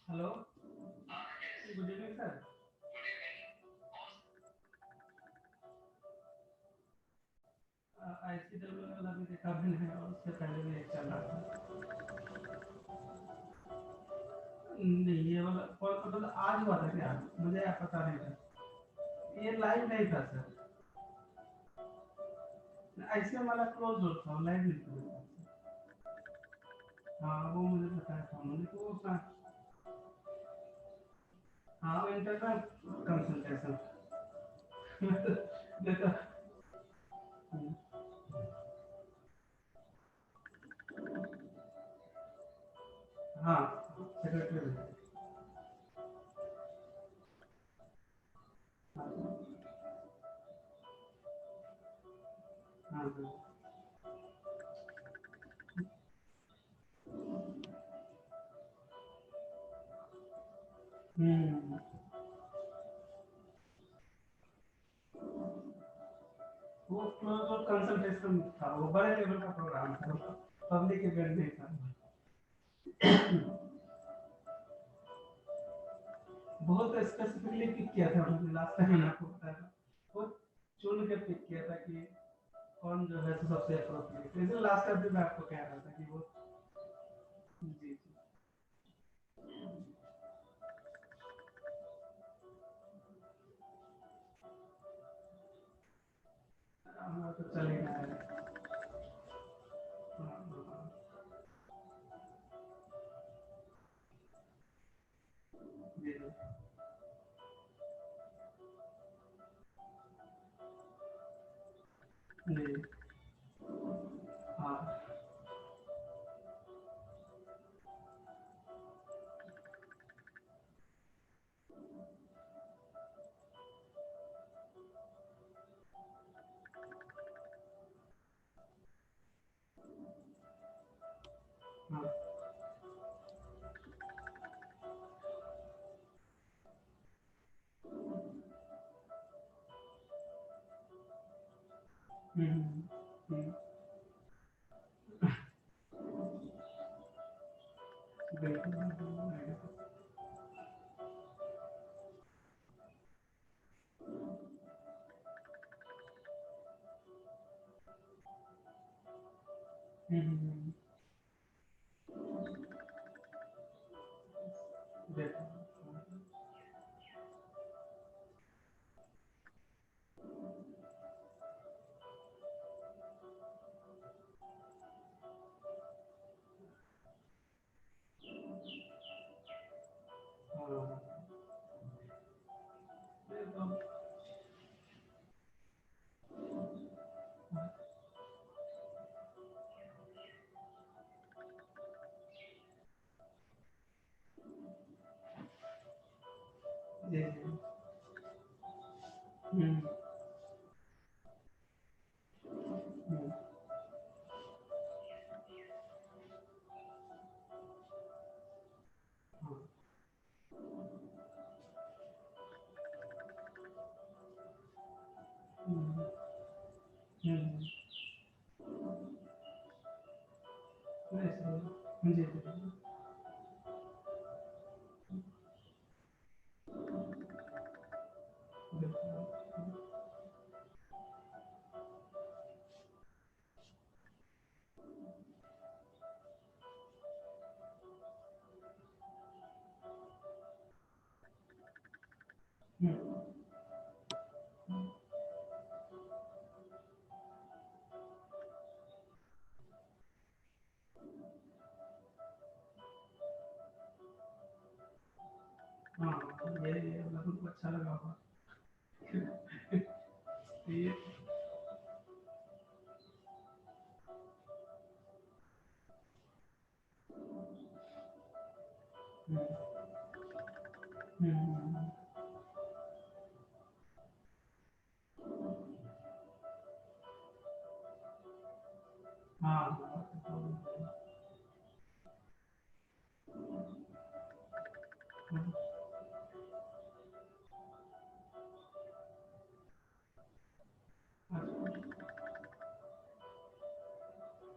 Hello, good evening sir. ICW वाला भी देखा मैंने और उससे पहले भी एक चल रहा था। नहीं, ये वाला कौन मतलब आज हुआ था क्या? मुझे पता नहीं था। ये लाइव नहीं था सर। आईसीएम वाला क्लोज हो था, लाइव नहीं था। हाँ, वो मुझे बताया था उन्होंने कि वो हाँ, वो इंटरनल कंसल्टेशन। देखा। हाँ, सेक्रेटरी। हाँ हाँ हम्म। वो क्लोज और कंसल्टेशन था, वो बड़े लेवल का प्रोग्राम था, पब्लिक इवेंट नहीं था। बहुत स्पेसिफिकली पिक किया था उन्होंने, लास्ट टाइम मैंने आपको बताया था। बहुत चुन के पिक किया था कि कौन जो है तो सबसे अप्रोप्रिएट। जैसे लास्ट टाइम भी मैं आपको कह रहा था कि वो जी जी हमारा तो चलेगा है। हाँ, हाँ, जी जी जी, हाँ हाँ। हम्म, बिल्कुल बिल्कुल। हम्म, बिल्कुल। हाँ, बिल्कुल। जी जी। हम्म, हम्म, हाँ, हम्म, हम्म, नहीं सही। जी जी, बिल्कुल। हम्म, हाँ, ये मतलब उनको अच्छा लगा होगा। ये हम्म, हम्म, हाँ,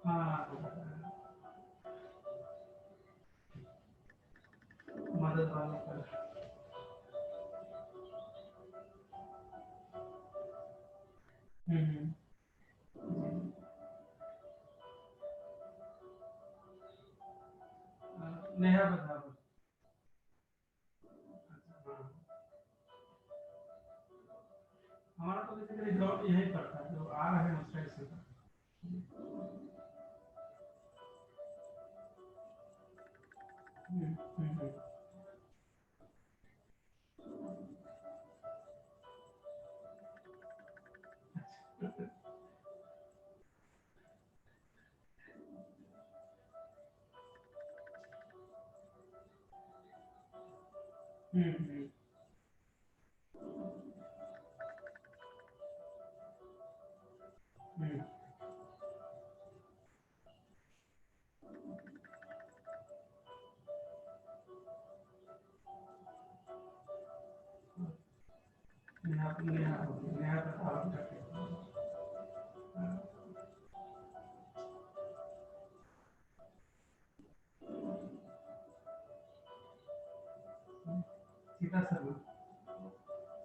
हाँ, मदद मदद वालों पर। नेहा बता। हमारा तो बेसिकली ग्राउंड यही पड़ता है, जो आ रहे हैं उस साइड से।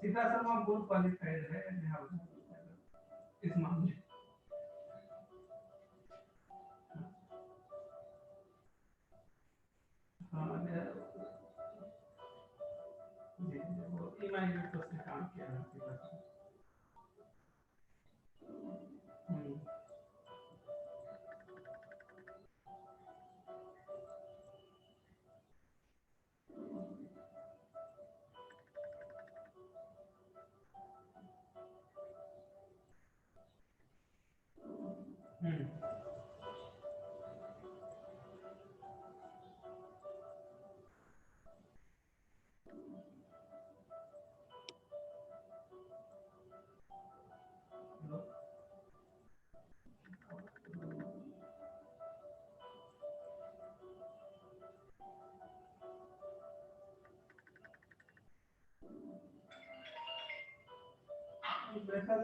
सीता शर्मा बहुत क्वालिफाइड है इस मामले। वो इमाइग्रेट तो उसने काम किया है सीता शर्मा।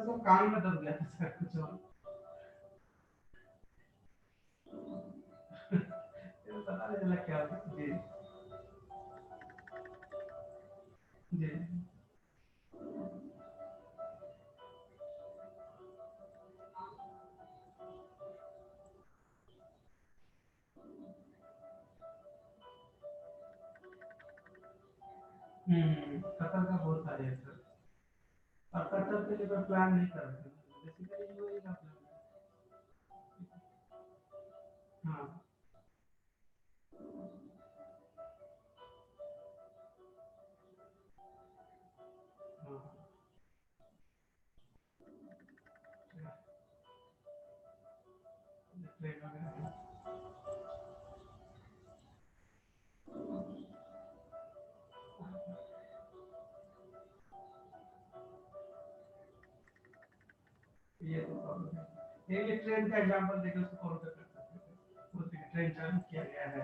तो कान में दब गया था कुछ और। पता नहीं चला क्या। जी जी। कतर का बहुत सारे है सर, और कतर के लिए कोई प्लान नहीं कर रहे बेसिकली यूएई का प्लान है। हाँ ट्रेन वगैरह। ये तो प्रॉब्लम है। ये ट्रेन का एग्जांपल देके उसको कॉल कर सकते हैं, उसकी ट्रेन चालू किया गया है।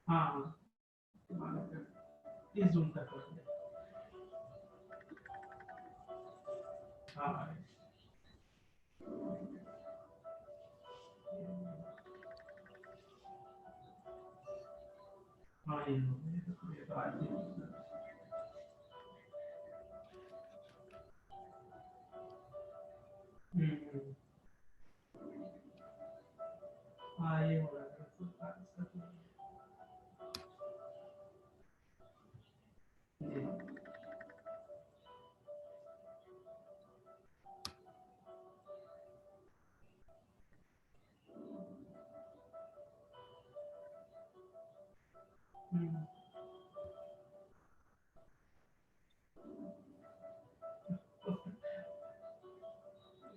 हाँ 30 जून तक हो गया। हाँ हाँ ये तो आज ही। हाँ ये हो रहा है।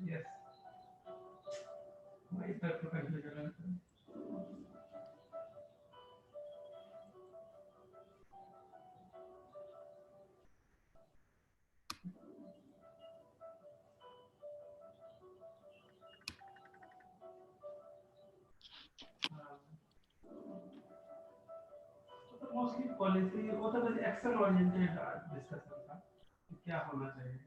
यस वही तक तो कंफ्यूजन है। मोस्टली पॉलिसी वो तो बस एक्शन ओरिएंटेड डिस्कशन था कि क्या होना चाहिए।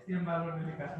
HCM वालों ने भी कहा।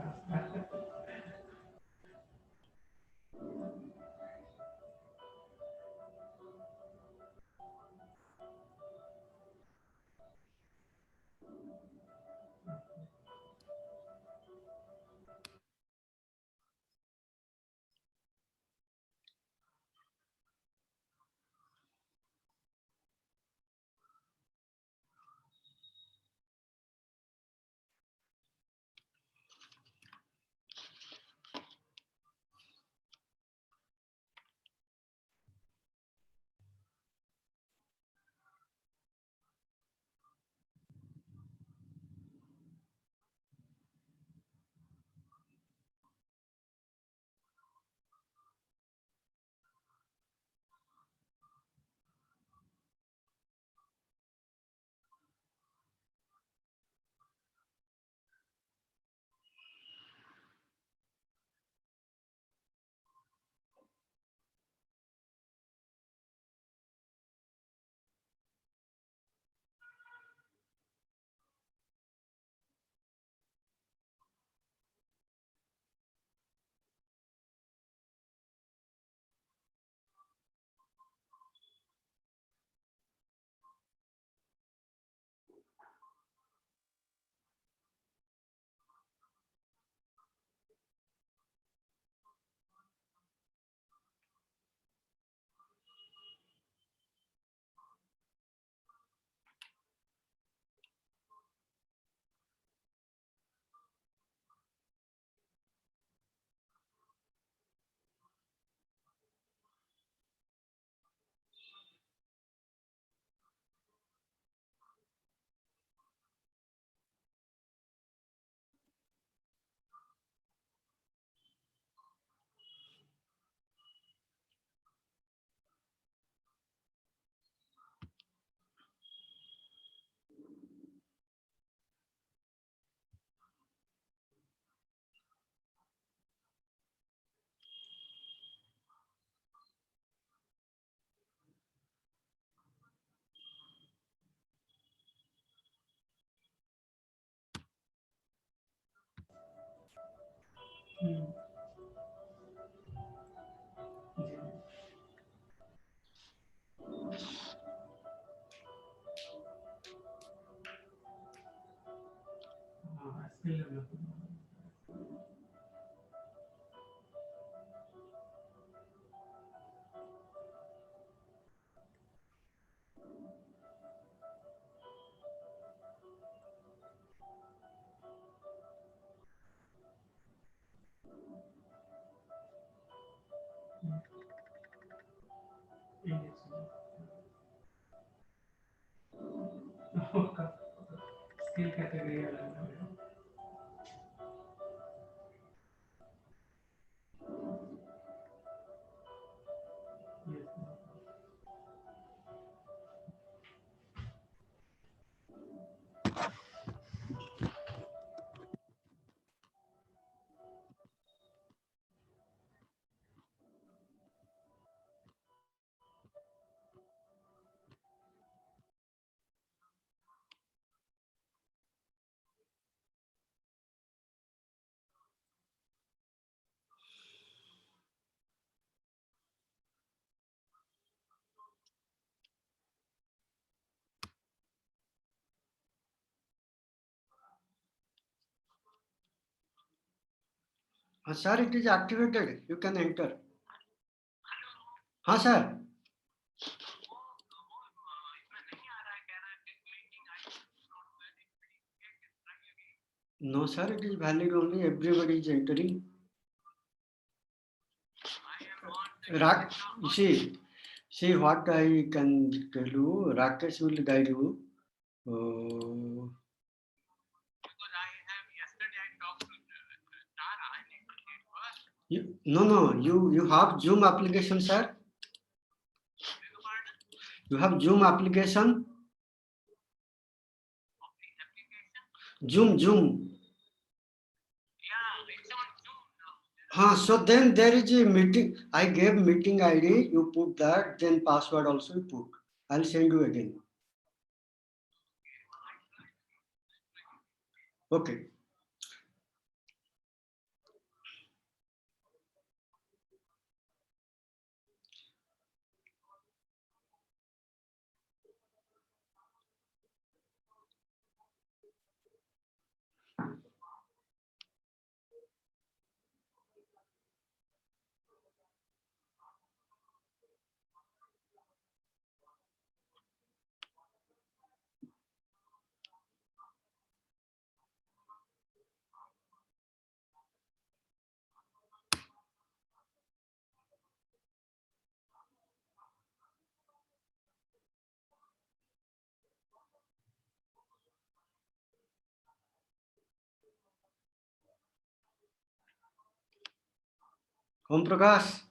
Skill development. स्किल कैटेगरी अलग है। Sir, it is activated. You can enter. हाँ sir. No sir, it is valid only. Everybody is entering. See what I can tell you. Rakesh will guide you. You have Zoom application, sir. You have Zoom application. Zoom. So then there is a meeting. I gave meeting ID. You put that. Then password also you put. I'll send you again. Okay. Om Prakash.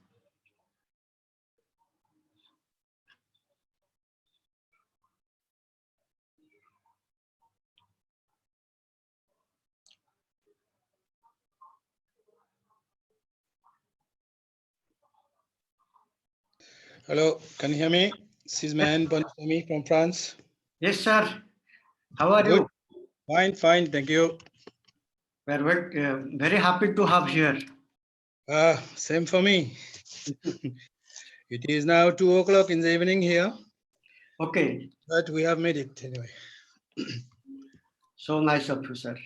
Hello, can you hear me? This is Man Bonifami from France. Yes, sir. How are Good. you? Fine, thank you. We're very happy to have here. Same for me. It is now 2 o'clock in the evening here, Okay. but we have made it anyway. So nice of you, sir.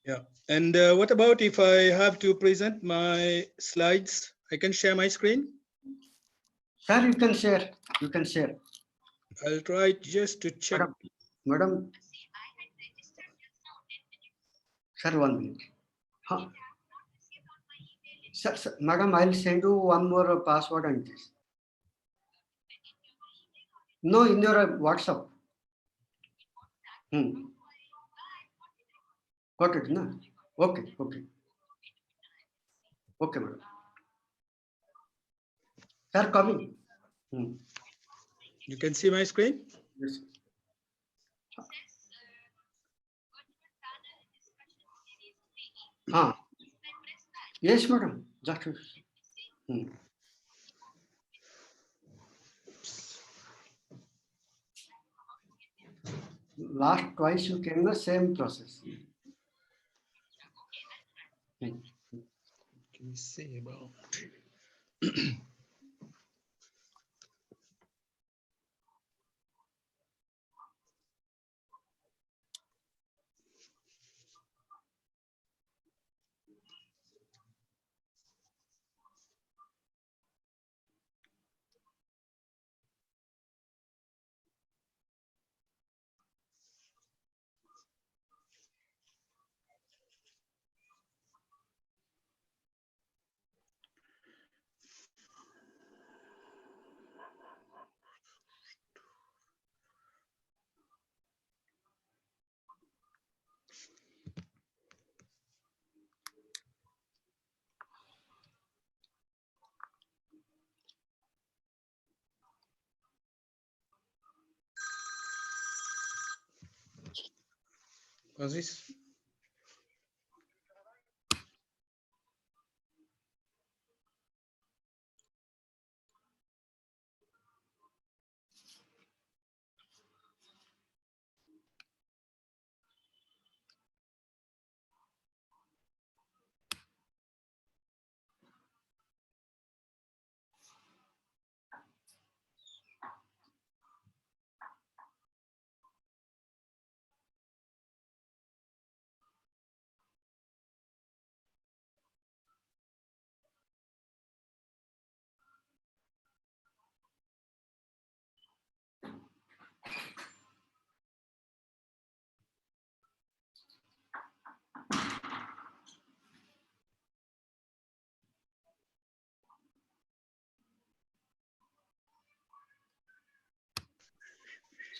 Yeah. And what about if I have to present my slides? I can share my screen? Sir, you can share. You can share. I'll try just to check. Madam. Sir, 1 minute. Huh? Sir, madam, I'll send you one more password and this. No, in your WhatsApp. Got it, no? Okay. Okay, madam. Sir, coming. You can see my screen? Yes. Yes, madam. Just. Last twice you came the same process. Can you see about? What's this?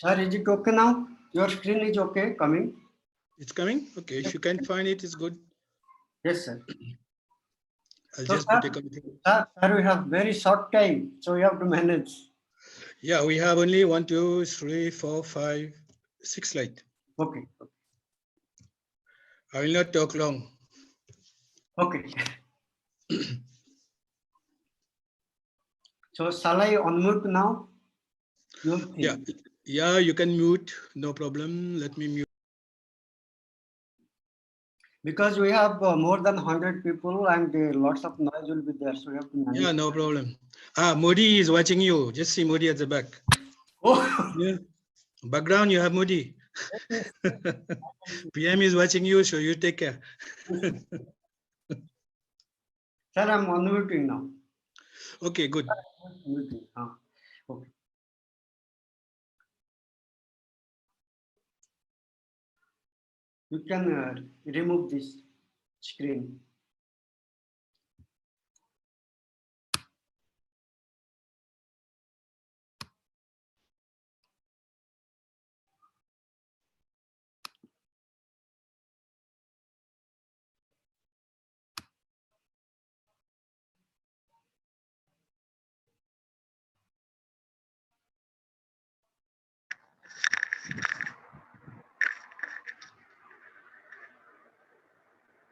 Sir, is it okay now? Your screen is okay, coming? It's coming? Okay, if you can find it, it's good. Yes, sir. I'll So, just put a comment. Sir, we have very short time, so we have to manage. Yeah, we have only 1, 2, 3, 4, 5, 6 slides. Okay. I will not talk long. Okay. So, shall I unmute now? Yeah, you can mute, no problem. Let me mute. Because we have more than 100 people and lots of noise will be there, so we have to manage. Yeah, no problem. Modi is watching you. Just see Modi at the back. Oh. Yeah. Background, you have Modi. PM is watching you, so you take care. Sir, I'm unmuting now. Okay, good. Okay. You can remove this screen.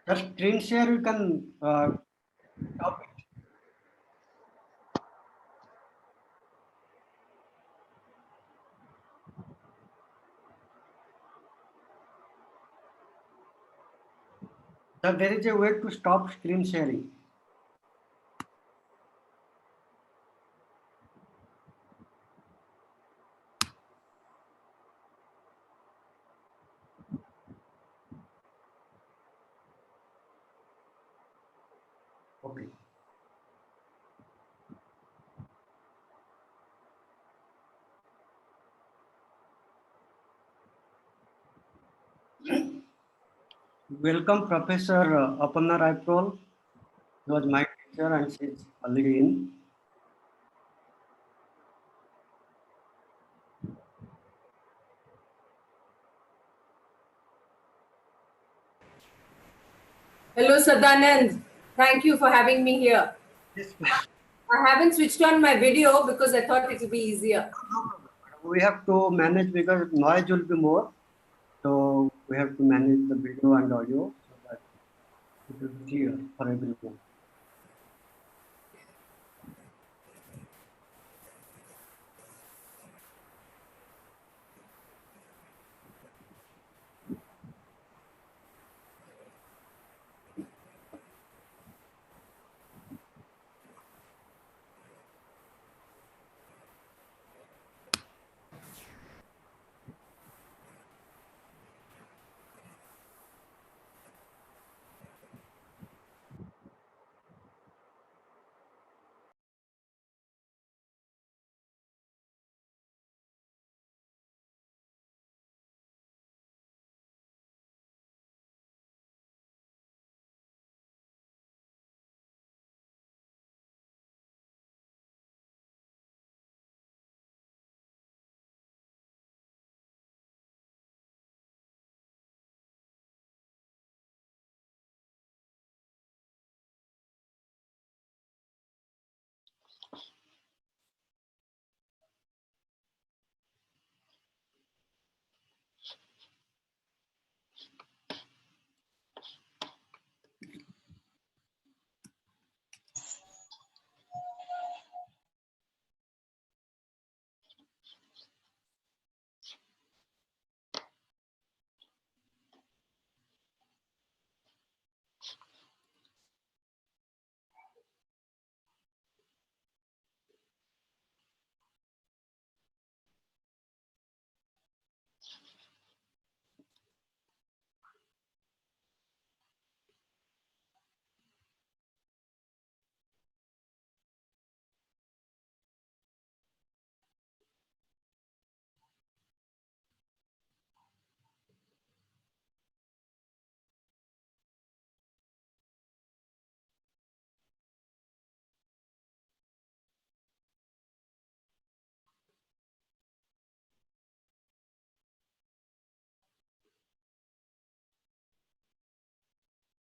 The screen share you can stop it. So there is a way to stop screen sharing. Okay. Welcome, Professor Aparna Raipol. He was my teacher and she's already in. Hello, Sadanand. Thank you for having me here. Yes, I haven't switched on my video because I thought it would be easier. we have to manage because noise will be more. So we have to manage the video and audio so that it will be clear for everyone.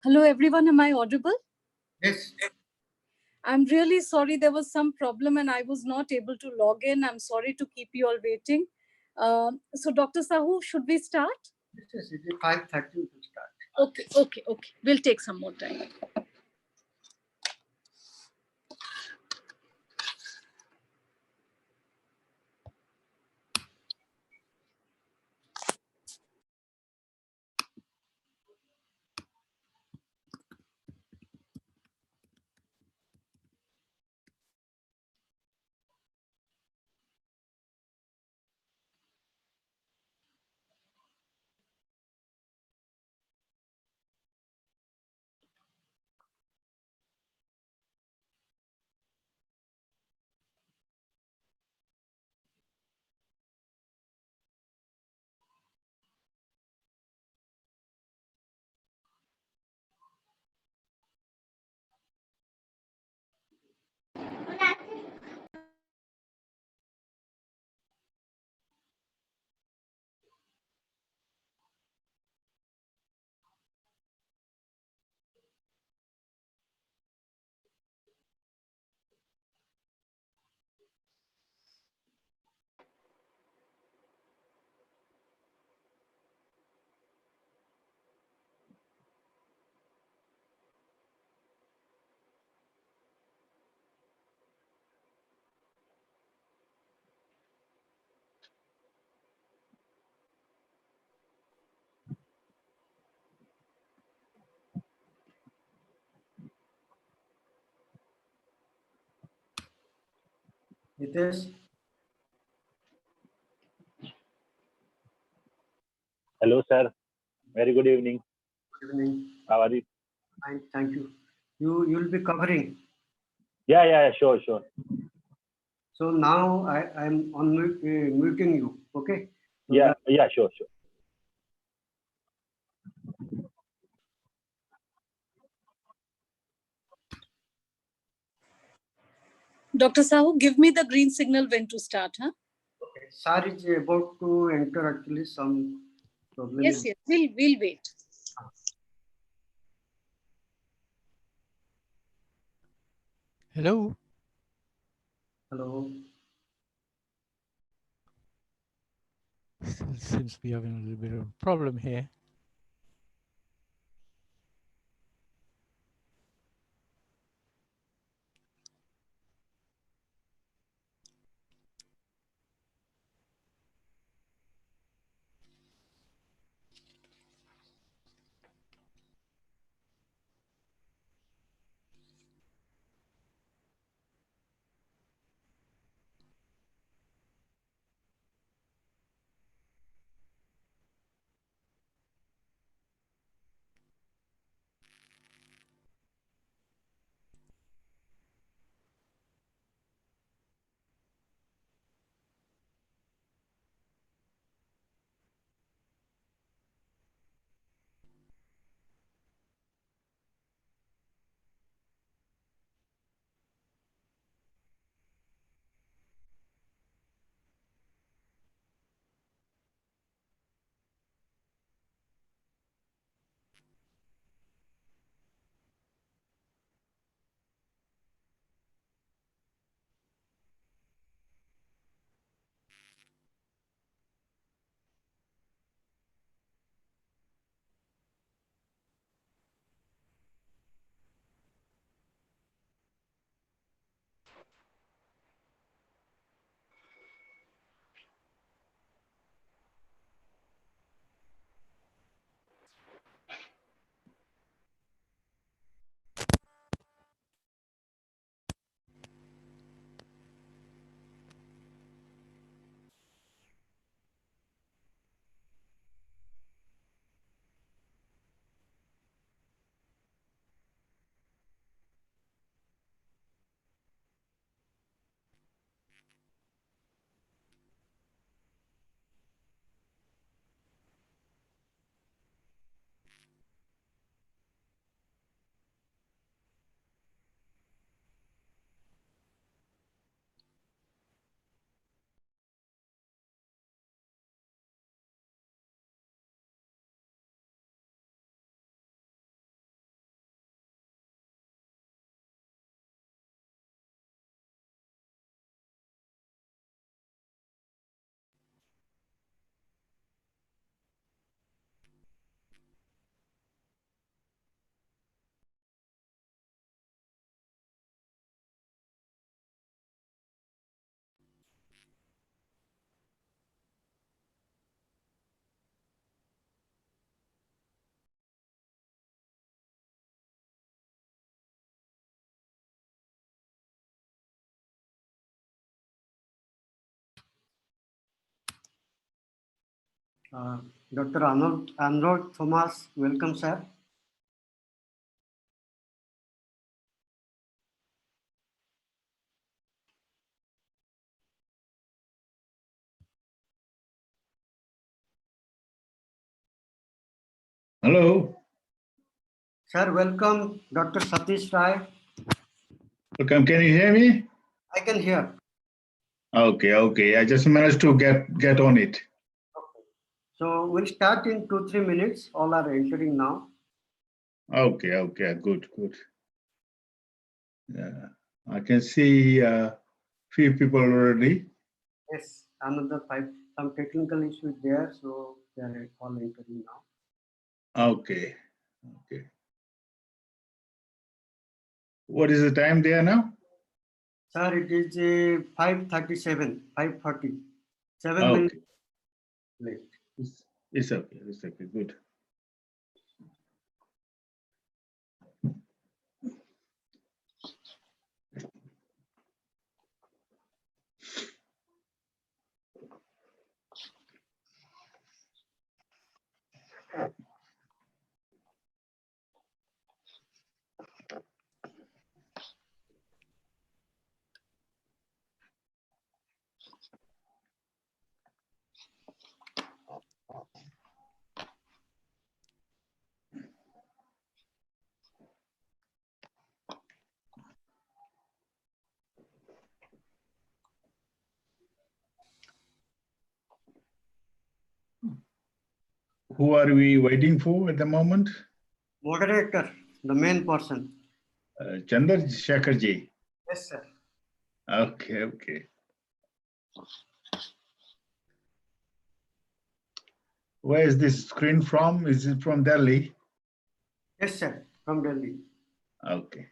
Hello, everyone. Am I audible? Yes. I'm really sorry. There was some problem and I was not able to log in. I'm sorry to keep you all waiting. So, Dr. Sahu, should we start? Yes, it is 5:30 to start. Okay. We'll take some more time. Nitesh, Hello, sir. Very good evening. good evening. How are you? Fine, thank you. You'll be covering. Yeah, sure, sure. So now I'm on muting you. Okay. So Yeah, sure. Dr. Sahu, give me the green signal when to start, huh? Sir is about to enter. Actually, some problem. Yes, we'll wait. Hello. Hello. Still seems to be having a little bit of a problem here. Dr. Arnold Thomas, welcome, sir. Hello. Sir, welcome, Dr. Satish Rai. Welcome. Can you hear me? I can hear. Okay. I just managed to get on it. So we'll start in 2-3 minutes. All are entering now. Okay. Good. Yeah, I can see few people already. Yes, another 5. Some technical issue there, so they are all entering now. Okay. What is the time there now? Sir, it is 5:37, 5:40. 7 Okay. minutes late. It's okay. Good. who are we waiting for at the moment? Moderator, the main person. Chandar Shekharji. Yes, sir. Okay, okay. Where is this screen from? Is it from Delhi? Yes, sir. From Delhi. Okay.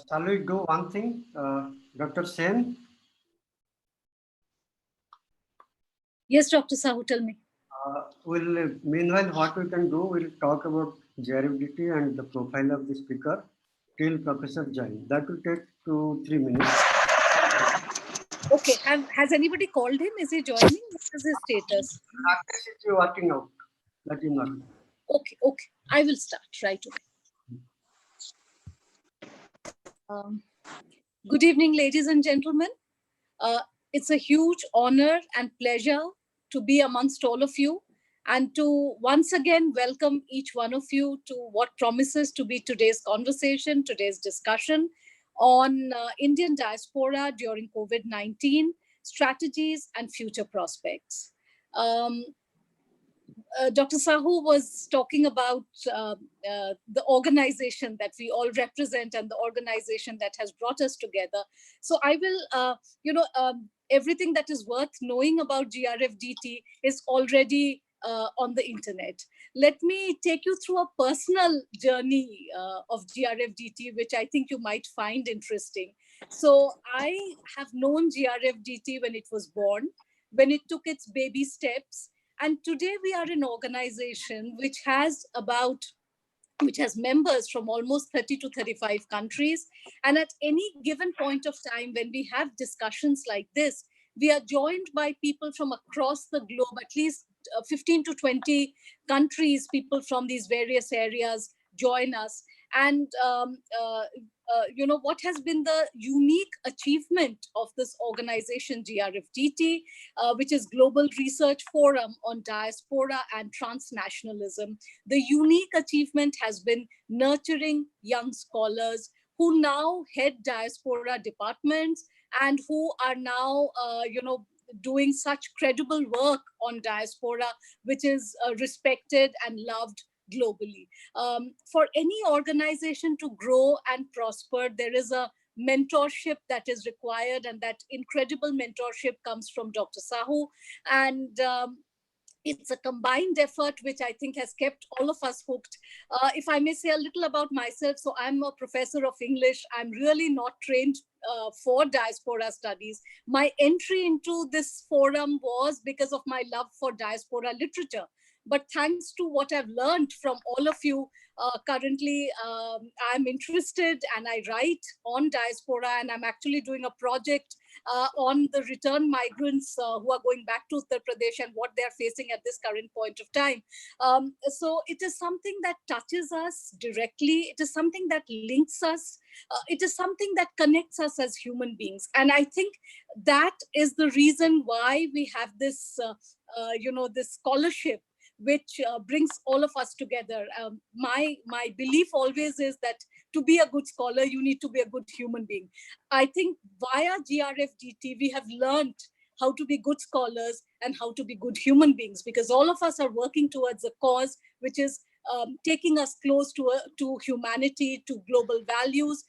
Shall we do one thing, Dr. Sen? Yes, Dr. Sahu, tell me. Meanwhile, what we can do, we'll talk about GRFDT and the profile of the speaker till Professor join. That will take 2-3 minutes. Okay, has anybody called him? Is he joining? What is his status? Rakesh is working out. That is not. Okay, I will start right away. Good evening, ladies and gentlemen. It's a huge honor and pleasure to be amongst all of you and to once again welcome each one of you to what promises to be today's conversation, today's discussion on Indian diaspora during COVID-19, strategies and future prospects. Dr. Sahu was talking about the organization that we all represent and the organization that has brought us together. So I will, everything that is worth knowing about GRFDT is already on the internet. Let me take you through a personal journey of GRFDT, which I think you might find interesting. So I have known GRFDT when it was born, when it took its baby steps. And today we are an organization which has members from almost 30 to 35 countries. And at any given point of time, when we have discussions like this, we are joined by people from across the globe, at least 15 to 20 countries, people from these various areas join us. And what has been the unique achievement of this organization, GRFDT, which is Global Research Forum on Diaspora and Transnationalism. The unique achievement has been nurturing young scholars who now head diaspora departments and who are now, doing such credible work on diaspora, which is respected and loved globally. For any organization to grow and prosper, there is a mentorship that is required, and that incredible mentorship comes from Dr. Sahu. And it's a combined effort which I think has kept all of us hooked. If I may say a little about myself, so I'm a professor of English. I'm really not trained for diaspora studies. My entry into this forum was because of my love for diaspora literature. But thanks to what I've learned from all of you, currently I'm interested and I write on diaspora, and I'm actually doing a project on the return migrants who are going back to Uttar Pradesh and what they're facing at this current point of time. So it is something that touches us directly. It is something that links us. It is something that connects us as human beings. And I think that is the reason why we have this, this scholarship which brings all of us together. My belief always is that to be a good scholar, you need to be a good human being. I think via GRFDT, we have learned how to be good scholars and how to be good human beings, because all of us are working towards a cause which is taking us close to humanity, to global values,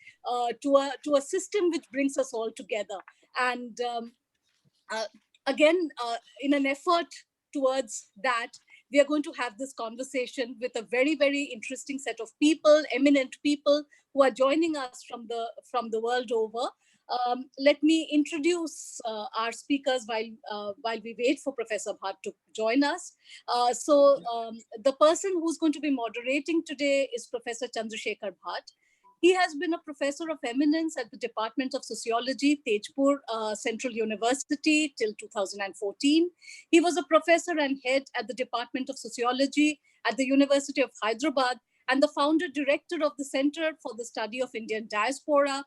to a system which brings us all together. And again, in an effort towards that, we are going to have this conversation with a very, very interesting set of people, eminent people who are joining us from the world over. Let me introduce our speakers while we wait for Professor Bhatt to join us. The person who's going to be moderating today is Professor Chandrasekhar Bhatt. He has been a professor of eminence at the Department of Sociology, Tejpur Central University till 2014. He was a professor and head at the Department of Sociology at the University of Hyderabad and the founder director of the Center for the Study of Indian Diaspora,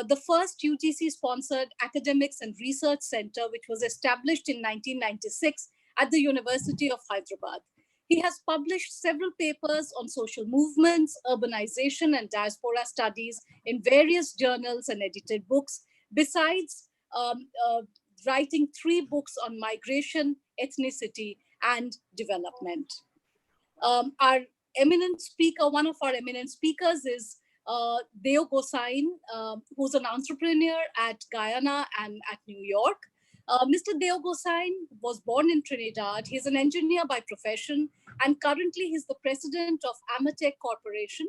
the first UGC-sponsored academics and research center, which was established in 1996 at the University of Hyderabad. He has published several papers on social movements, urbanization, and diaspora studies in various journals and edited books, besides writing 3 books on migration, ethnicity, and development. Our eminent speaker, one of our eminent speakers is Deo Gosain, who's an entrepreneur at Guyana and at New York. Mr. Deo Gosain was born in Trinidad. He's an engineer by profession, and currently he's the president of Amatech Corporation.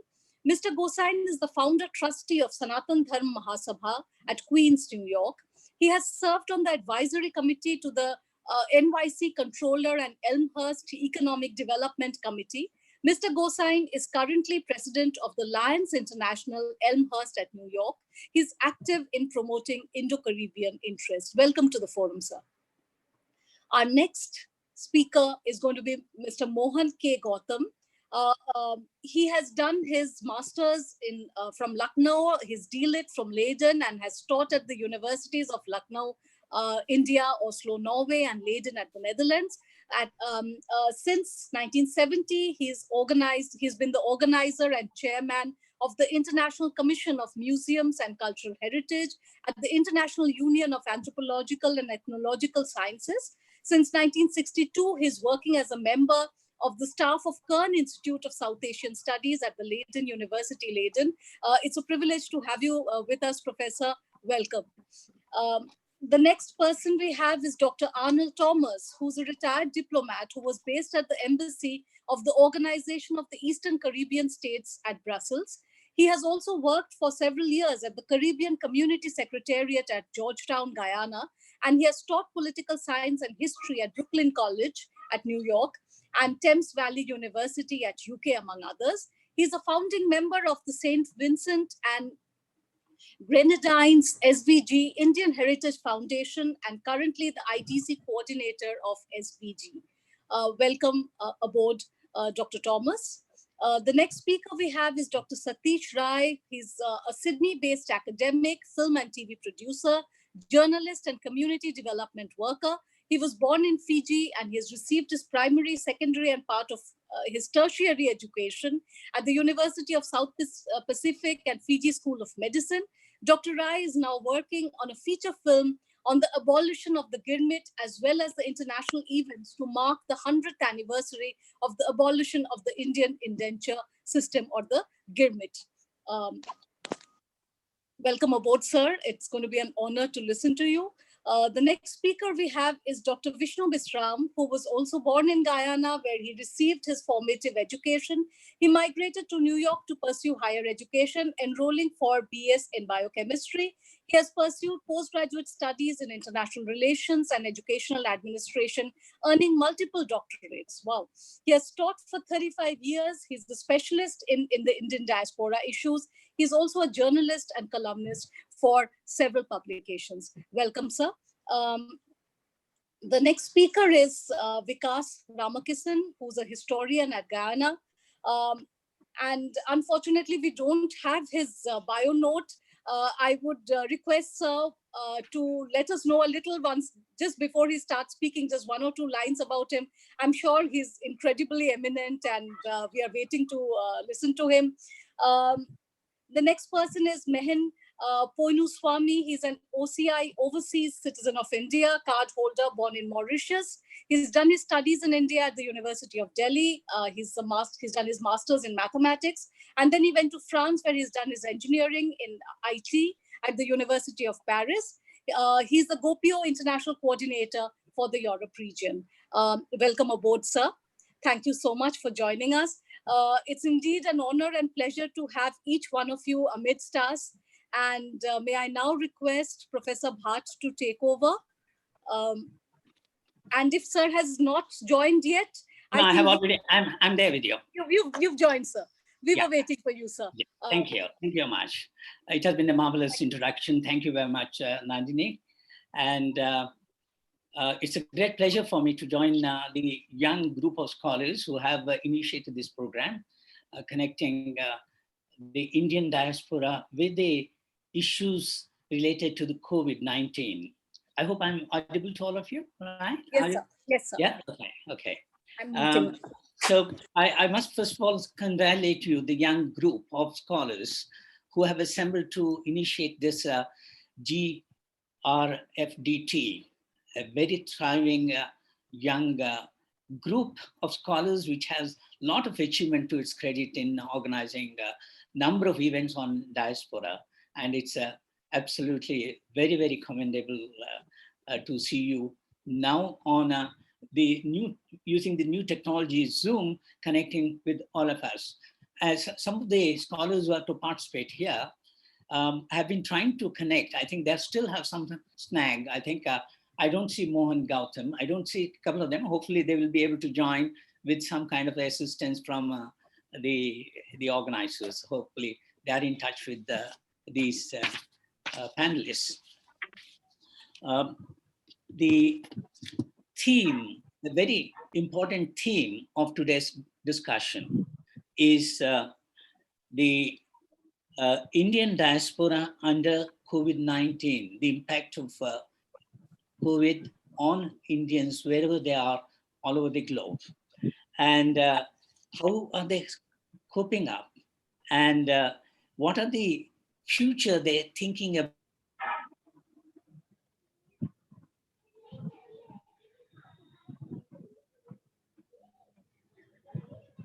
Mr. Gosain is the founder trustee of Sanatan Dharma Mahasabha at Queens, New York. He has served on the advisory committee to the NYC Controller and Elmhurst Economic Development Committee. Mr. Gosain is currently president of the Lions International Elmhurst at New York. He's active in promoting Indo-Caribbean interests. Welcome to the forum, sir. Our next speaker is going to be Mr. Mohan K. Gautam. He has done his master's from Lucknow, his DLit from Leiden, and has taught at the universities of Lucknow, India, Oslo, Norway, and Leiden at the Netherlands. Since 1970, he's been the organizer and chairman of the International Commission of Museums and Cultural Heritage at the International Union of Anthropological and Ethnological Sciences. Since 1962, he's working as a member of the staff of Kern Institute of South Asian Studies at the Leiden University, Leiden. It's a privilege to have you with us, Professor. Welcome. The next person we have is Dr. Arnold Thomas, who's a retired diplomat who was based at the embassy of the Organization of the Eastern Caribbean States at Brussels. He has also worked for several years at the Caribbean Community Secretariat at Georgetown, Guyana, and he has taught political science and history at Brooklyn College at New York and Thames Valley University at UK, among others. He's a founding member of the St. Vincent and Grenadines SVG Indian Heritage Foundation and currently the ITC coordinator of SVG. Welcome aboard, Dr. Thomas. The next speaker we have is Dr. Satish Rai. He's a Sydney-based academic, film and TV producer, journalist, and community development worker. He was born in Fiji and he has received his primary, secondary, and part of his tertiary education at the University of South Pacific and Fiji School of Medicine. Dr. Rai is now working on a feature film on the abolition of the Girmit, as well as the international events to mark the 100th anniversary of the abolition of the Indian indenture system, or the Girmit. Welcome aboard, sir. It's going to be an honor to listen to you. The next speaker we have is Dr. Vishnu Bisram, who was also born in Guyana, where he received his formative education. He migrated to New York to pursue higher education, enrolling for BS in biochemistry. He has pursued postgraduate studies in international relations and educational administration, earning multiple doctorates. Wow. He has taught for 35 years. He's the specialist in the Indian diaspora issues. He's also a journalist and columnist for several publications. Welcome, sir. The next speaker is Vikas Ramakisan, who's a historian at Guyana. And unfortunately, we don't have his bio note. I would request sir to let us know a little once, just before he starts speaking, just 1 or 2 lines about him. I'm sure he's incredibly eminent and we are waiting to listen to him. The next person is Mehin Poinuswamy. He's an OCI, Overseas Citizen of India, card holder, born in Mauritius. He's done his studies in India at the University of Delhi. He's done his master's in mathematics. And then he went to France, where he's done his engineering in IT at the University of Paris. He's the GoPio International Coordinator for the Europe region. Welcome aboard, sir. Thank you so much for joining us. It's indeed an honor and pleasure to have each one of you amidst us. And may I now request Professor Bhatt to take over. And if sir has not joined yet. No, I have already, I'm there with you. You've joined, sir. We were waiting for you, sir. Yeah, thank you very much. It has been a marvelous introduction. Thank you very much, Nandini. And it's a great pleasure for me to join the young group of scholars who have initiated this program, connecting the Indian diaspora with the issues related to the COVID-19. I hope I'm audible to all of you, right? Yes, sir. Yes, sir. Yeah, okay. So I must first of all congratulate you, the young group of scholars who have assembled to initiate this GRFDT, a very thriving young group of scholars which has a lot of achievement to its credit in organizing a number of events on diaspora. And it's absolutely very, very commendable to see you now on using the new technology Zoom, connecting with all of us. As some of the scholars who are to participate here have been trying to connect. I think they still have some snag. I think I don't see Mohan Gautam. I don't see a couple of them. Hopefully they will be able to join with some kind of assistance from the organizers. Hopefully they are in touch with these panelists. The theme, the very important theme of today's discussion is the Indian diaspora under COVID-19, the impact of COVID on Indians wherever they are all over the globe. And how are they coping up? And what are the future they're thinking about?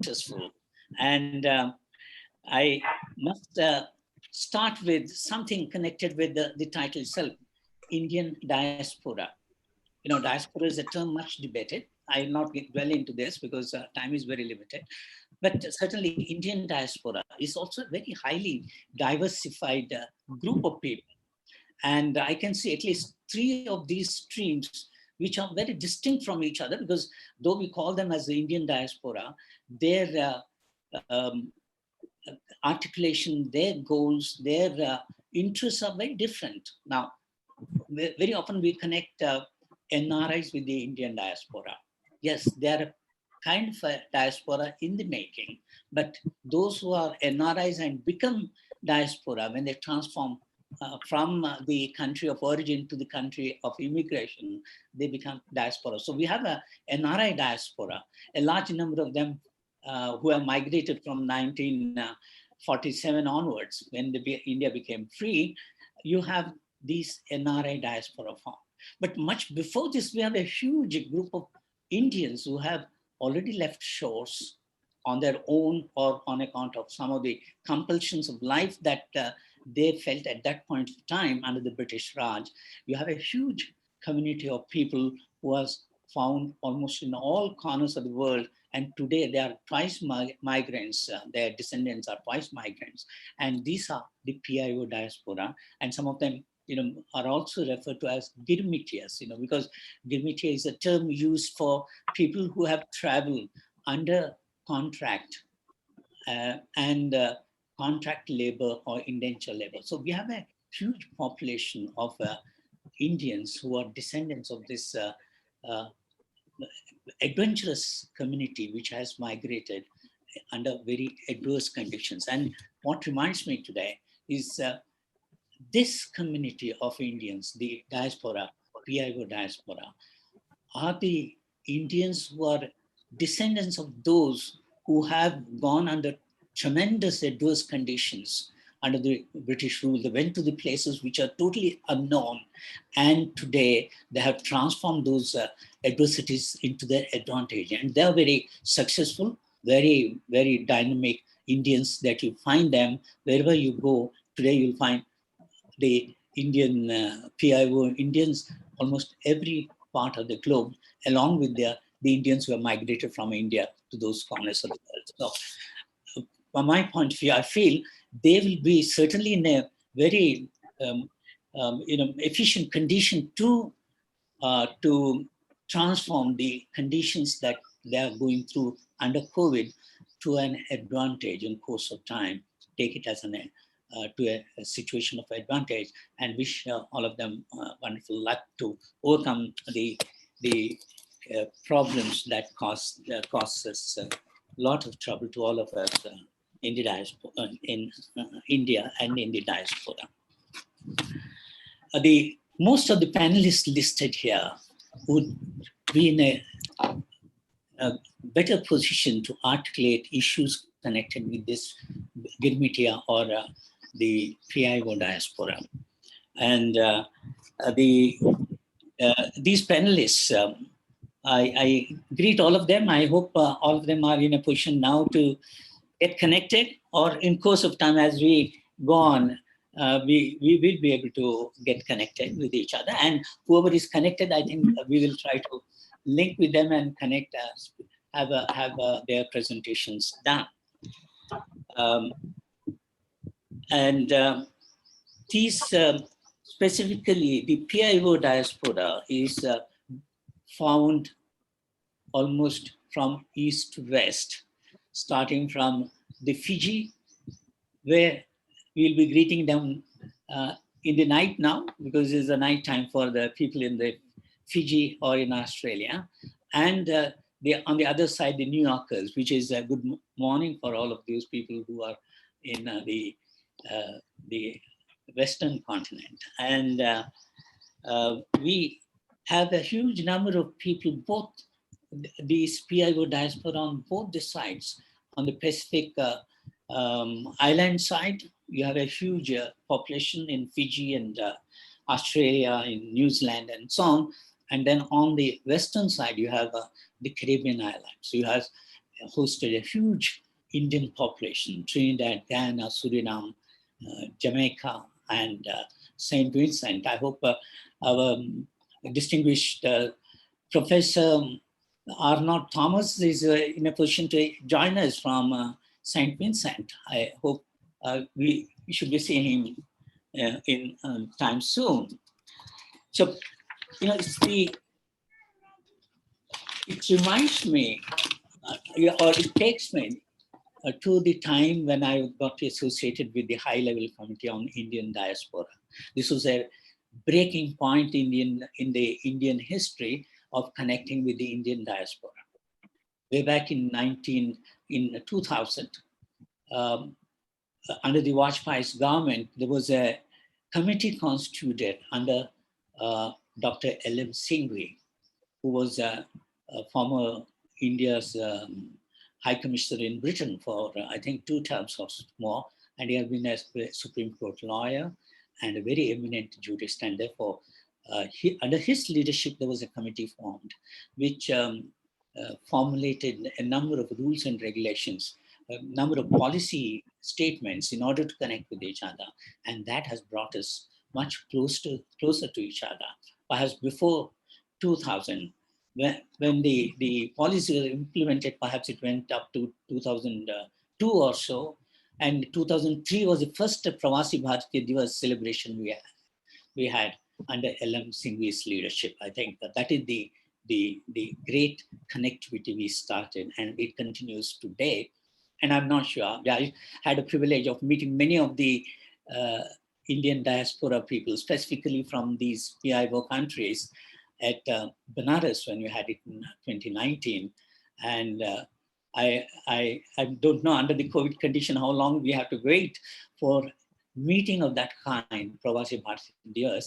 Successful. And I must start with something connected with the title itself, Indian diaspora. You know, diaspora is a term much debated. I will not dwell into this because time is very limited. But certainly Indian diaspora is also a very highly diversified group of people. And I can see at least 3 of these streams which are very distinct from each other, because though we call them as the Indian diaspora, their articulation, their goals, their interests are very different. Now, very often we connect NRIs with the Indian diaspora. Yes, they're a kind of a diaspora in the making. But those who are NRIs and become diaspora, when they transform from the country of origin to the country of immigration, they become diaspora. So we have a NRI diaspora, a large number of them who have migrated from 1947 onwards, when India became free. You have these NRI diaspora form. But much before this, we have a huge group of Indians who have already left shores on their own or on account of some of the compulsions of life that they felt at that point of time under the British Raj. You have a huge community of people who was found almost in all corners of the world. And today they are twice migrants, their descendants are twice migrants. And these are the PIO diaspora. And some of them, are also referred to as Girmitias, because Girmitia is a term used for people who have traveled under contract and contract labor or indenture labor. So we have a huge population of Indians who are descendants of this adventurous community which has migrated under very adverse conditions. And what reminds me today is this community of Indians, the diaspora, PIO diaspora, are the Indians who are descendants of those who have gone under tremendous adverse conditions under the British rule. They went to the places which are totally unknown. And today they have transformed those adversities into their advantage. And they are very successful, very, very dynamic Indians that you find them wherever you go. Today you'll find the Indian PIO Indians, almost every part of the globe, along with the Indians who have migrated from India to those corners of the world. So from my point of view, I feel they will be certainly in a very efficient condition to transform the conditions that they are going through under COVID to an advantage in course of time. Take it as to a situation of advantage, and wish all of them wonderful luck to overcome the problems that cause us a lot of trouble to all of us in the diaspora, in India and in the diaspora. Most of the panelists listed here would be in a better position to articulate issues connected with this Girmitia or the PIO diaspora. And these panelists, I greet all of them. I hope all of them are in a position now to get connected, or in course of time as we go on, we will be able to get connected with each other. And whoever is connected, I think we will try to link with them and connect, have their presentations done. These specifically, the PIO diaspora is found almost from east to west, starting from the Fiji, where we'll be greeting them in the night now, because it's the night time for the people in the Fiji or in Australia. And on the other side, the New Yorkers, which is a good morning for all of those people who are in the Western continent. And we have a huge number of people, both these PIO diaspora on both the sides. On the Pacific island side, you have a huge population in Fiji and Australia, in New Zealand and so on. And then on the Western side, you have the Caribbean islands. So you have hosted a huge Indian population, Trinidad, Guyana, Suriname, Jamaica, and St. Vincent. I hope our distinguished Professor Arnold Thomas is in a position to join us from St. Vincent. I hope we should be seeing him in time soon. So, it reminds me, or it takes me to the time when I got associated with the high-level committee on Indian diaspora. This was a breaking point in the Indian history of connecting with the Indian diaspora, way back in 2000, under the Vajpayee's government, there was a committee constituted under Dr. L.M. Singhvi, who was a former India's High Commissioner in Britain for, I think, 2 terms or more, and he has been a Supreme Court lawyer and a very eminent jurist, and therefore, under his leadership, there was a committee formed, which formulated a number of rules and regulations, a number of policy statements in order to connect with each other. And that has brought us much closer to each other. Perhaps before 2000, when the policies were implemented, perhaps it went up to 2002 or so. And 2003 was the first Pravasi Bharatiya Divas celebration we had under L.M. Singhvi's leadership. I think that is the great connectivity we started, and it continues today. And I'm not sure, I had a privilege of meeting many of the Indian diaspora people, specifically from these PIO countries at Benares when we had it in 2019. And I don't know under the COVID condition how long we have to wait for meeting of that kind, Pravasi Bharatiya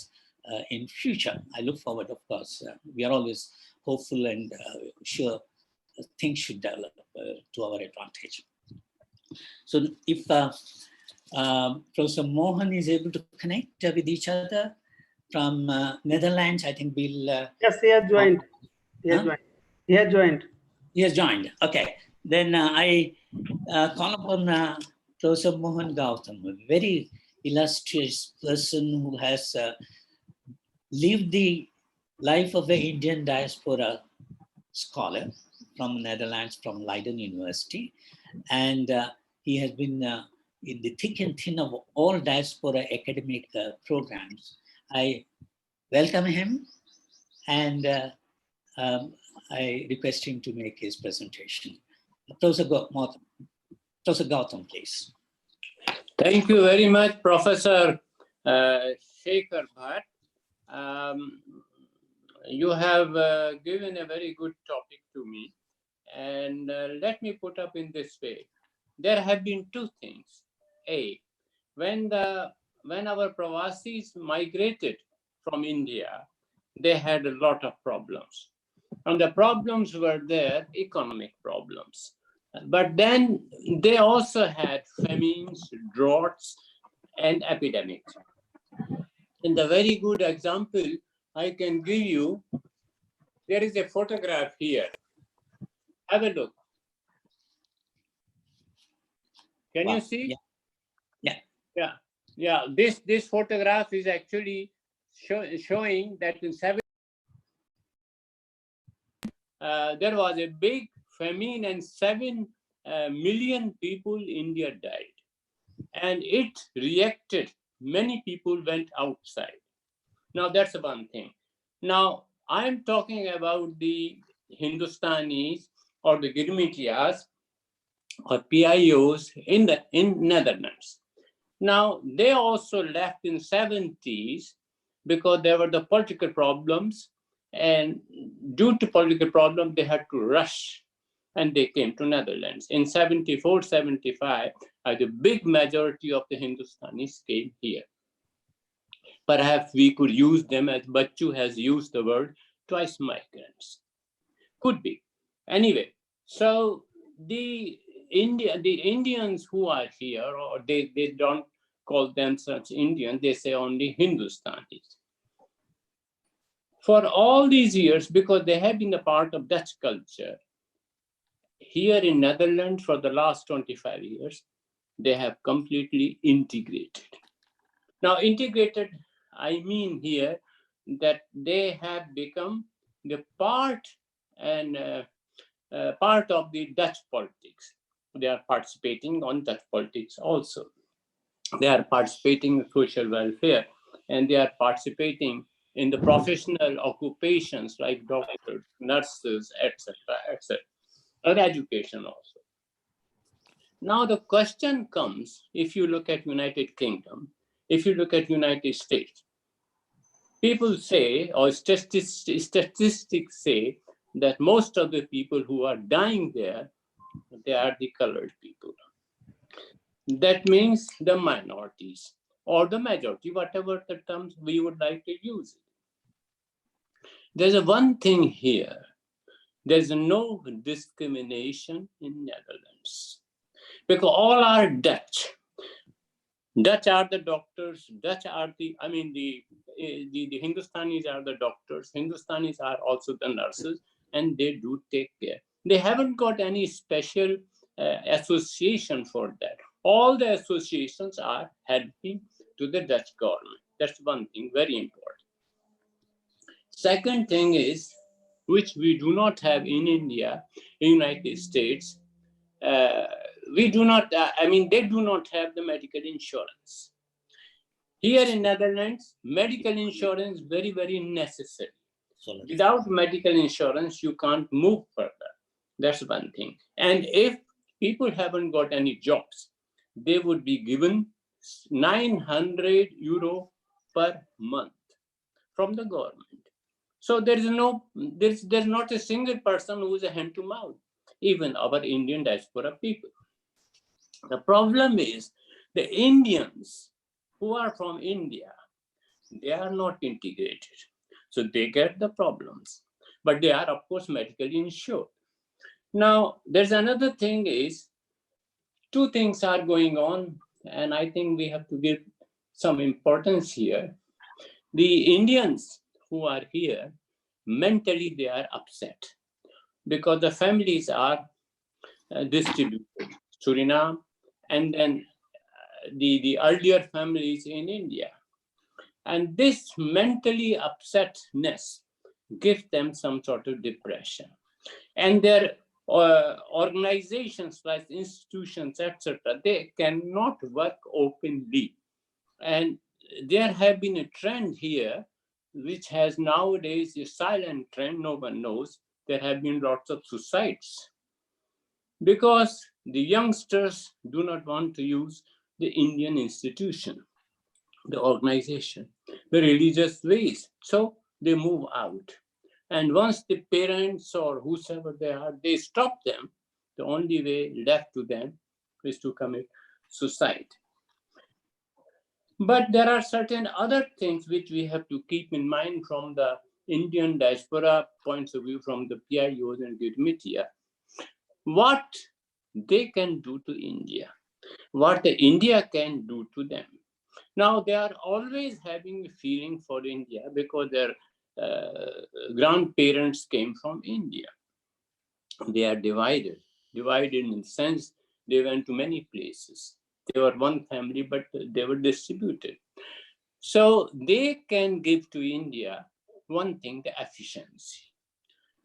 in future. I look forward, of course. We are always hopeful and sure things should develop to our advantage. So if Professor Mohan is able to connect with each other from Netherlands, I think we'll... Yes, he has joined. He has joined. He has joined. He has joined. Okay. Then I call upon Professor Mohan Gautam, a very illustrious person who has lived the life of an Indian diaspora scholar from Netherlands, from Leiden University. And he has been in the thick and thin of all diaspora academic programs. I welcome him, and I request him to make his presentation. Professor Gautam, please. Thank you very much, Professor Shekhar Bhatt. You have given a very good topic to me, and let me put up in this way. There have been 2 things. A, when our Pravasis migrated from India, they had a lot of problems. And the problems were there, economic problems. But then they also had famines, droughts, and epidemics. And the very good example I can give you, there is a photograph here. Have a look. Can you see? Yeah. This photograph is actually showing that in there was a big famine and 7 million people in India died. And it reacted. Many people went outside. Now that's one thing. Now I'm talking about the Hindustanis or the Girmitias or PIOs in Netherlands. Now they also left in 70s because there were the political problems, and due to political problems they had to rush, and they came to Netherlands. In 74, 75, the big majority of the Hindustanis came here. Perhaps we could use them, as Bachchu has used the word, twice migrants. Could be. Anyway, so the Indians who are here, or they don't call them such Indians, they say only Hindustanis. For all these years, because they have been a part of Dutch culture, here in Netherlands for the last 25 years, they have completely integrated. Now integrated, I mean here that they have become the part of the Dutch politics. They are participating on Dutch politics also. They are participating in social welfare, and they are participating in the professional occupations like doctors, nurses, etc., etc., or education also. Now the question comes, if you look at United Kingdom, if you look at United States, people say, or statistics say, that most of the people who are dying there, they are the colored people. That means the minorities or the majority, whatever the terms we would like to use. There's a one thing here. There's no discrimination in Netherlands because all are Dutch. Dutch are the doctors. Dutch are the Hindustanis are the doctors. Hindustanis are also the nurses, and they do take care. They haven't got any special association for that. All the associations are helping to the Dutch government. That's one thing, very important. Second thing is, which we do not have in India, United States, we do not, they do not have the medical insurance. Here in Netherlands, medical insurance very, very necessary. Without medical insurance, you can't move further. That's one thing. And if people haven't got any jobs, they would be given 900 euro per month from the government. So there's not a single person who is a hand to mouth, even our Indian diaspora people. The problem is the Indians who are from India, they are not integrated. So they get the problems, but they are of course medically insured. Now, there's another thing is, two things are going on, and I think we have to give some importance here. The Indians who are here, mentally they are upset because the families are distributed. Suriname, and then the earlier families in India. And this mentally upsetness gives them some sort of depression. And their organizations like institutions, etc., they cannot work openly. And there have been a trend here, which has nowadays a silent trend, no one knows. There have been lots of suicides because the youngsters do not want to use the Indian institution, the organization, the religious ways. So they move out. And once the parents or whosoever they are, they stop them, the only way left to them is to commit suicide. But there are certain other things which we have to keep in mind from the Indian diaspora points of view, from the PIOs and Gidmitia. What they can do to India, what the India can do to them. Now, they are always having a feeling for India because their grandparents came from India. They are divided in the sense they went to many places. They were one family, but they were distributed. So they can give to India one thing, the efficiency,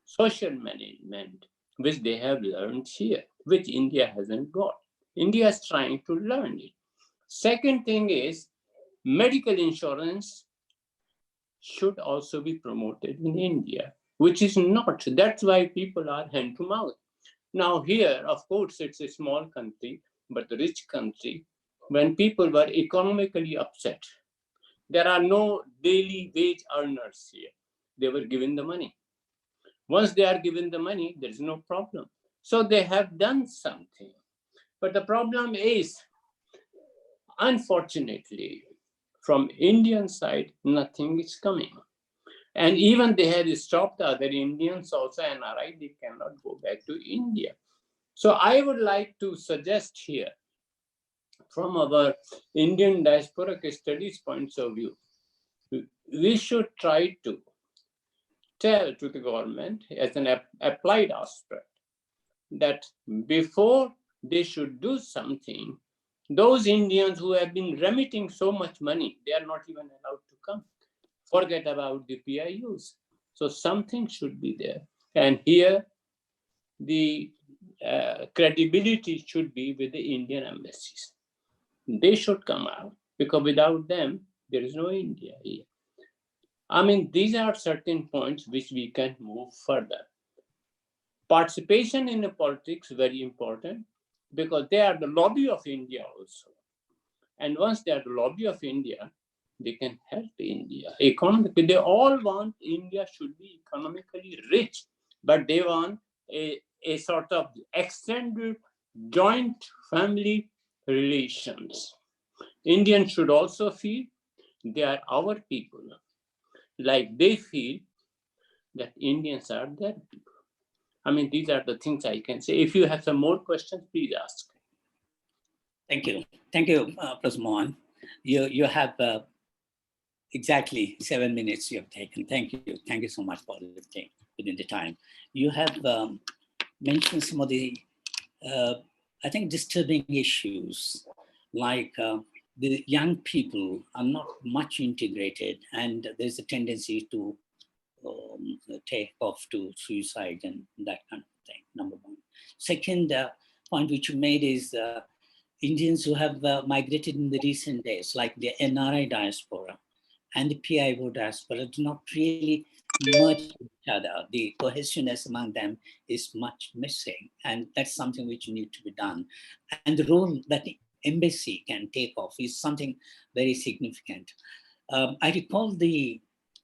social management, which they have learned here, which India hasn't got. India is trying to learn it. Second thing is, medical insurance should also be promoted in India, which is not. That's why people are hand to mouth. Now here, of course, it's a small country, but a rich country. When people were economically upset, there are no daily wage earners here. They were given the money. Once they are given the money, there is no problem. So they have done something. But the problem is, unfortunately, from Indian side, nothing is coming. And even they have stopped the other Indians also, NRI, they cannot go back to India. So I would like to suggest here, from our Indian diaspora studies points of view, we should try to tell to the government as an applied aspect that before they should do something, those Indians who have been remitting so much money, they are not even allowed to come. Forget about the PIUs. So something should be there. And here, the credibility should be with the Indian embassies. They should come out, because without them, there is no India here. I mean, these are certain points which we can move further. Participation in the politics is very important, because they are the lobby of India also. And once they are the lobby of India, they can help India economically. They all want India should be economically rich. but they want a sort of extended joint family relations. Indians should also feel they are our people, like they feel that Indians are their people. I mean, these are the things I can say. If you have some more questions, please ask. Thank you. Thank you, Professor Mohan. You have exactly 7 minutes you have taken. Thank you. Thank you so much for lifting within the time. You have mentioned some of the, I think, disturbing issues, like the young people are not much integrated, and there's a tendency to take off to suicide and that kind of thing, number one. Second point which you made is Indians who have migrated in the recent days, like the NRI diaspora and the PIO diaspora, do not really merge with each other. The cohesiveness among them is much missing, and that's something which need to be done. And the role that the embassy can take off is something very significant. I recall the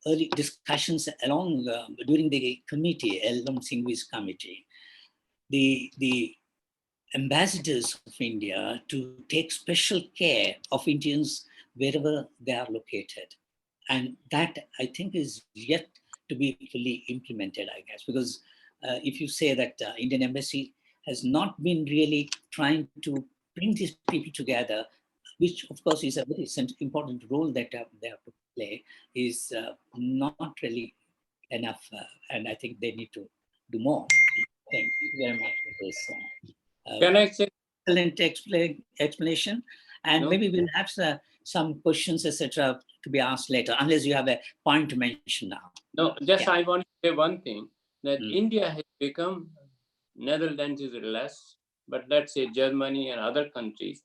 early discussions along during the committee, Eldom Singhvi's committee, the ambassadors of India to take special care of Indians wherever they are located. And that, I think, is yet to be fully implemented, I guess, because if you say that Indian embassy has not been really trying to bring these people together, which of course is a very important role that they have to play, is not really enough. And I think they need to do more. Thank you very much for this. Can I say? Excellent explanation. And No. maybe we'll have some questions, etc., to be asked later, unless you have a point to mention now. No, just Yeah. I want to say one thing, that India has become, Netherlands is less, but let's say Germany and other countries,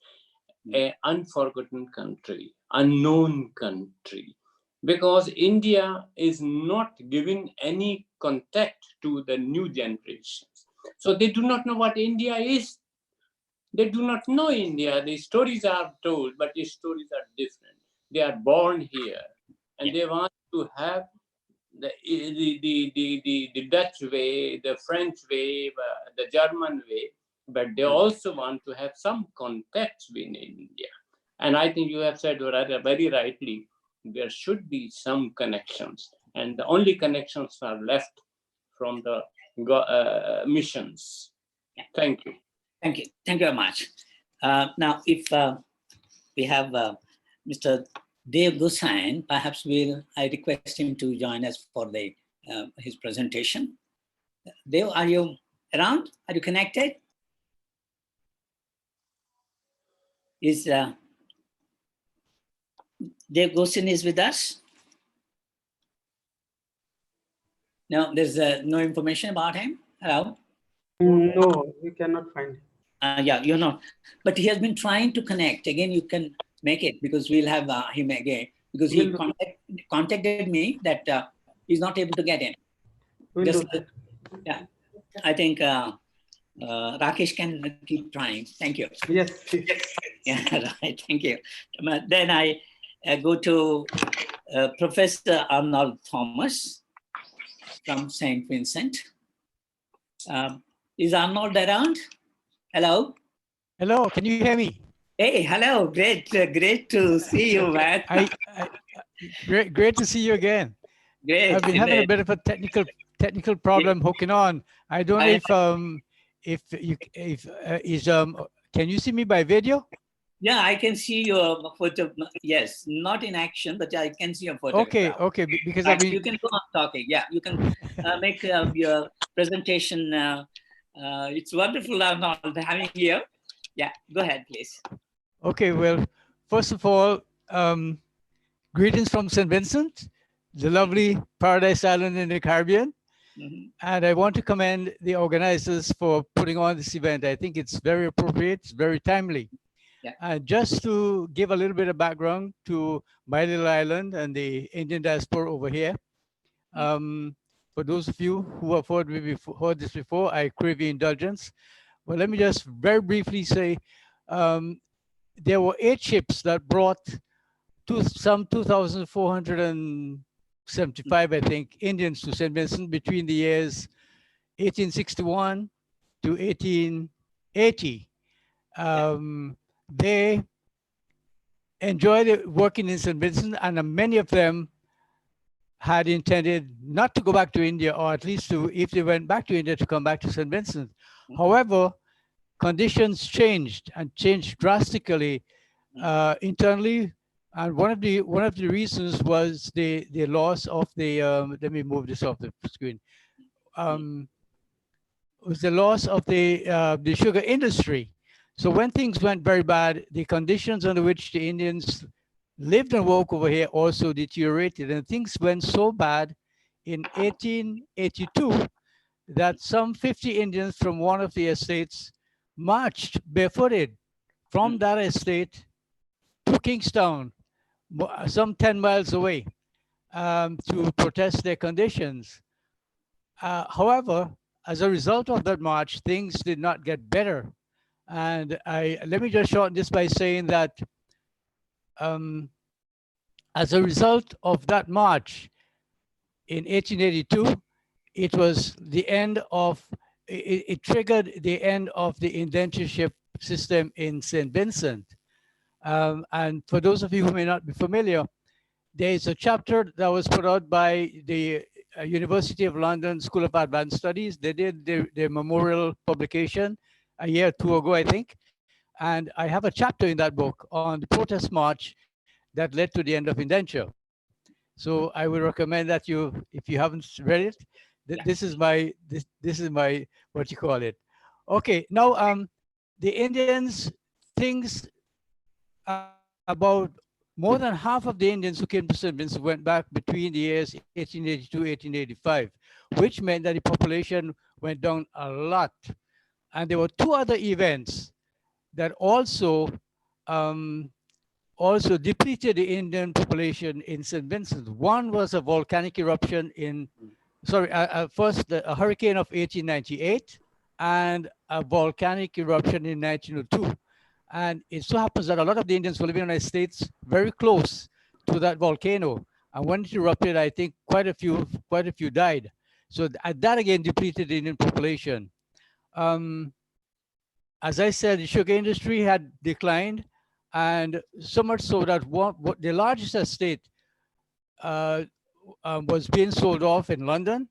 an unforgotten country, unknown country, because India is not giving any contact to the new generations. So they do not know what India is. They do not know India. The stories are told, but the stories are different. They are born here, and they want to have the Dutch way, the French way, the German way, but they also want to have some contacts within India. And I think you have said very rightly, there should be some connections, and the only connections are left from the missions. Thank you. Thank you. Thank you very much. Now, if we have Mr. Dev Gusain, perhaps I request him to join us for his presentation. Dev, are you around? Are you connected? Is Dev Gusain is with us? No, there's no information about him. Hello? No, we cannot find him. Yeah, you're not. But he has been trying to connect. Again, you can make it, because we'll have him again. Because he contacted me that he's not able to get in. Yeah, I think Rakesh can keep trying. Thank you. Yes. Yeah, right. Thank you. Then I go to Professor Arnold Thomas from St. Vincent. Is Arnold around? Hello? Hello, can you hear me? Hey, hello. Great to see you, man. Great to see you again. Great. I've been having a bit of a technical problem hooking on. I don't know can you see me by video? Yeah, I can see your photo. Yes, not in action, but I can see your photo. Okay, because you can go on talking. Yeah, you can make your presentation. It's wonderful, Arnold, having you. Yeah, go ahead, please. Okay, well, first of all, greetings from St. Vincent, the lovely paradise island in the Caribbean. And I want to commend the organizers for putting on this event. I think it's very appropriate, it's very timely. Just to give a little bit of background to my little island and the Indian diaspora over here. For those of you who have heard this before, I crave your indulgence. Well, let me just very briefly say, there were 8 ships that brought some 2,475, I think, Indians to St. Vincent between the years 1861 to 1880. They enjoyed working in St. Vincent, and many of them had intended not to go back to India, or at least to, if they went back to India, to come back to St. Vincent. However, conditions changed and changed drastically internally, and one of the reasons was the loss of the let me move this off the screen. Was the loss of the sugar industry. So when things went very bad, the conditions under which the Indians lived and worked over here also deteriorated, and things went so bad in 1882 that some 50 Indians from one of the estates marched barefooted from that estate to Kingstown, some 10 miles away, to protest their conditions. However, as a result of that march, things did not get better. And let me just shorten this by saying that as a result of that march in 1882, it was the end of, it triggered the end of the indentureship system in St. Vincent. And for those of you who may not be familiar, there is a chapter that was put out by the University of London School of Advanced Studies. They did their memorial publication a year or two ago, I think. And I have a chapter in that book on the protest march that led to the end of indenture. So I would recommend that you, if you haven't read it, this is my what you call it. Okay, now the Indians, things about more than half of the Indians who came to St. Vincent went back between the years 1882 1885, which meant that the population went down a lot. And there were two other events that also depleted the Indian population in St. Vincent. One was a volcanic eruption in, first a hurricane of 1898 and a volcanic eruption in 1902. And it so happens that a lot of the Indians were living in estates very close to that volcano. And when it erupted, I think quite a few died. So that again depleted the Indian population. As I said, the sugar industry had declined, and so much so that the largest estate was being sold off in London,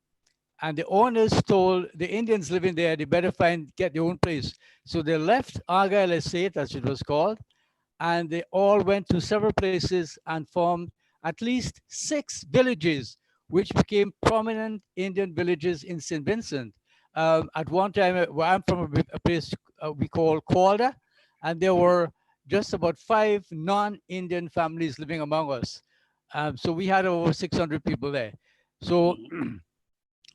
and the owners told the Indians living there they better get their own place. So they left Argyle Estate, as it was called, and they all went to several places and formed at least 6 villages, which became prominent Indian villages in St. Vincent. At one time, where I'm from, a place we call Calder, and there were just about 5 non-Indian families living among us. So we had over 600 people there. So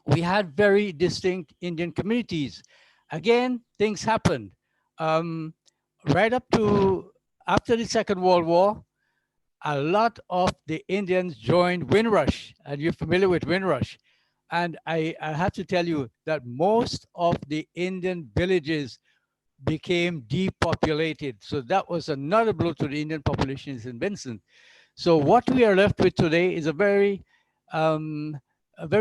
we had very distinct Indian communities. Again, things happened. Right up to after the Second World War, a lot of the Indians joined Windrush, and you're familiar with Windrush. And I have to tell you that most of the Indian villages became depopulated. So that was another blow to the Indian population in St. Vincent. So what we are left with today is a very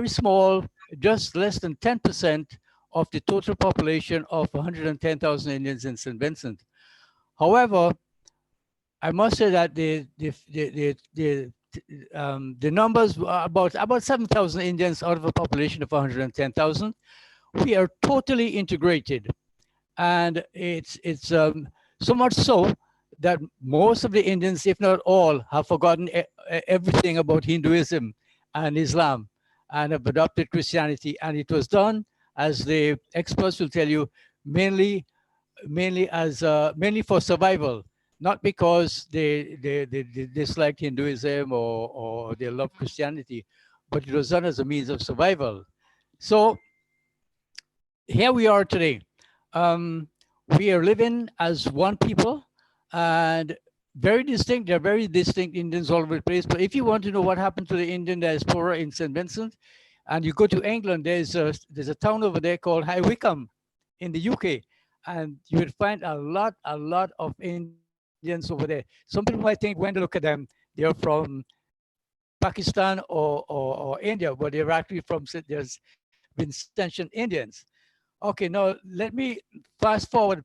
small, just less than 10% of the total population of 110,000 Indians in St. Vincent. However, I must say that the numbers are about 7,000 Indians out of a population of 110,000. We are totally integrated, and it's so much so that most of the Indians, if not all, have forgotten everything about Hinduism and Islam and have adopted Christianity. And it was done, as the experts will tell you, mainly for survival, not because they disliked Hinduism or they loved Christianity, but it was done as a means of survival. So here we are today. We are living as one people, and very distinct. They're very distinct Indians all over the place. But if you want to know what happened to the Indian diaspora in St. Vincent, and you go to England, there's a town over there called High Wycombe in the UK, and you will find a lot of Indians over there. Some people might think when they look at them, they're from Pakistan or India, but they're actually from, there's Vincentian Indians. Okay, now let me fast forward.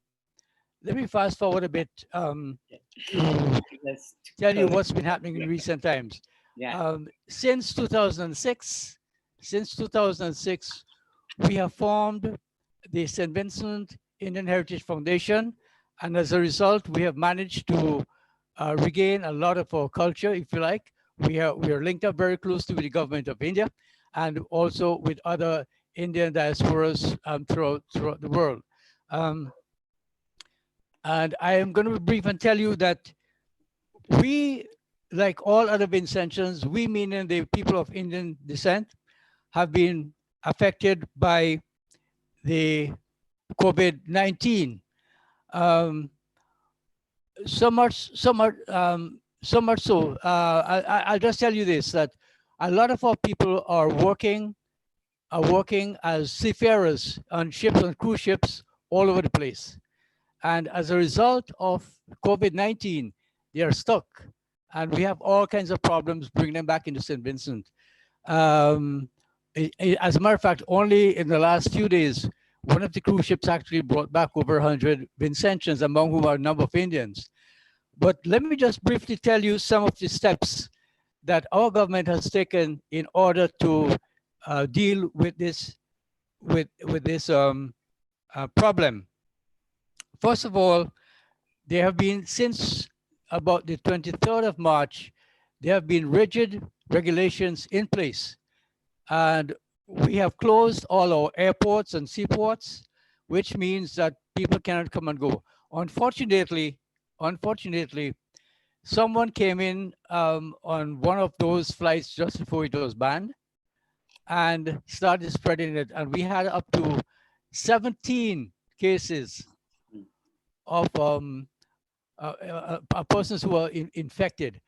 Let me fast forward a bit to Let's tell you go. what's been happening in recent times. Yeah. Since 2006, we have formed the St. Vincent Indian Heritage Foundation, and as a result, we have managed to regain a lot of our culture, if you like. We are linked up very closely with the government of India, and also with other Indian diasporas throughout the world. And I am going to be brief and tell you that we, like all other Vincentians, we meaning the people of Indian descent, have been affected by the COVID-19. So much so. I'll just tell you this: that a lot of our people are working as seafarers on ships, on cruise ships, all over the place. And as a result of COVID-19, they are stuck, and we have all kinds of problems bringing them back into St. Vincent. As a matter of fact, only in the last few days, one of the cruise ships actually brought back over 100 Vincentians, among whom are a number of Indians. But let me just briefly tell you some of the steps that our government has taken in order to deal with this problem. First of all, there have been, since about the 23rd of March, there have been rigid regulations in place. And we have closed all our airports and seaports, which means that people cannot come and go. Unfortunately, someone came in on one of those flights just before it was banned and started spreading it. And we had up to 17 cases of persons who were infected.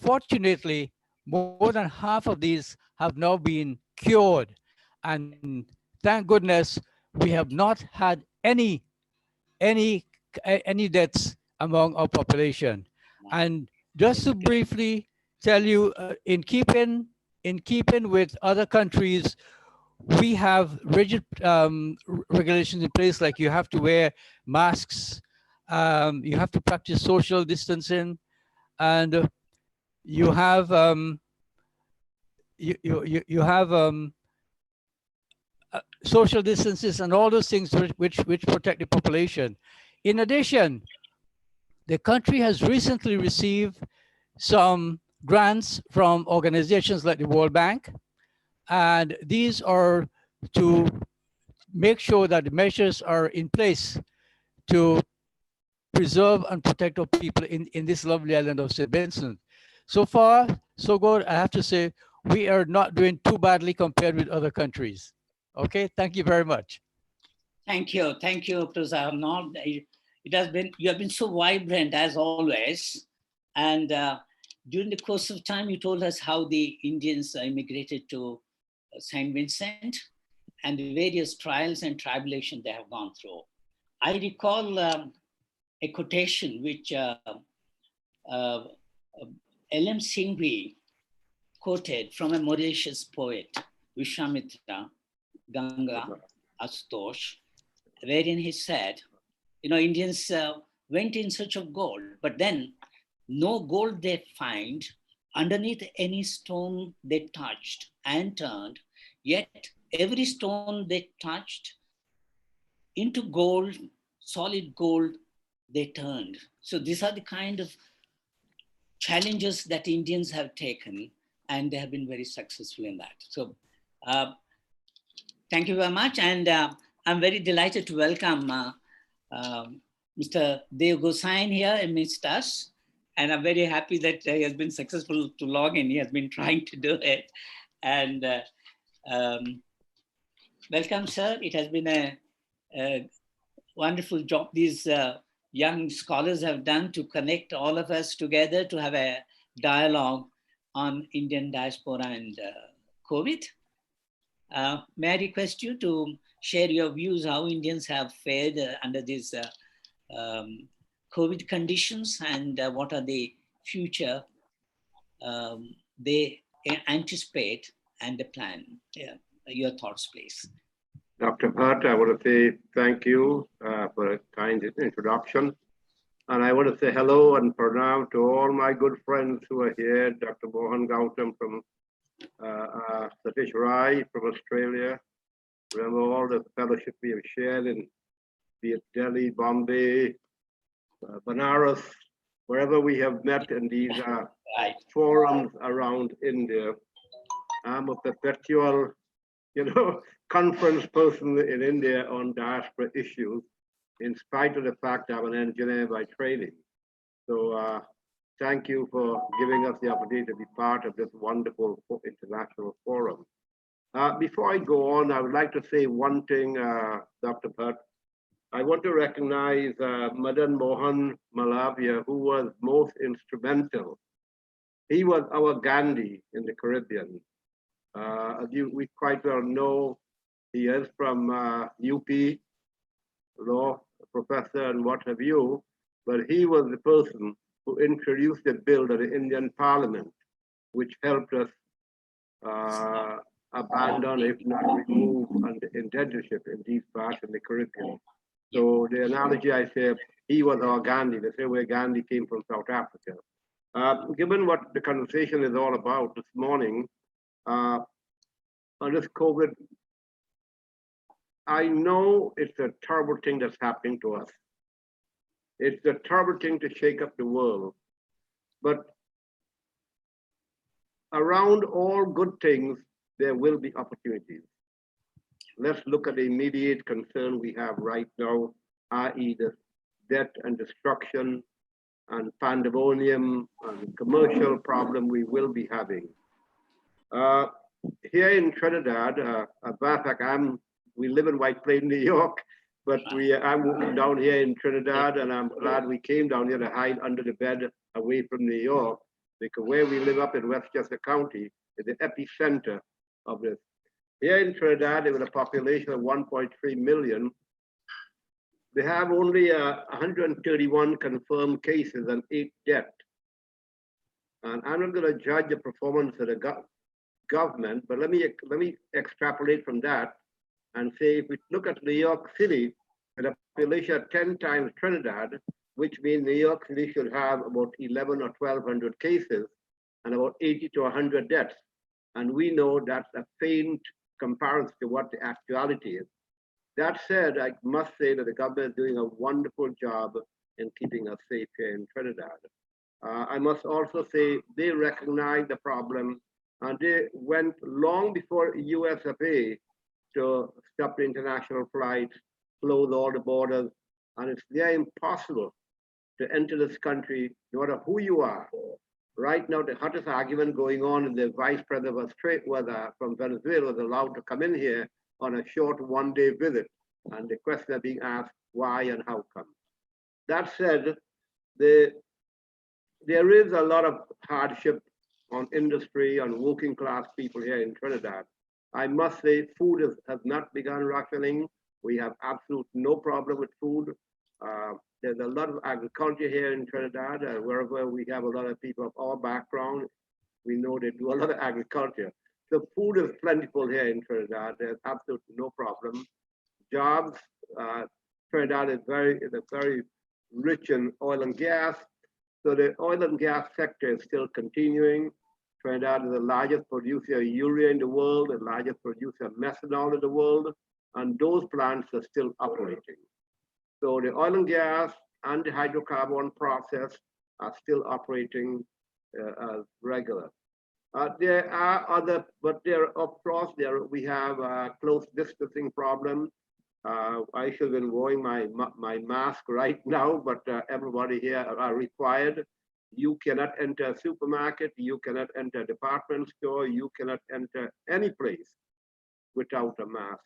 Fortunately, more than half of these have now been cured. And thank goodness, we have not had any deaths among our population. And just to briefly tell you, in keeping with other countries, we have rigid regulations in place, like you have to wear masks, you have to practice social distancing, and you have social distances and all those things which protect the population. In addition, the country has recently received some grants from organizations like the World Bank, and these are to make sure that the measures are in place to preserve and protect our people in this lovely island of St. Vincent. So far, so good. I have to say, we are not doing too badly compared with other countries. Okay, thank you very much. Thank you, Professor Arnold. You have been so vibrant as always, and during the course of time, you told us how the Indians immigrated to St. Vincent and the various trials and tribulations they have gone through. I recall a quotation which L.M. Singhvi quoted from a Mauritius poet, Vishwamitra Ganga Asutosh, wherein he said, Indians went in search of gold, but then no gold they find underneath any stone they touched and turned, yet every stone they touched into gold, solid gold, they turned. So these are the kind of challenges that Indians have taken, and they have been very successful in that. So thank you very much. And I'm very delighted to welcome Mr. Dev Gosain here amidst us. And I'm very happy that he has been successful to log in. He has been trying to do it. And welcome, sir. It has been a wonderful job these young scholars have done to connect all of us together to have a dialogue on Indian diaspora and COVID. May I request you to share your views how Indians have fared under these COVID conditions, and what are the future they anticipate and the plan? Yeah. your thoughts, please. Dr. Bhatt, I want to say thank you for a kind introduction. And I want to say hello and pranam to all my good friends who are here. Dr. Mohan Gautam from Satish Rai from Australia. Remember all the fellowship we have shared in be it Delhi, Bombay, Banaras, wherever we have met in these forums around India. I'm a perpetual, conference person in India on diaspora issues, in spite of the fact I'm an engineer by training. So thank you for giving us the opportunity to be part of this wonderful international forum. Before I go on, I would like to say one thing, Dr. Bhatt. I want to recognize Madan Mohan Malavia, who was most instrumental. He was our Gandhi in the Caribbean. We quite well know he is from UP, law professor and what have you, but he was the person who introduced the bill to the Indian Parliament, which helped us abandon, if not remove, indentureship in these parts in the Caribbean. So the analogy I say, he was our Gandhi, the same way Gandhi came from South Africa. Given what the conversation is all about this morning, on this COVID, I know it's a terrible thing that's happening to us. It's a terrible thing to shake up the world. But around all good things, there will be opportunities. Let's look at the immediate concern we have right now, i.e. the death and destruction and pandemonium and commercial problem we will be having. Here in Trinidad, we live in White Plains, New York, but I'm moving down here in Trinidad, and I'm glad we came down here to hide under the bed away from New York, because where we live up in Westchester County is the epicenter of this. Here in Trinidad, with a population of 1.3 million, they have only 131 confirmed cases and 8 deaths. And I'm not going to judge the performance of the government, but let me extrapolate from that and say, if we look at New York City, with a population of 10 times Trinidad, which means New York City should have about 11 or 1,200 cases and about 80 to 100 deaths. And we know that's a faint comparison to what the actuality is. That said, I must say that the government is doing a wonderful job in keeping us safe here in Trinidad. I must also say they recognize the problem, and they went long before USFA to stop the international flights, close all the borders, and it's near impossible to enter this country, no matter who you are. Right now, the hottest argument going on is the vice president of Australia from Venezuela was allowed to come in here on a short one-day visit. And the question is being asked, why and how come? That said, there is a lot of hardship on industry, on working class people here in Trinidad. I must say, food has not begun rationing. We have absolute no problem with food. There's a lot of agriculture here in Trinidad, wherever we have a lot of people of our background, we know they do a lot of agriculture. The food is plentiful here in Trinidad. There's absolutely no problem. Jobs, Trinidad is very rich in oil and gas. So the oil and gas sector is still continuing. Trinidad is the largest producer of urea in the world, the largest producer of methanol in the world, and those plants are still operating. So the oil and gas and the hydrocarbon process are still operating as regular. There are other, but there, of course, we have a close distancing problem. I should have been wearing my mask right now, but everybody here are required. You cannot enter a supermarket, you cannot enter a department store, you cannot enter any place without a mask.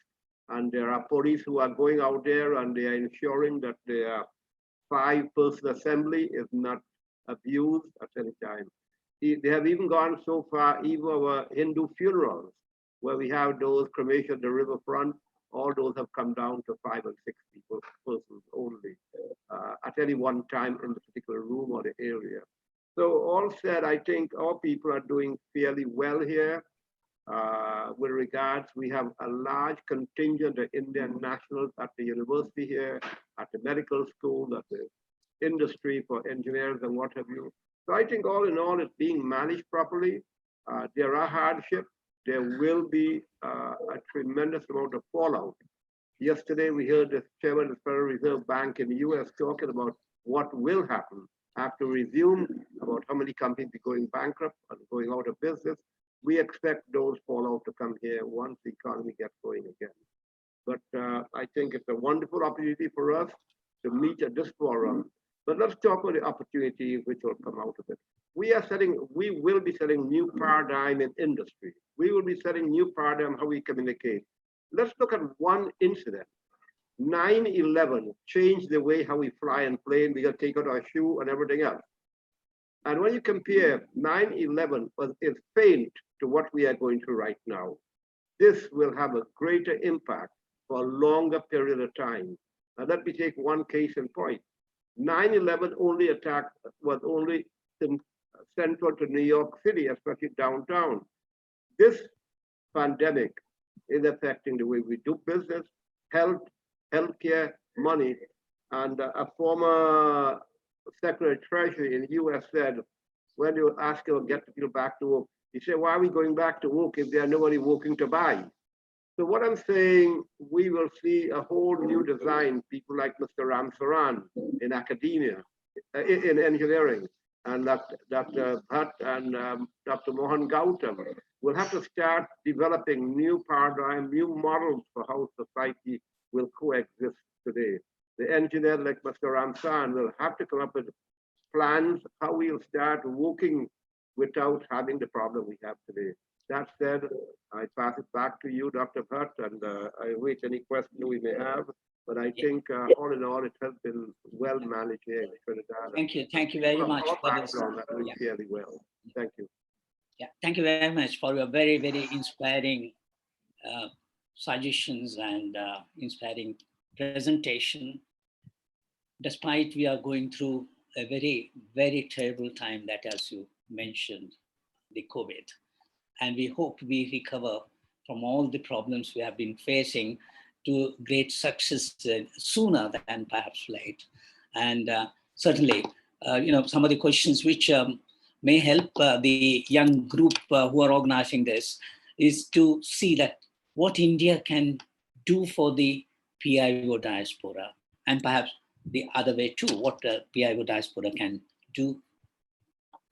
And there are police who are going out there and they are ensuring that the 5-person assembly is not abused at any time. They have even gone so far, even our Hindu funerals, where we have those cremation at the riverfront, all those have come down to 5 and 6 persons only at any one time in the particular room or the area. So all said, I think our people are doing fairly well here. With regards, we have a large contingent of Indian nationals at the university here, at the medical school, at the industry for engineers and what have you. So I think all in all, it's being managed properly. There are hardships. There will be a tremendous amount of fallout. Yesterday, we heard the chairman of the Federal Reserve Bank in the US talking about what will happen after resume, about how many companies are going bankrupt and going out of business. We expect those fallout to come here once the economy gets going again. But I think it's a wonderful opportunity for us to meet at this forum. But let's talk about the opportunity which will come out of it. We will be setting new paradigm in industry. We will be setting new paradigm how we communicate. Let's look at one incident. 9/11 changed the way how we fly and plane. We got to take out our shoe and everything else. And when you compare 9/11 is faint to what we are going through right now, this will have a greater impact for a longer period of time. Now let me take one case in point. 9/11 only attack was only central to New York City, especially downtown. This pandemic is affecting the way we do business, healthcare, money. And a former Secretary of Treasury in the US said, when they would ask him to get the people back to work, he said, why are we going back to work if there's nobody working to buy? So what I'm saying, we will see a whole new design, people like Mr. Ram Saran in academia, in engineering, and Dr. Bhatt and Dr. Mohan Gautam will have to start developing new paradigm, new models for how society will coexist today. The engineer like Mr. Ram Saran will have to come up with plans how we'll start working without having the problem we have today. That said, I pass it back to you, Dr. Bhatt, and I wait any question we may have. But I think all in all, it has been well managed here in Trinidad. Thank you very much for this. Fairly well. Thank you. Yeah, thank you very much for your very, very inspiring suggestions and inspiring presentation. Despite we are going through a very, very terrible time that, as you mentioned, the COVID. And we hope we recover from all the problems we have been facing to great success sooner than perhaps late. And certainly, some of the questions which may help the young group who are organizing this is to see that what India can do for the PIO diaspora, and perhaps the other way too, what the PIO diaspora can do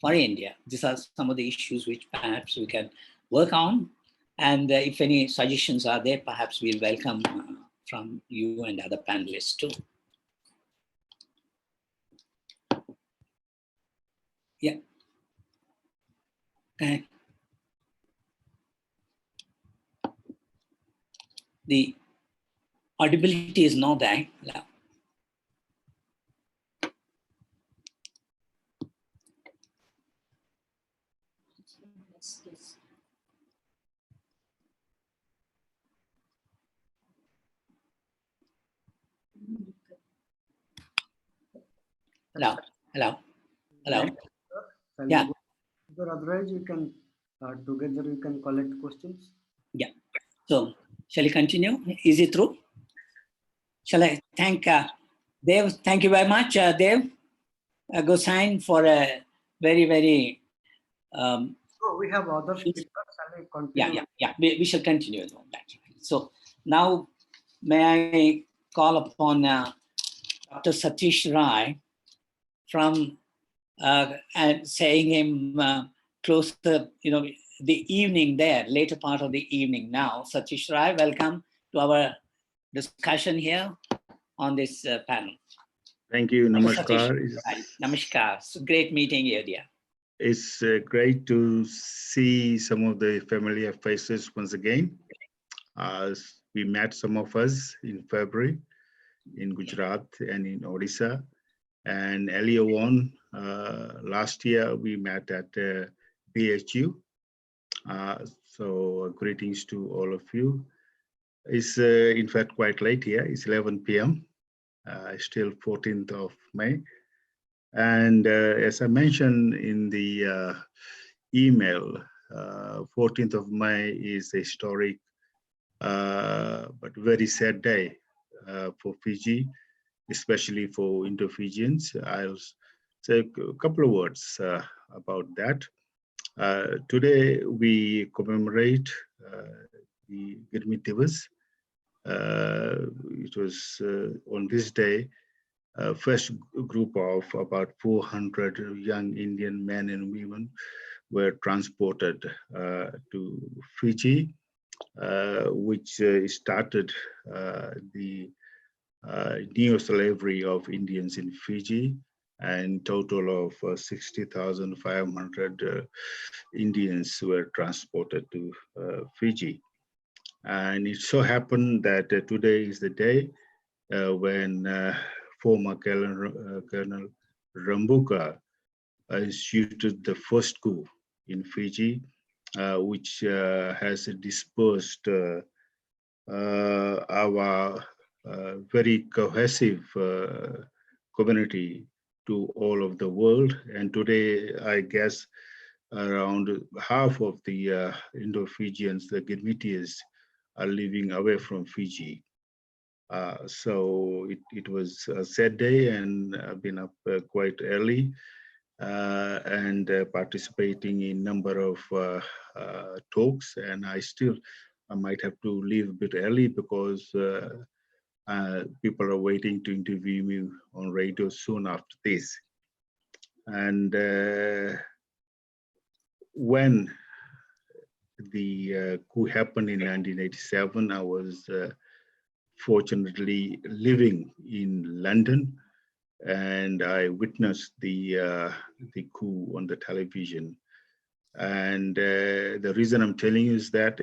for India. These are some of the issues which perhaps we can work on. And if any suggestions are there, perhaps we'll welcome from you and other panelists too. Yeah. Okay. The audibility is not that loud. Hello. Yeah. Otherwise, you can together you can collect questions. Yeah. So shall we continue? Is it through? Shall I thank Dev? Thank you very much, Dev Gosain, for a very, very. So we have other speakers. Shall we continue? Yeah. We shall continue on that. So now, may I call upon Dr. Satish Rai from and saying him close to the evening there, later part of the evening now. Satish Rai, welcome to our discussion here on this panel. Thank you. Namaskar. Namaskar. It's great meeting you, dear. It's great to see some of the familiar faces once again. We met some of us in February in Gujarat and in Odisha. And earlier on, last year, we met at BHU. So greetings to all of you. It's in fact quite late here. It's 11 p.m. Still 14th of May. And as I mentioned in the email, 14th of May is a historic but very sad day for Fiji, especially for Indo-Fijians. I'll say a couple of words about that. Today we commemorate the Girmit Divas. It was on this day, first group of about 400 young Indian men and women were transported to Fiji, which started the neo-slavery of Indians in Fiji, and total of 60,500 Indians were transported to Fiji. And it so happened that today is the day when former Colonel Rambuka instituted the first coup in Fiji, which has dispersed our very cohesive community to all of the world. And today, I guess, around half of the Indo-Fijians, the Girmitians, are living away from Fiji. So it was a sad day, and I've been up quite early and participating in number of talks. And I might have to leave a bit early because people are waiting to interview me on radio soon after this. And when the coup happened in 1987, I was fortunately living in London, and I witnessed the coup on the television. And the reason I'm telling you is that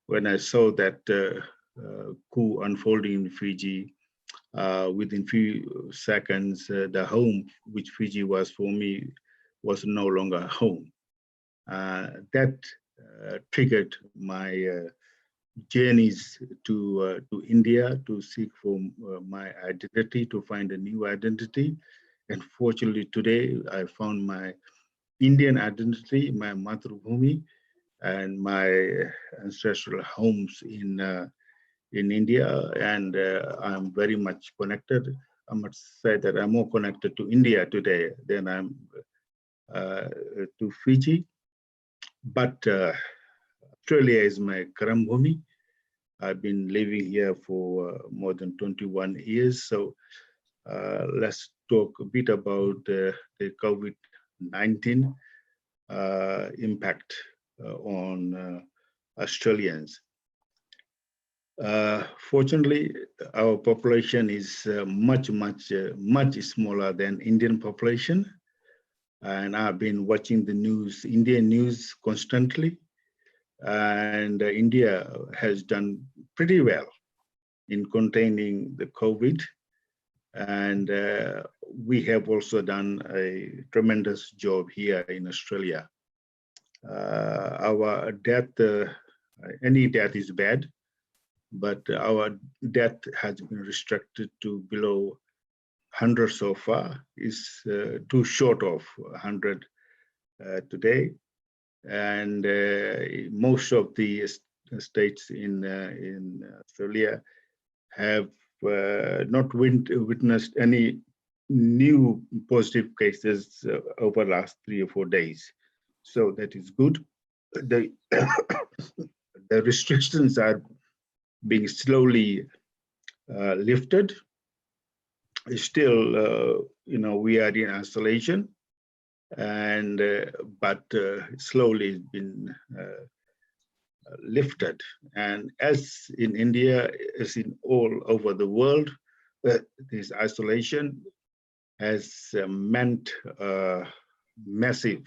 when I saw that coup unfolding in Fiji, within few seconds, the home which Fiji was for me was no longer home. That triggered my journeys to India to seek for my identity, to find a new identity. And fortunately today, I found my Indian identity, my Mathrubhumi, and my ancestral homes in India. And I'm very much connected. I must say that I'm more connected to India today than I'm to Fiji. But Australia is my Karambhumi. I've been living here for more than 21 years. So let's talk a bit about the COVID-19 impact on Australians. Fortunately, our population is much smaller than Indian population. And I've been watching the news, Indian news constantly. And India has done pretty well in containing the COVID. And we have also done a tremendous job here in Australia. Our death, any death is bad, but our death has been restricted to below 100 so far. Is too short of 100 today. And most of the states in Australia have not witnessed any new positive cases over the last 3 or 4 days. So that is good. The restrictions are being slowly lifted. Still, we are in isolation, and but slowly it's been lifted. And as in India, as in all over the world, this isolation has meant massive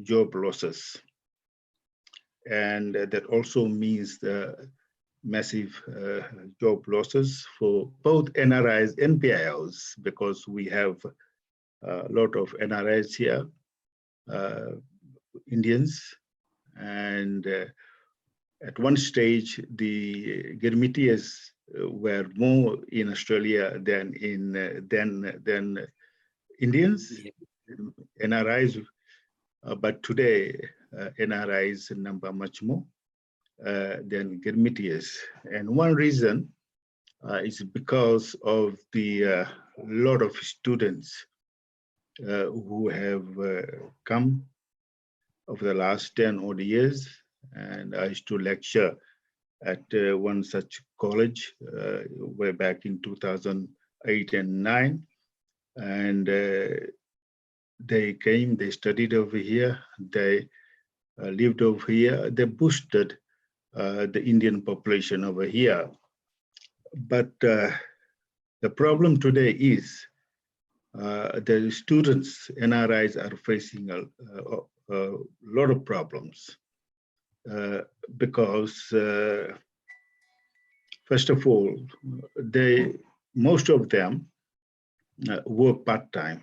job losses. And that also means the massive job losses for both NRIs and PIOs, because we have a lot of NRIs here, Indians, and at one stage the Girmitias were more in Australia than Indians. NRIs but today NRIs number much more than Girmitias. And one reason is because of the lot of students who have come over the last 10 odd years. And I used to lecture at one such college way back in 2008 and 9. And they came, they studied over here, they lived over here, they boosted the Indian population over here. But the problem today is the students, NRIs, are facing a lot of problems because, first of all, most of them work part-time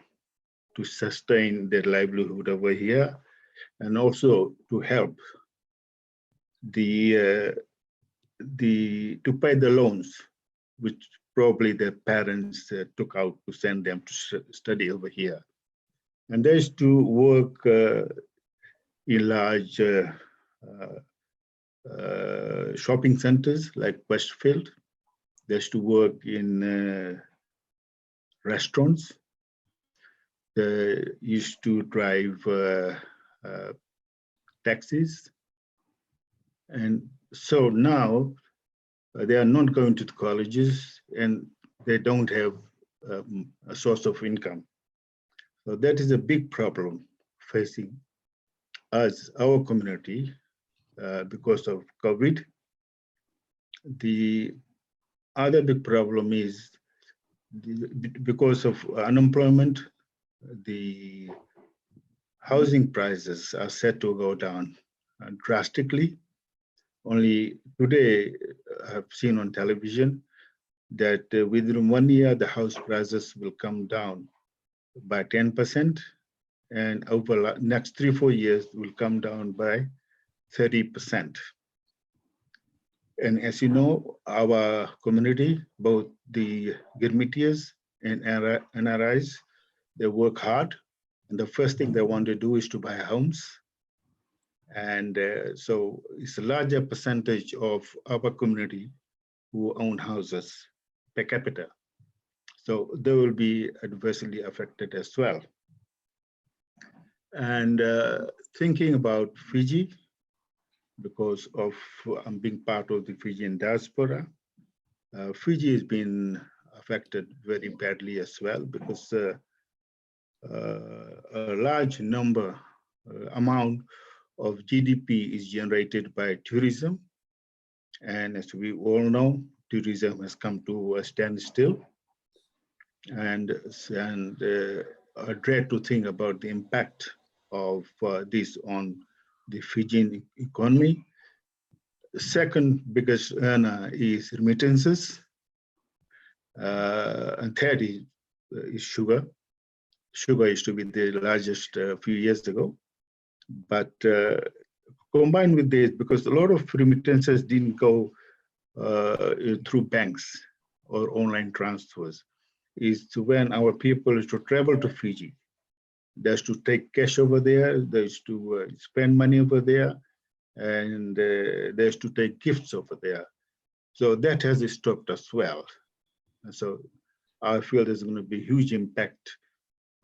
to sustain their livelihood over here, and also to help to pay the loans which probably their parents took out to send them to study over here. And they used to work in large shopping centers like Westfield. They used to work in restaurants. They used to drive taxis. And so now they are not going to the colleges and they don't have a source of income. So that is a big problem facing us, our community, because of COVID. The other big problem is because of unemployment, the housing prices are set to go down drastically. Only today, I've seen on television that within 1 year, the house prices will come down by 10%, and over the next 3-4 years will come down by 30%. And as you know, our community, both the Girmitias and NRIs, they work hard, and the first thing they want to do is to buy homes. And so it's a larger percentage of our community who own houses per capita. So they will be adversely affected as well. And thinking about Fiji, because of being part of the Fijian diaspora, Fiji has been affected very badly as well, because a large amount of GDP is generated by tourism. And as we all know, tourism has come to a standstill. And I dread to think about the impact of this on the Fijian economy. The second biggest earner is remittances. And third is sugar. Sugar used to be the largest a few years ago. But combined with this, because a lot of remittances didn't go through banks or online transfers, is when our people used to travel to Fiji. They used to take cash over there, they used to spend money over there, and they used to take gifts over there. So that has stopped as well. And so I feel there's going to be a huge impact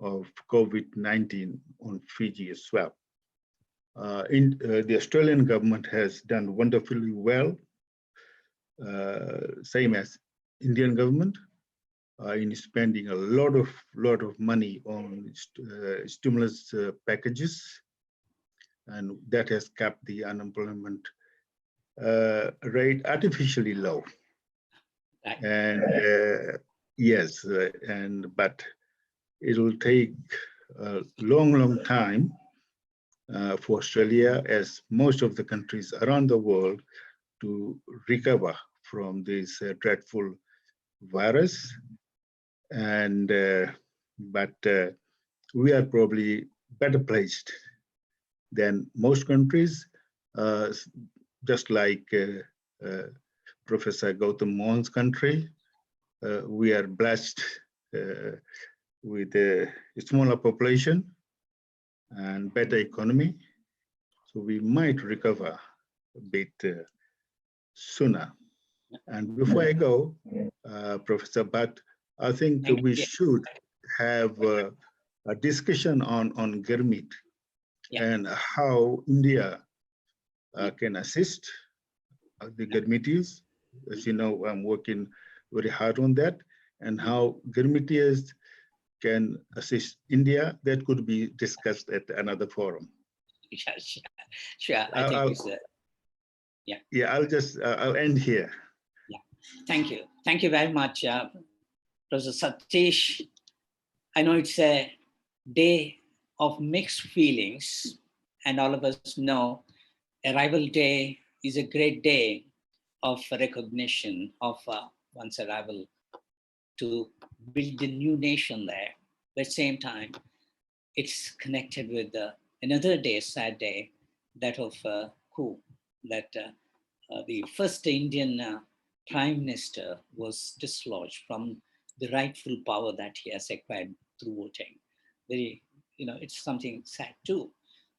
of COVID-19 on Fiji as well. The Australian government has done wonderfully well, same as Indian government, in spending a lot of money on stimulus packages, and that has kept the unemployment rate artificially low. And yes, but it will take a long time for Australia, as most of the countries around the world, to recover from this dreadful virus. And but we are probably better placed than most countries, just like Professor Gautam Mohan's country. We are blessed with a smaller population, and better economy. So we might recover a bit sooner. And before I go, Professor Bhatt, I think we should have a discussion on Gurmeet and how India can assist the Gurmeetis. As you know, I'm working very hard on that, and how Gurmeetis can assist India. That could be discussed at another forum. Yeah, sure. I think it's yeah. I'll end here. Yeah, thank you very much, Professor Satish. I know it's a day of mixed feelings, and all of us know Arrival Day is a great day of recognition of one's arrival to build a new nation there. But at the same time, it's connected with another day, sad day, that of coup, that the first Indian Prime Minister was dislodged from the rightful power that he has acquired through voting. Very, it's something sad too.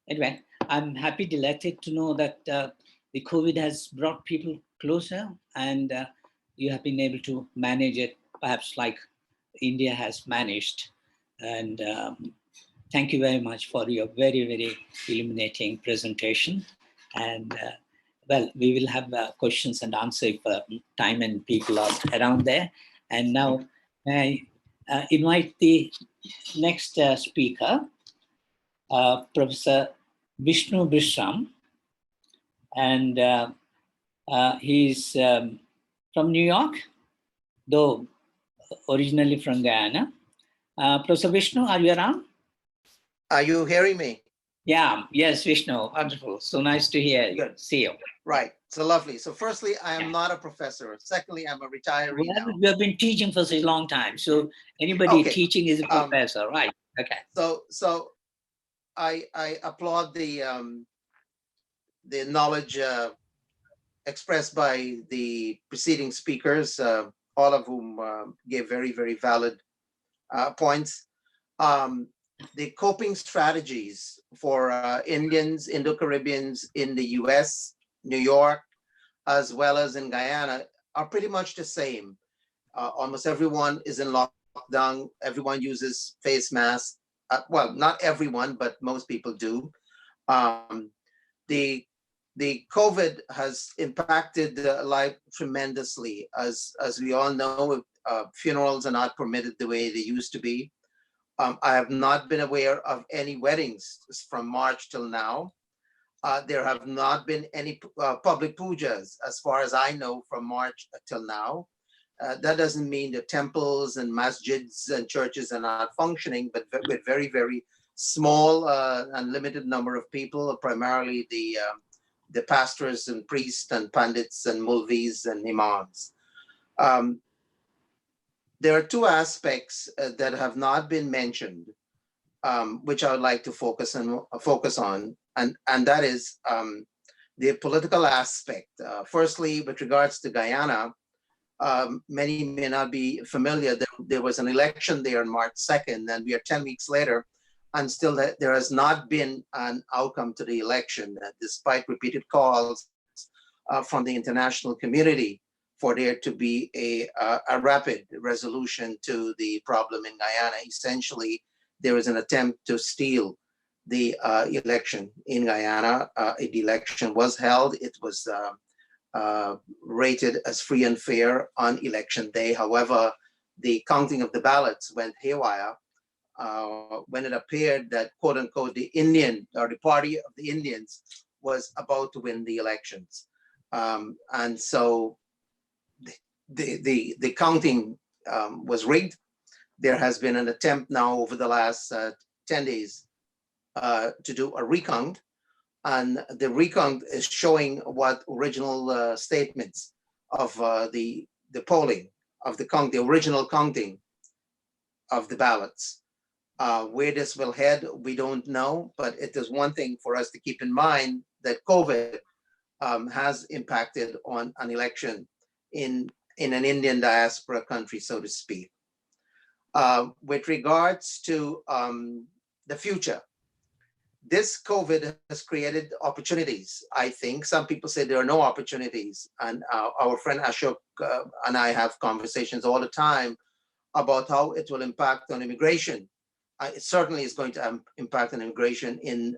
Anyway, I'm happy, delighted to know that the COVID has brought people closer, and you have been able to manage it, perhaps like India has managed. And thank you very much for your very, very illuminating presentation. And well, we will have questions and answers if time and people are around there. And now I invite the next speaker, Professor Vishnu Bishram. And he's from New York, though originally from Guyana. Professor Vishnu, are you around? Are you hearing me? Yeah, yes, Vishnu, wonderful. So nice to hear you. Good. See you. Right, so lovely. So firstly, I am not a professor. Secondly, I'm a retiree now. You have been teaching for such a long time. So anybody teaching is a professor, right? Okay. So I applaud the knowledge expressed by the preceding speakers, all of whom gave very, very valid points. The coping strategies for Indians, Indo-Caribbeans in the US, New York, as well as in Guyana are pretty much the same. Almost everyone is in lockdown. Everyone uses face masks. Well, not everyone, but most people do. The COVID has impacted life tremendously. As we all know, funerals are not permitted the way they used to be. I have not been aware of any weddings from March till now. There have not been any public pujas, as far as I know, from March till now. That doesn't mean the temples and masjids and churches are not functioning, but with very, very small and limited number of people, primarily the pastors and priests and pandits and mulvis and imams. There are two aspects that have not been mentioned, which I would like to focus on, and that is the political aspect. Firstly, with regards to Guyana, many may not be familiar. There was an election there on March 2nd, and we are 10 weeks later, and still there has not been an outcome to the election, despite repeated calls from the international community for there to be a rapid resolution to the problem in Guyana. Essentially, there was an attempt to steal the election in Guyana. The election was held. It was rated as free and fair on election day. However, the counting of the ballots went haywire when it appeared that, quote unquote, the Indian or the party of the Indians was about to win the elections. And so the counting was rigged. There has been an attempt now over the last 10 days to do a recount, and the recount is showing what original statements of the polling of the original counting of the ballots. Where this will head, we don't know, but it is one thing for us to keep in mind that COVID has impacted on an election in an Indian diaspora country, so to speak. With regards to the future, this COVID has created opportunities. I think some people say there are no opportunities, and our friend Ashok and I have conversations all the time about how it will impact on immigration. It certainly is going to impact on immigration in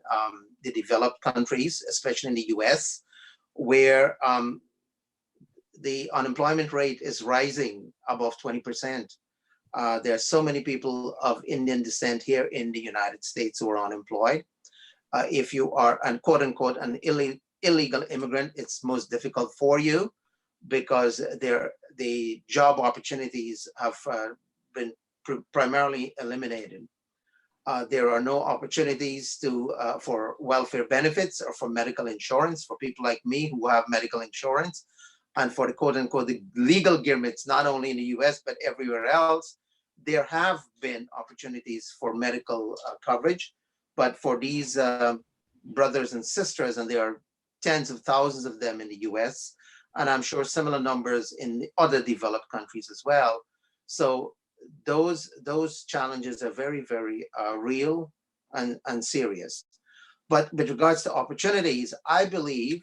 the developed countries, especially in the US, where the unemployment rate is rising above 20%. There are so many people of Indian descent here in the United States who are unemployed. If you are an quote unquote an illegal immigrant, it's most difficult for you because the job opportunities have been primarily eliminated. There are no opportunities for welfare benefits or for medical insurance for people like me who have medical insurance, and for the quote unquote the legal gimmics, not only in the US, but everywhere else. There have been opportunities for medical coverage, but for these brothers and sisters, and there are tens of thousands of them in the US, and I'm sure similar numbers in the other developed countries as well. So those challenges are very, very real and serious. But with regards to opportunities, I believe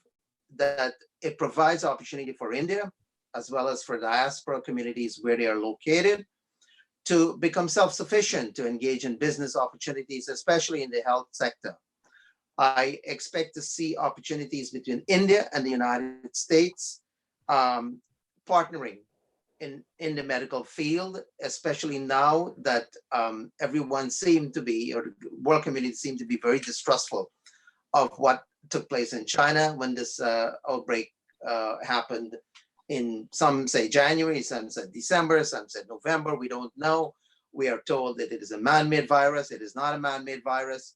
that it provides opportunity for India, as well as for diaspora communities where they are located, to become self-sufficient, to engage in business opportunities, especially in the health sector. I expect to see opportunities between India and the United States partnering in the medical field, especially now that everyone seemed to be, or the world community seemed to be very distrustful of what took place in China when this outbreak happened in, some say January, some said December, some said November, we don't know. We are told that it is a man-made virus. It is not a man-made virus.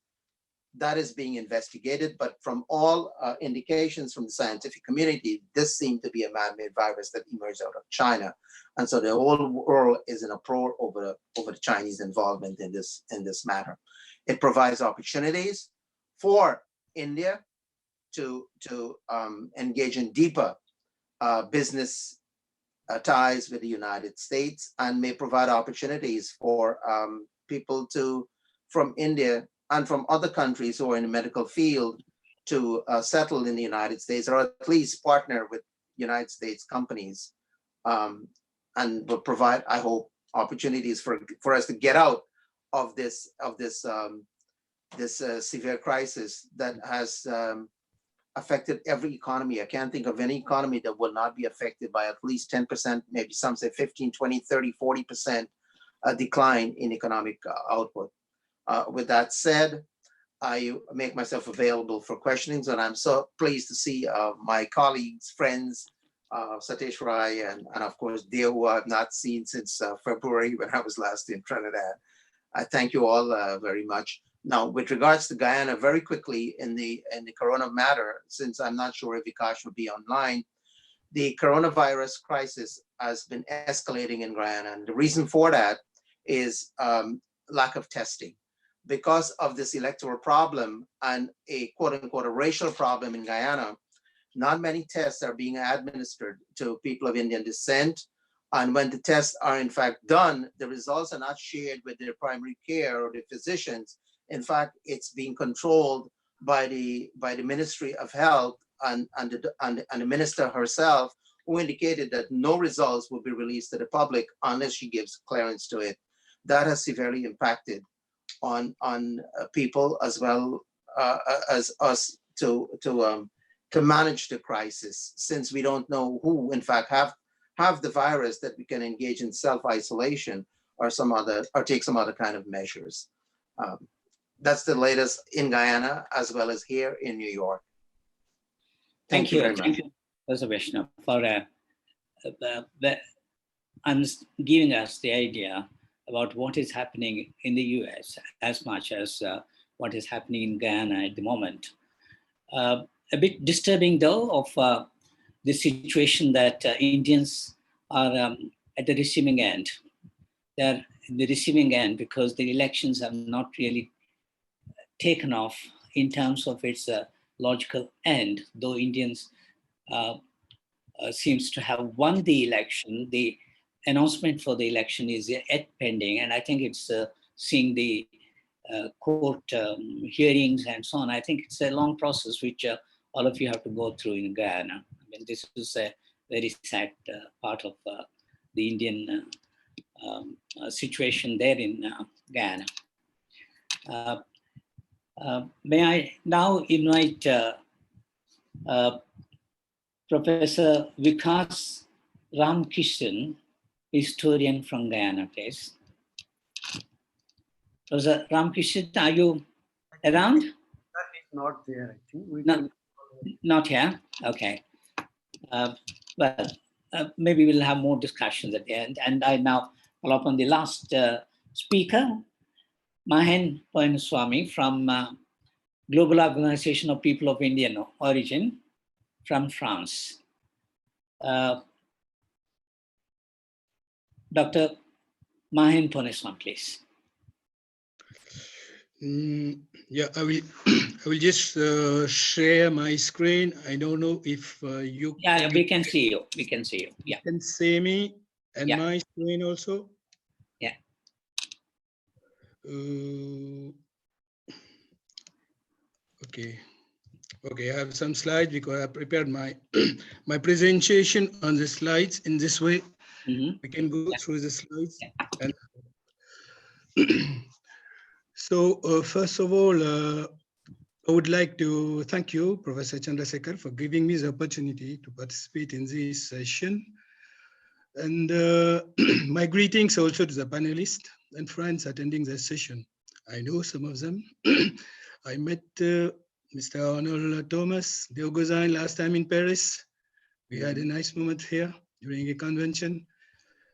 That is being investigated, but from all indications from the scientific community, this seemed to be a man-made virus that emerged out of China. And so the whole world is in uproar over the Chinese involvement in this matter. It provides opportunities for India to engage in deeper business ties with the United States, and may provide opportunities for people from India and from other countries who are in the medical field to settle in the United States, or at least partner with United States companies, and will provide, I hope, opportunities for us to get out of this severe crisis that has affected every economy. I can't think of any economy that will not be affected by at least 10%, maybe some say 15, 20, 30, 40% decline in economic output. With that said, I make myself available for questionings, and I'm so pleased to see my colleagues, friends, Satish Rai, and of course, Deo, who I've not seen since February when I was last in Trinidad. I thank you all very much. Now, with regards to Guyana, very quickly in the corona matter, since I'm not sure if Vikash will be online, the coronavirus crisis has been escalating in Guyana, and the reason for that is lack of testing. Because of this electoral problem and a quote unquote a racial problem in Guyana, not many tests are being administered to people of Indian descent. And when the tests are in fact done, the results are not shared with their primary care or the physicians. In fact, it's being controlled by the Ministry of Health and the minister herself, who indicated that no results will be released to the public unless she gives clearance to it. That has severely impacted on people as well as us to manage the crisis, since we don't know who in fact have the virus, that we can engage in self-isolation or take some other kind of measures. That's the latest in Guyana as well as here in New York. Thank you very much. Thank you, Professor Vaishnav, for giving us the idea about what is happening in the US as much as what is happening in Guyana at the moment. A bit disturbing though of the situation that Indians are at the receiving end. They're in the receiving end because the elections have not really taken off in terms of its logical end, though Indians seems to have won the election. The announcement for the election is yet pending, and I think it's seeing the court hearings and so on. I think it's a long process which all of you have to go through in Guyana. I mean, this is a very sad part of the Indian situation there in Guyana. May I now invite Professor Vikas Ramkishan, historian from Guyana, please. Professor Ramkishan, are you around? That is not there, I think. Not here? Okay. Well, maybe we'll have more discussions at the end. And I now follow up on the last speaker, Mahen Poinaswamy from Global Organization of People of Indian Origin from France. Dr. Mahen Poinaswamy, please. Yeah, I will just share my screen. I don't know if you. Yeah, we can see you. We can see you. Yeah. Can see me and yeah. my screen also. Yeah. Okay. Okay, I have some slides because I prepared my my presentation on the slides in this way. Mm-hmm. We can go through the slides. And so first of all, I would like to thank you, Professor Chandrasekhar, for giving me the opportunity to participate in this session. And my greetings also to the panelists and friends attending the session. I know some of them. I met Mr. Arnold Thomas Deogozan last time in Paris. We had a nice moment here during a convention.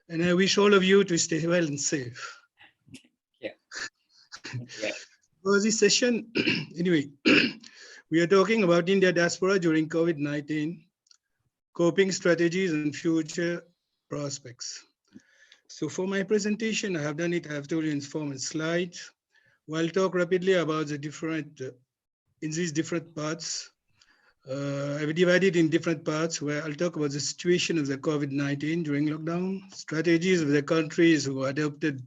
And I wish all of you to stay well and safe. Yeah. Yeah. For this session, anyway, we are talking about India diaspora during COVID-19, coping strategies and future prospects. So for my presentation, I have done it, I have told you in form of slides. I'll talk rapidly about the different, in these different parts. I've divided in different parts where I'll talk about the situation of the COVID-19 during lockdown, strategies of the countries who adopted,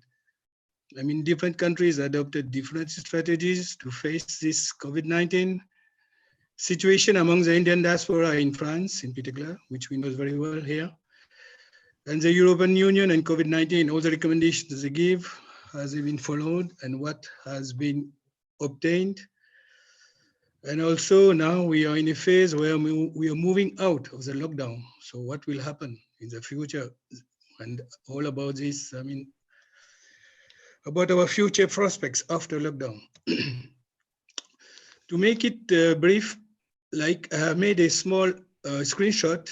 I mean, different countries adopted different strategies to face this COVID-19 situation among the Indian diaspora in France in particular, which we know very well here. And the European Union and COVID-19, all the recommendations they give, has been followed and what has been obtained. And also now we are in a phase where we are moving out of the lockdown. So what will happen in the future and all about this, I mean, about our future prospects after lockdown. To make it brief, like I have made a small screenshot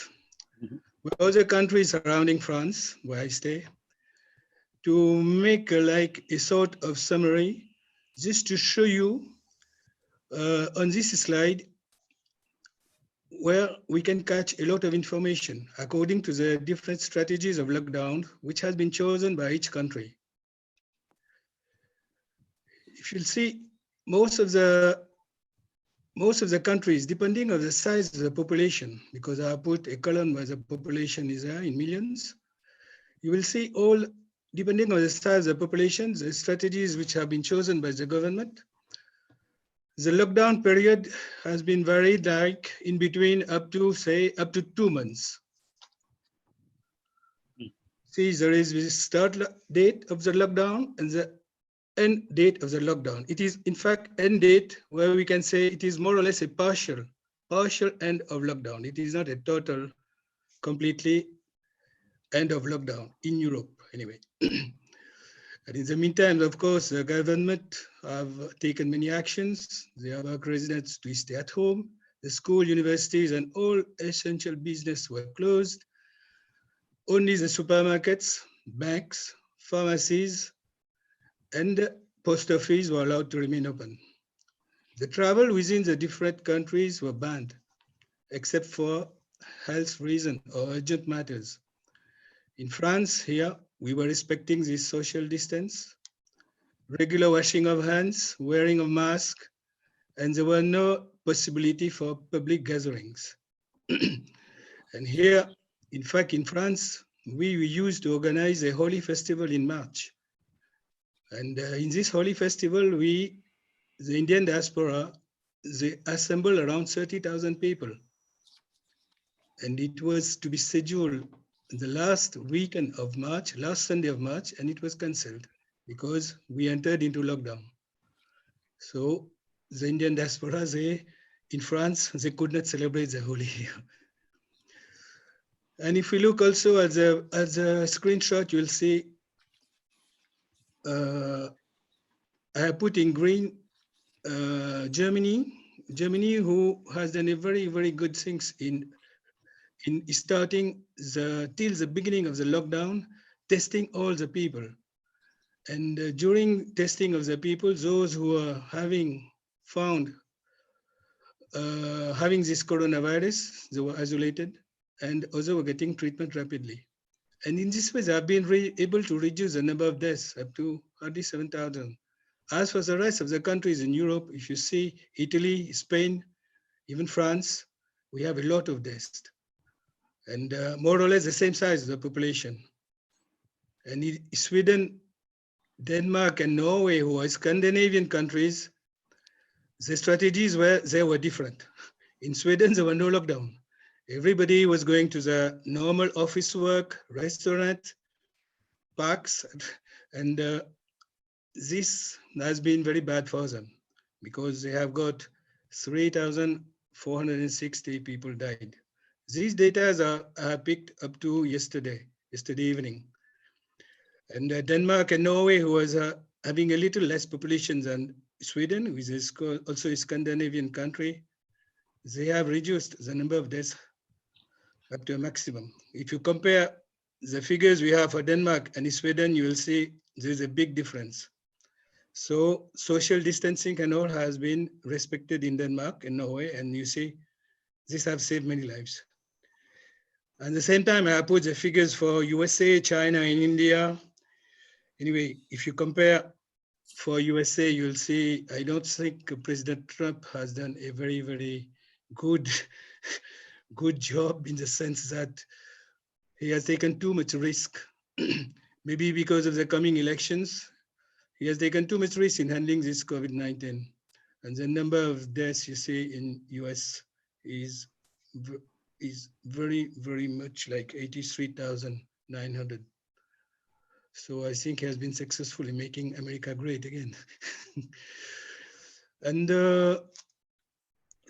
with other countries surrounding France, where I stay, to make like a sort of summary, just to show you on this slide where we can catch a lot of information according to the different strategies of lockdown, which has been chosen by each country. If you'll see, most of the countries, depending on the size of the population, because I put a column where the population is there in millions, you will see all, depending on the size of the population, the strategies which have been chosen by the government. The lockdown period has been varied, like in between up to 2 months. See, there is the start date of the lockdown and the end date of the lockdown. It is in fact end date where we can say it is more or less a partial end of lockdown. It is not a total, completely end of lockdown in Europe anyway. And in the meantime, of course, the government have taken many actions. They have asked residents to stay at home. The school, universities, and all essential business were closed. Only the supermarkets, banks, pharmacies, and the post office were allowed to remain open. The travel within the different countries were banned, except for health reasons or urgent matters. In France, here, we were respecting this social distance, regular washing of hands, wearing of masks, and there were no possibility for public gatherings. And here, in fact, in France, we used to organize a holy festival in March. And in this holy festival, the Indian diaspora, they assembled around 30,000 people. And it was to be scheduled the last weekend of March, last Sunday of March, and it was cancelled because we entered into lockdown. So the Indian diaspora, in France, they could not celebrate the Holi here. And if we look also at the screenshot, you'll see I have put in green Germany, who has done a very, very good things in starting till the beginning of the lockdown, testing all the people. And during testing of the people, those who are having found having this coronavirus, they were isolated, and also were getting treatment rapidly. And in this way, they have been able to reduce the number of deaths up to hardly 7,000. As for the rest of the countries in Europe, if you see Italy, Spain, even France, we have a lot of deaths. And more or less the same size of the population. And Sweden, Denmark, and Norway, who are Scandinavian countries, the strategies were different. In Sweden, there were no lockdown. Everybody was going to the normal office work, restaurant, parks, and this has been very bad for them because they have got 3,460 people died. These data are picked up to yesterday evening. And Denmark and Norway, who was having a little less population than Sweden, which is also a Scandinavian country, they have reduced the number of deaths up to a maximum. If you compare the figures we have for Denmark and Sweden, you will see there's a big difference. So social distancing and all has been respected in Denmark and Norway, and you see this have saved many lives. At the same time, I put the figures for USA, China, and India. Anyway, if you compare for USA, you'll see, I don't think President Trump has done a very, very good job in the sense that he has taken too much risk. Maybe because of the coming elections, he has taken too much risk in handling this COVID-19. And the number of deaths you see in US is very, very much like 83,900. So I think he has been successful in making America great again. And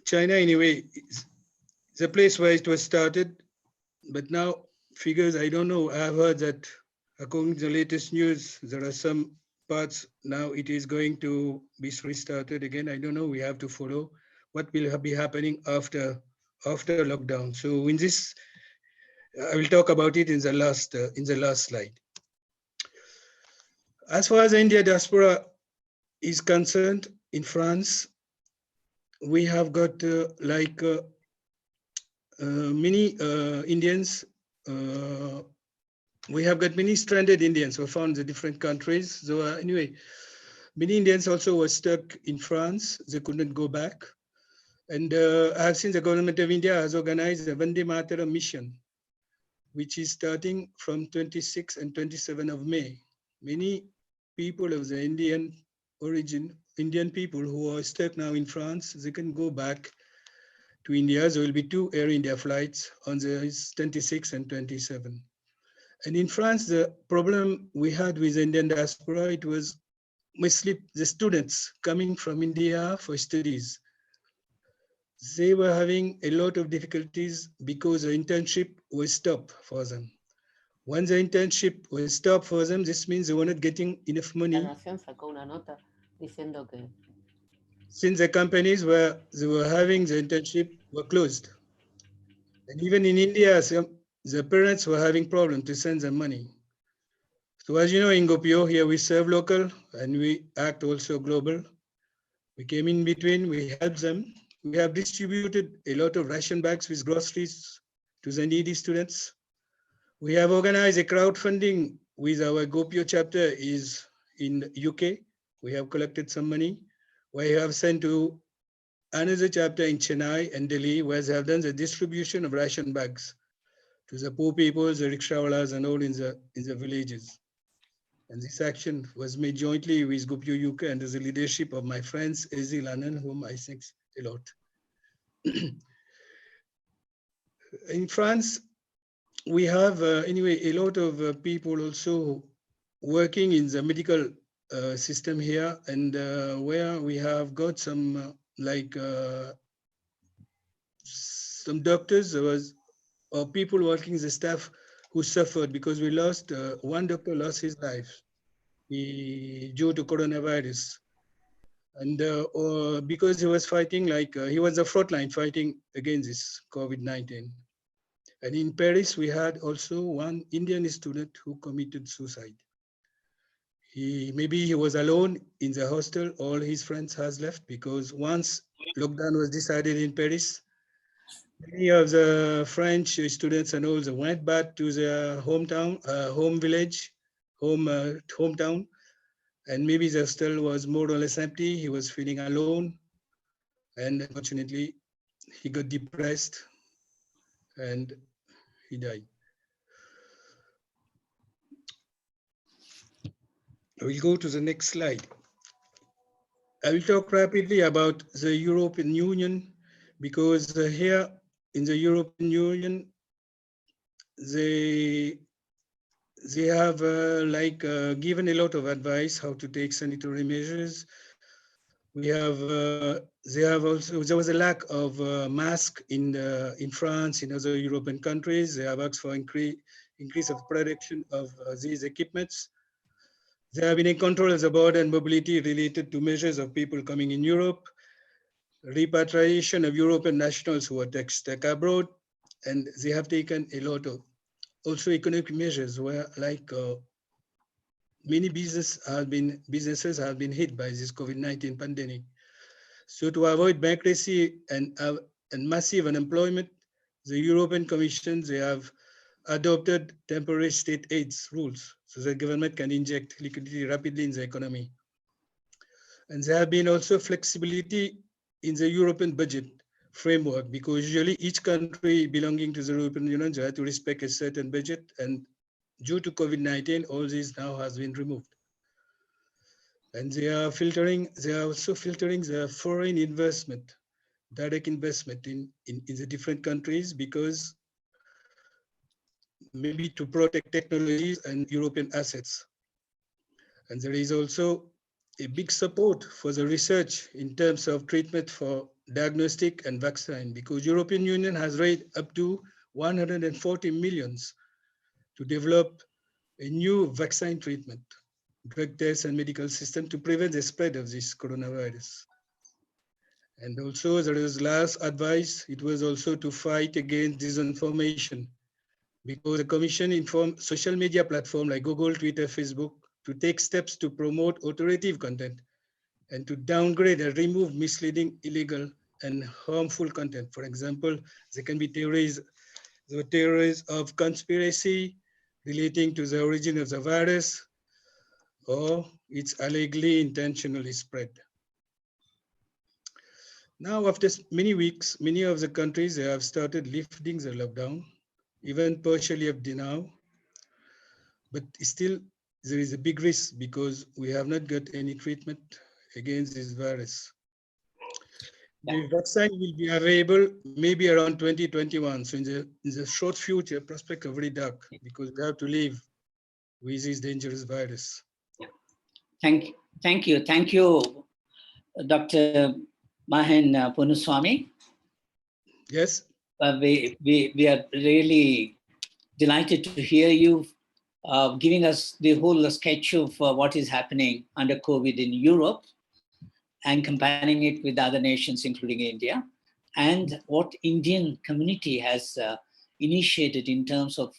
China, anyway, is the place where it was started, but now figures, I don't know. I have heard that according to the latest news, there are some parts now it is going to be restarted again. I don't know, we have to follow what will be happening after lockdown. So in this, I will talk about it in the last slide. As far as the India diaspora is concerned, in France, we have got many Indians. We have got many stranded Indians who are found in different countries. So anyway, many Indians also were stuck in France. They could not go back. And I have seen the government of India has organized a Vande Mataram mission, which is starting from 26 and 27 of May. Many people of the Indian origin, Indian people who are stuck now in France, they can go back to India. There will be 2 Air India flights on the 26 and 27. And in France, the problem we had with the Indian diaspora, it was mostly the students coming from India for studies. They were having a lot of difficulties because the internship was stopped for them. When the internship was stopped for them, this means they were not getting enough money. Since the companies where they were having the internship were closed. And even in India, the parents were having problems to send them money. So as you know, in GoPio, here we serve local and we act also global. We came in between, we helped them. We have distributed a lot of ration bags with groceries to the needy students. We have organized a crowdfunding with our GoPio chapter is in UK. We have collected some money. We have sent to another chapter in Chennai and Delhi, where they have done the distribution of ration bags to the poor people, the rickshawalas, and all in the villages. And this action was made jointly with Gopio UK under the leadership of my friends Ezil Anand, whom I thank a lot. In France, we have anyway a lot of people also working in the medical system here, and where we have got some some doctors or people working the staff who suffered because we lost one doctor lost his life due to coronavirus, and or because he was fighting he was the front line fighting against this COVID-19. And in Paris, we had also one Indian student who committed suicide. Maybe he was alone in the hostel, all his friends has left, because once lockdown was decided in Paris, many of the French students and all went back to their hometown, home village, hometown, and maybe the hostel was more or less empty. He was feeling alone, and unfortunately, he got depressed, and he died. We'll go to the next slide. I will talk rapidly about the European Union, because here in the European Union, they have given a lot of advice how to take sanitary measures. We have they have also, there was a lack of masks in France, in other European countries. They have asked for increase of production of these equipments. They have been in control of the border and mobility related to measures of people coming in Europe, repatriation of European nationals who are stuck abroad, and they have taken a lot of also economic measures where many businesses have been hit by this COVID-19 pandemic. So to avoid bankruptcy and massive unemployment, the European Commission, they have adopted temporary state aids rules so the government can inject liquidity rapidly in the economy. And there have been also flexibility in the European budget framework, because usually each country belonging to the European Union, they have to respect a certain budget, and due to COVID-19, all this now has been removed. And they are also filtering the foreign investment, direct investment in the different countries, because maybe to protect technologies and European assets. And there is also a big support for the research in terms of treatment for diagnostic and vaccine, because European Union has raised up to 140 millions to develop a new vaccine treatment, drug tests and medical system to prevent the spread of this coronavirus. And also there is last advice, it was also to fight against disinformation, because the Commission informed social media platforms like Google, Twitter, Facebook to take steps to promote authoritative content and to downgrade and remove misleading, illegal, and harmful content. For example, there can be theories of conspiracy relating to the origin of the virus, or it's allegedly intentionally spread. Now, after many weeks, many of the countries they have started lifting the lockdown, even partially up to now, but still there is a big risk because we have not got any treatment against this virus. The vaccine will be available maybe around 2021. So in the short future, prospect are very dark because we have to live with this dangerous virus. Thank you, Dr. Mahen Punuswamy. Yes. We are really delighted to hear you giving us the whole sketch of what is happening under COVID in Europe and comparing it with other nations, including India, and what Indian community has initiated in terms of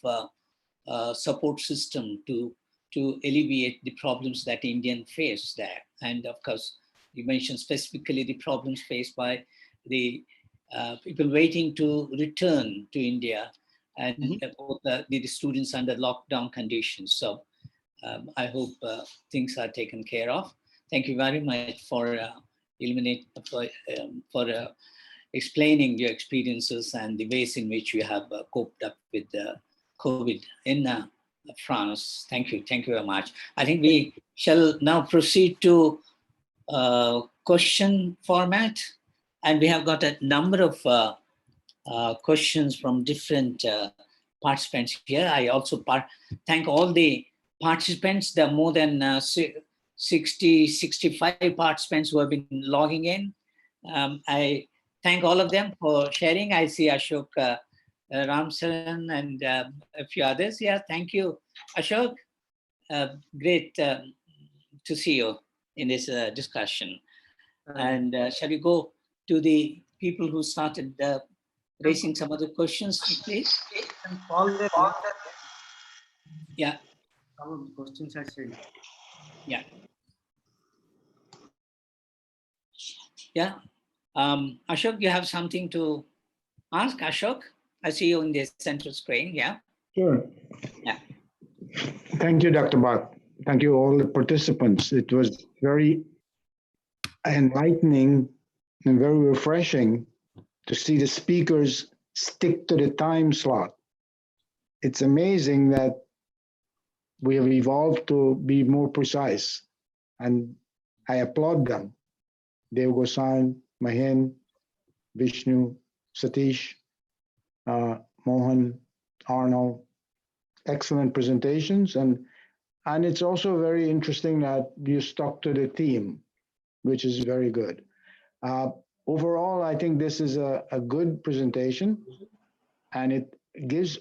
support system to alleviate the problems that Indians face there. And of course, you mentioned specifically the problems faced by the people waiting to return to India and the students under lockdown conditions. So I hope things are taken care of. Thank you very much for explaining your experiences and the ways in which you have coped up with COVID in France. Thank you very much. I think we shall now proceed to question format, and we have got a number of questions from different participants here. I also thank all the participants. There are more than 60, 65 participants who have been logging in. I thank all of them for sharing. I see Ashok Ramsaran and a few others. Yeah, thank you, Ashok. Great to see you in this discussion. And shall we go to the people who started raising some other questions, please? Yeah. Some of the questions I said. Yeah. Yeah. Ashok, you have something to ask, Ashok? I see you in the central screen. Yeah. Sure. Yeah. Thank you, Dr. Bhatt. Thank you, all the participants. It was very enlightening and very refreshing to see the speakers stick to the time slot. It's amazing that we have evolved to be more precise, and I applaud them. Dev Gosan, Mahin, Vishnu, Satish, Mohan, Arnold, excellent presentations. And it's also very interesting that you stuck to the theme, which is very good. Overall, I think this is a good presentation, and it gives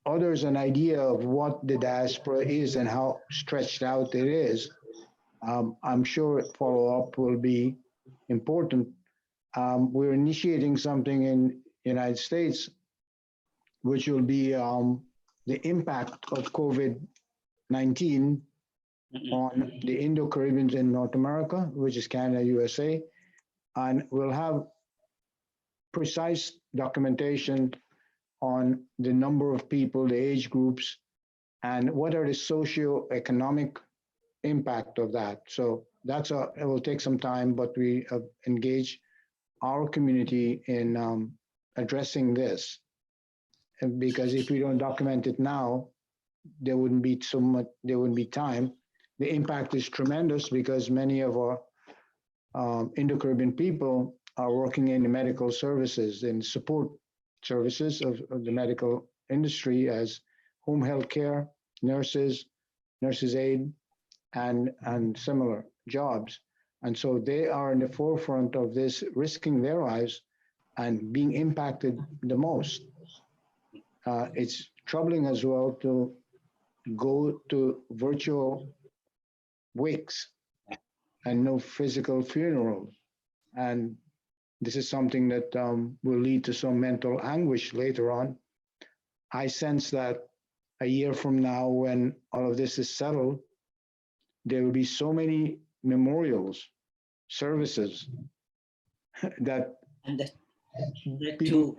others an idea of what the diaspora is and how stretched out it is. I'm sure follow-up will be important. We're initiating something in the United States, which will be the impact of COVID-19 on the Indo-Caribbeans in North America, which is Canada, USA. And we'll have precise documentation on the number of people, the age groups, and what are the socio-economic impact of that. So it will take some time, but we have engaged our community in addressing this. And because if we don't document it now, there wouldn't be time. The impact is tremendous because many of our Indo-Caribbean people are working in the medical services and support services of the medical industry as home health care, nurses aid, and similar jobs. And so they are in the forefront of this, risking their lives and being impacted the most. It's troubling as well to go to virtual wakes and no physical funerals. And this is something that will lead to some mental anguish later on. I sense that a year from now, when all of this is settled, there will be so many memorials, services that people,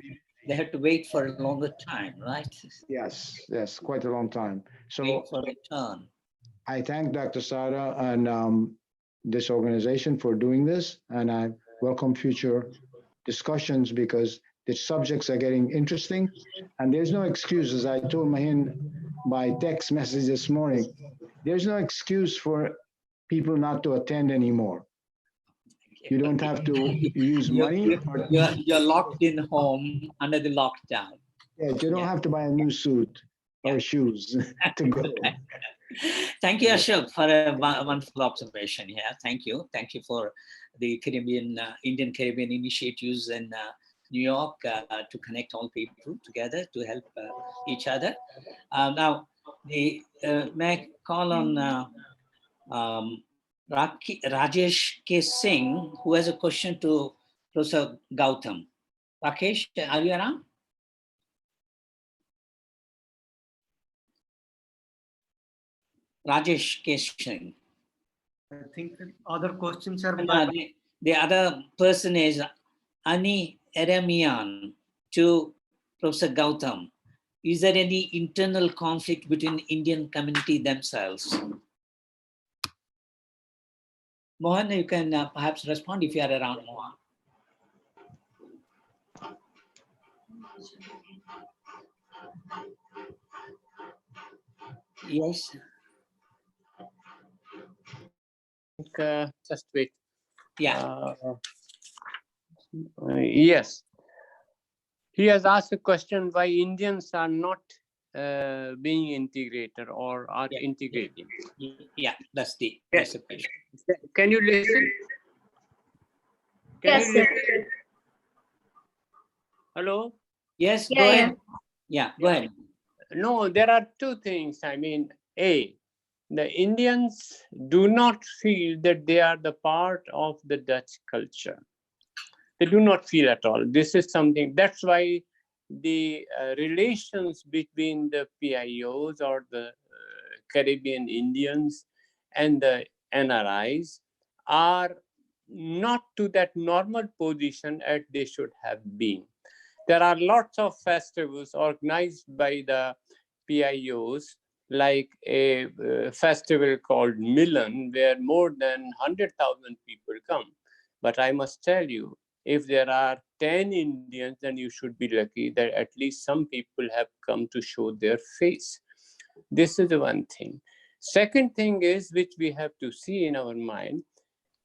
they have to wait for a longer time, right? Yes, quite a long time. So wait for return. I thank Dr. Sada and this organization for doing this, and I welcome future discussions because the subjects are getting interesting, and there's no excuses. I told Mahin by text message this morning, there's no excuse for people not to attend anymore. You don't have to use money. You're locked in home under the lockdown. Yeah, you don't have to buy a new suit or shoes to go. Thank you, Ashok, for a wonderful observation here. Thank you. Thank you for the Caribbean, Indian Caribbean initiatives in New York to connect all people together to help each other. Now, may I call on Rajesh K. Singh, who has a question to Professor Gautam. Rakesh, are you around? Rajesh K. Singh. I think other questions are. The other person is Ani Eremian to Professor Gautam. Is there any internal conflict between Indian community themselves? Mohan, you can perhaps respond if you are around, Mohan. Yes. Just wait. Yeah. Yes. He has asked a question why Indians are not being integrated or are integrating. Yeah, that's the question. Can you listen? Yes, sir. Hello? Yes, Yeah, go ahead. yeah. Yeah, go ahead. No, there are two things. I mean, A, the Indians do not feel that they are the part of the Dutch culture. They do not feel at all. This is something, that's why the relations between the PIOs or the Caribbean Indians and the NRIs are not to that normal position as they should have been. There are lots of festivals organized by the PIOs, like a festival called Milan, where more than 100,000 people come. But I must tell you, if there are 10 Indians, then you should be lucky that at least some people have come to show their face. This is the one thing. Second thing is, which we have to see in our mind,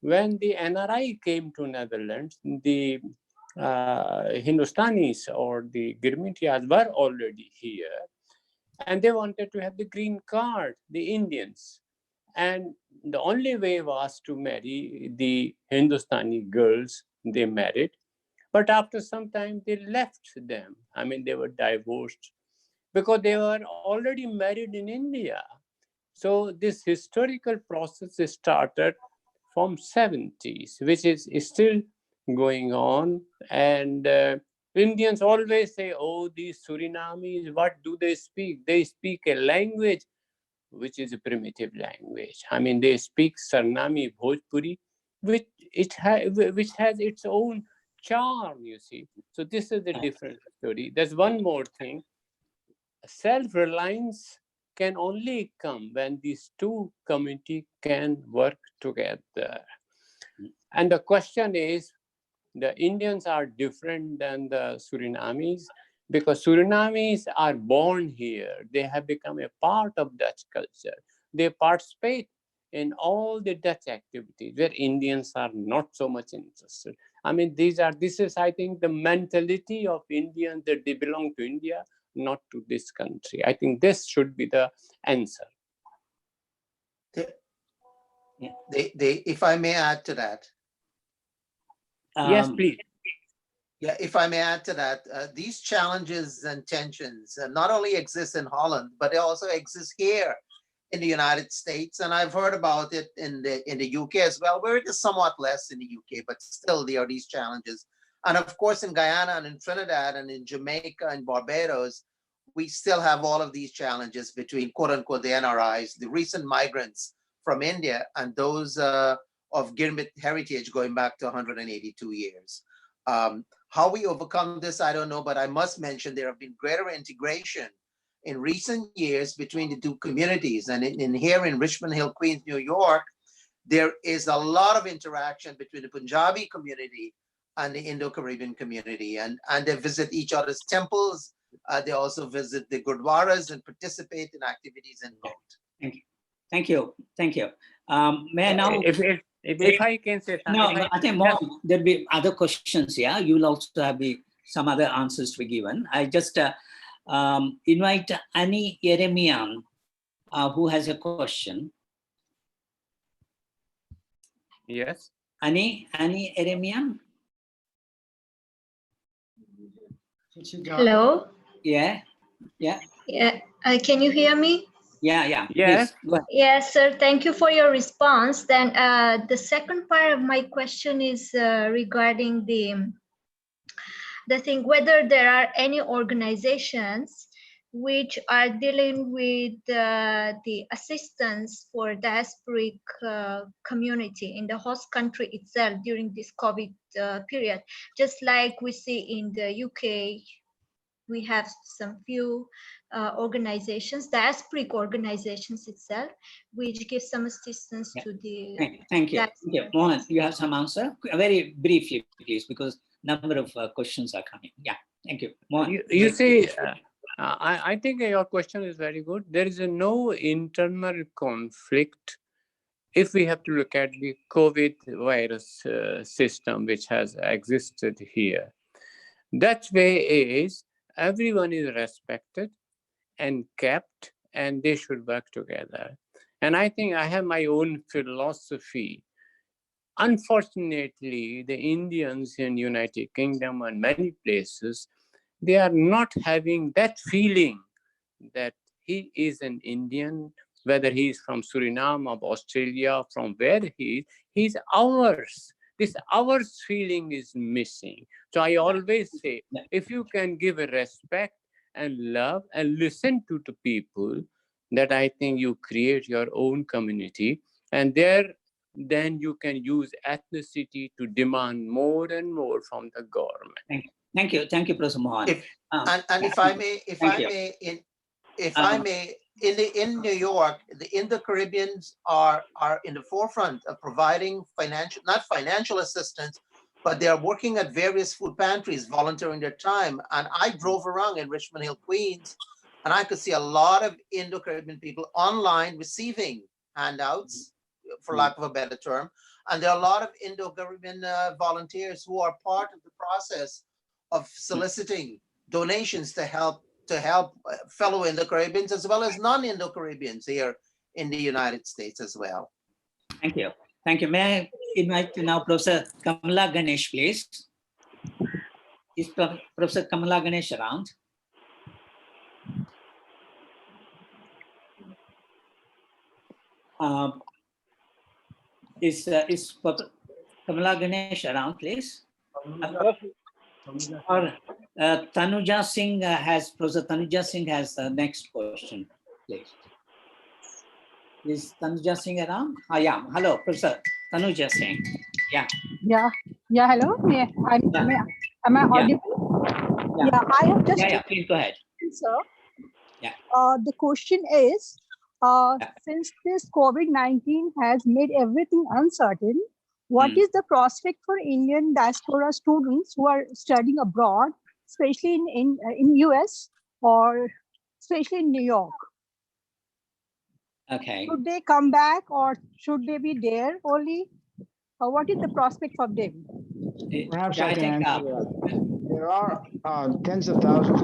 when the NRI came to Netherlands, the Hindustanis or the Girmitiyas were already here, and they wanted to have the green card, the Indians. And the only way was to marry the Hindustani girls they married. But after some time, they left them. I mean, they were divorced because they were already married in India. So this historical process started from 70s, which is still going on. And Indians always say, oh, these Surinamis, what do they speak? They speak a language which is a primitive language. I mean, they speak Sarnami Bhojpuri, which has its own charm, you see. So this is the different story. There's one more thing. Self-reliance can only come when these two communities can work together. And the question is, the Indians are different than the Surinamis because Surinamis are born here. They have become a part of Dutch culture. They participate in all the Dutch activities where Indians are not so much interested. I mean, this is, I think, the mentality of Indians that they belong to India, not to this country. I think this should be the answer. If I may add to that. Yes, please. Yeah, if I may add to that, these challenges and tensions not only exist in Holland, but they also exist here in the United States. And I've heard about it in the UK as well, where it is somewhat less in the UK, but still there are these challenges. And of course, in Guyana and in Trinidad and in Jamaica and Barbados, we still have all of these challenges between quote unquote the NRIs, the recent migrants from India, and those of Girmit heritage going back to 182 years. How we overcome this, I don't know, but I must mention there have been greater integration in recent years between the two communities. And in here in Richmond Hill, Queens, New York, there is a lot of interaction between the Punjabi community and the Indo-Caribbean community. And they visit each other's temples. They also visit the gurdwaras and participate in activities in both. Thank you. Thank you. Thank you. May I now? If I can say something. No, I think more, there'll be other questions here. You will also have some other answers to be given. I just invite Annie Yeremian, who has a question. Yes. Annie Yeremian. Hello. Yeah. Yeah. Can you hear me? Yeah. Yes. Yes, sir. Thank you for your response. Then the second part of my question is regarding the thing whether there are any organizations which are dealing with the assistance for diasporic community in the host country itself during this COVID period, just like we see in the UK. We have some few organizations, diasporic organizations itself, which give some assistance to the. Thank you. Mohan, you have some answer? Very briefly, please, because number of questions are coming. Yeah, thank you. Mohan, you see, I think your question is very good. There is no internal conflict if we have to look at the COVID virus system which has existed here. That way is everyone is respected and kept, and they should work together. And I think I have my own philosophy. Unfortunately, the Indians in United Kingdom and many places, they are not having that feeling that he is an Indian, whether he is from Suriname or Australia, from where he's ours. This ours feeling is missing. So I always say, if you can give a respect and love and listen to the people, that I think you create your own community, and then you can use ethnicity to demand more and more from the government. Thank you, Professor Mohan. And if I may, in New York, the Indo-Caribbeans are in the forefront of providing not financial assistance, but they are working at various food pantries, volunteering their time. And I drove around in Richmond Hill, Queens, and I could see a lot of Indo-Caribbean people online receiving handouts, for lack of a better term. And there are a lot of Indo-Caribbean volunteers who are part of the process of soliciting donations to help fellow Indo-Caribbeans as well as non-Indo-Caribbeans here in the United States as well. Thank you. Thank you. May I invite now Professor Kamala Ganesh, please? Is Professor Kamala Ganesh around? Is Kamala Ganesh around, please? Or Tanuja Singh Professor Tanuja Singh has the next question, please. Is Tanuja Singh around? Yeah. Hello, Professor Tanuja Singh. Yeah. Yeah. Hello. Yeah. Am I audible? Yeah. I have just. Yeah. Please go ahead. Sir. Yeah. The question is, since this COVID-19 has made everything uncertain, what is the prospect for Indian diaspora students who are studying abroad, especially in US or especially in New York? Okay. Should they come back or should they be there only? What is the prospect for them? Perhaps I can answer that. There are tens of thousands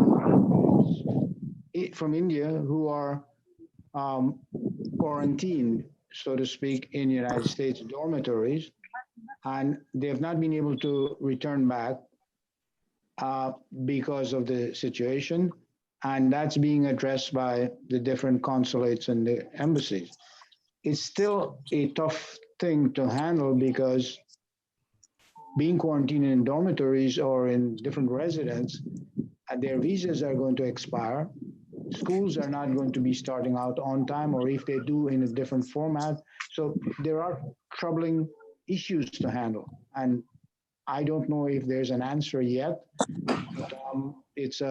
from India who are quarantined, so to speak, in United States dormitories, and they have not been able to return back because of the situation, and that's being addressed by the different consulates and the embassies. It's still a tough thing to handle because being quarantined in dormitories or in different residents, their visas are going to expire. Schools are not going to be starting out on time, or if they do, in a different format. So there are troubling issues to handle. And I don't know if there's an answer yet, but it's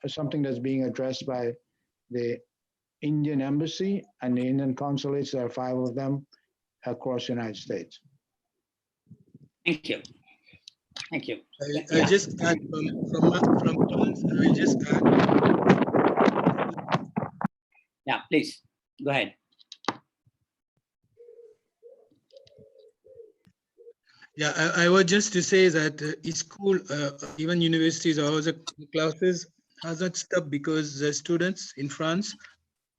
something that's being addressed by the Indian embassy and the Indian consulates. There are 5 of them across the United States. Thank you. Thank you. I just add from Thomas, I just add. Yeah, please go ahead. Yeah, I was just to say that school, even universities or other classes has not stopped because the students in France,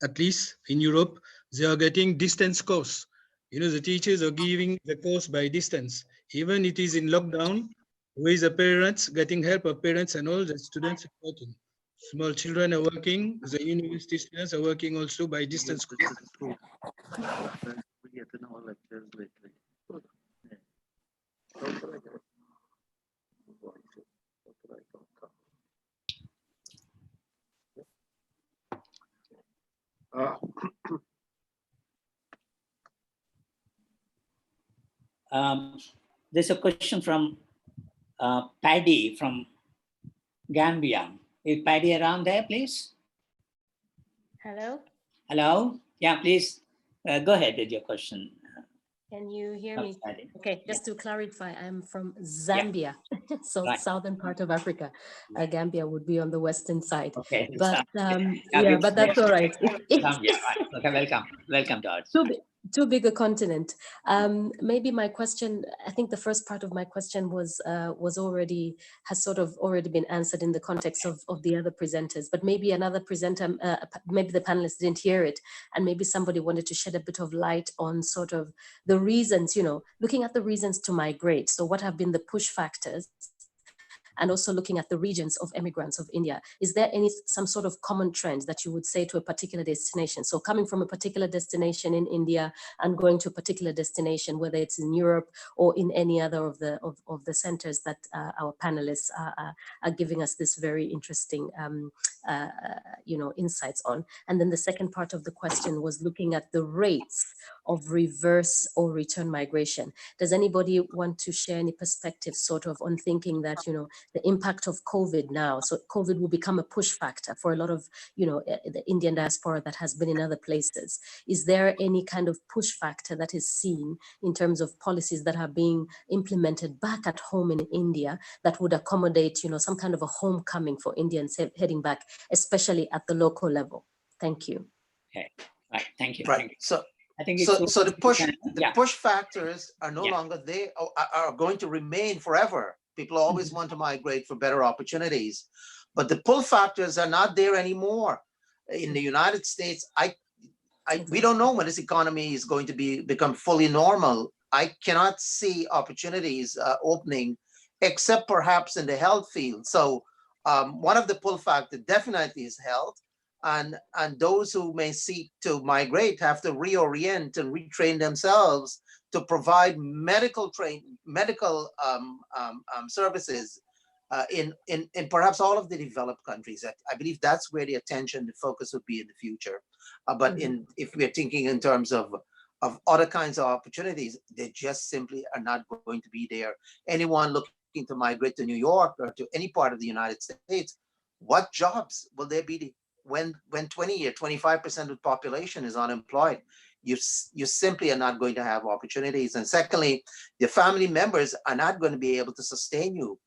at least in Europe, they are getting distance course. You know, the teachers are giving the course by distance. Even it is in lockdown, with the parents getting help of parents and all the students are working. Small children are working, the university students are working also by distance course. There's a question from Paddy from Gambia. Is Paddy around there, please? Hello. Hello. Yeah, please go ahead with your question. Can you hear me? Outstanding. Okay, just to clarify, I'm from Zambia, so Right. southern part of Africa. Gambia would be on the western side. Okay. But Yeah, but that's all right. Zambia, right. Okay, welcome to us. Too big a continent. Maybe my question, I think the first part of my question has sort of already been answered in the context of the other presenters, but maybe another presenter, maybe the panelists didn't hear it, and maybe somebody wanted to shed a bit of light on sort of the reasons, looking at the reasons to migrate. So what have been the push factors? And also looking at the regions of immigrants of India, is there some sort of common trend that you would say to a particular destination? So coming from a particular destination in India and going to a particular destination, whether it's in Europe or in any other of the centers that our panelists are giving us this very interesting insights on. And then the second part of the question was looking at the rates of reverse or return migration. Does anybody want to share any perspective sort of on thinking that, the impact of COVID now, so COVID will become a push factor for a lot of, the Indian diaspora that has been in other places. Is there any kind of push factor that is seen in terms of policies that are being implemented back at home in India that would accommodate, some kind of a homecoming for Indians heading back, especially at the local level? Thank you. Okay, right, thank you. Right, Thank you. so I think so the push factors are no Yeah. longer there, are going to remain forever. People always want to migrate for better opportunities, but the pull factors are not there anymore. In the United States, we don't know when this economy is going to become fully normal. I cannot see opportunities opening, except perhaps in the health field. So one of the pull factors definitely is health. And those who may seek to migrate have to reorient and retrain themselves to provide medical services in perhaps all of the developed countries. I believe that's where the attention, the focus would be in the future. But if we're thinking in terms of other kinds of opportunities, they just simply are not going to be there. Anyone looking to migrate to New York or to any part of the United States, what jobs will there be when 20 or 25% of the population is unemployed? You simply are not going to have opportunities. And secondly, your family members are not going to be able to sustain you.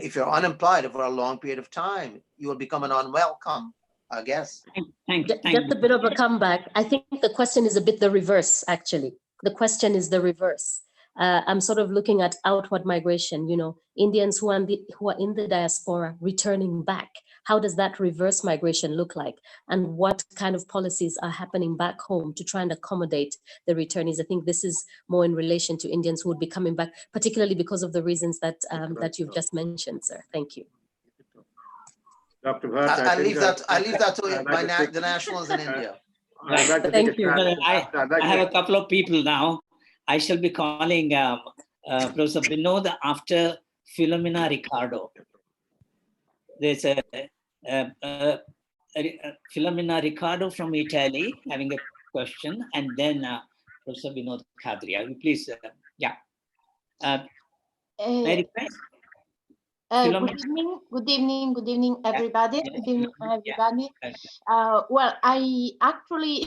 If you're unemployed for a long period of time, you will become an unwelcome guest. Just a bit of a comeback. I think the question is a bit the reverse, actually. The question is the reverse. I'm sort of looking at outward migration, Indians who are in the diaspora returning back. How does that reverse migration look like? And what kind of policies are happening back home to try and accommodate the returnees? I think this is more in relation to Indians who would be coming back, particularly because of the reasons that you've just mentioned, sir. Thank you. Dr. Bhatt, I leave that to the nationals in India. Thank you. I have a couple of people now. I shall be calling Professor Vinod after Filomena Ricardo. There's a Filomena Ricardo from Italy having a question, and then Professor Vinod Kadria. Please, yeah. May I request? Good evening, everybody. Good evening, everybody. Well, I actually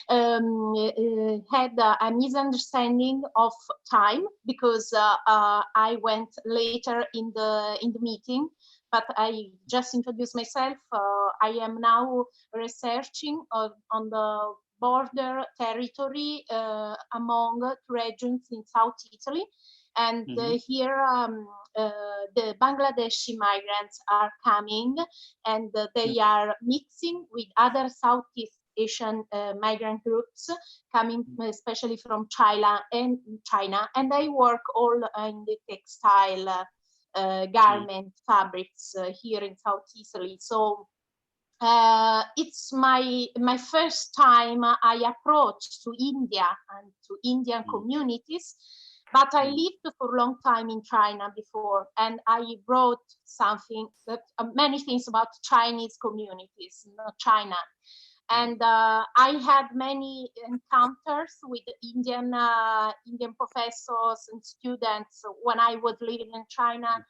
had a misunderstanding of time because I went later in the meeting. But I just introduced myself. I am now researching on the border territory among two regions in South Italy. And here the Bangladeshi migrants are coming, and they are mixing with other Southeast Asian migrant groups coming especially from China. And they work all in the textile garment fabrics here in South Italy. So it's my first time I approach to India and to Indian communities, but I lived for a long time in China before, and I wrote something that many things about Chinese communities, not China. And I had many encounters with Indian professors and students when I was living in China.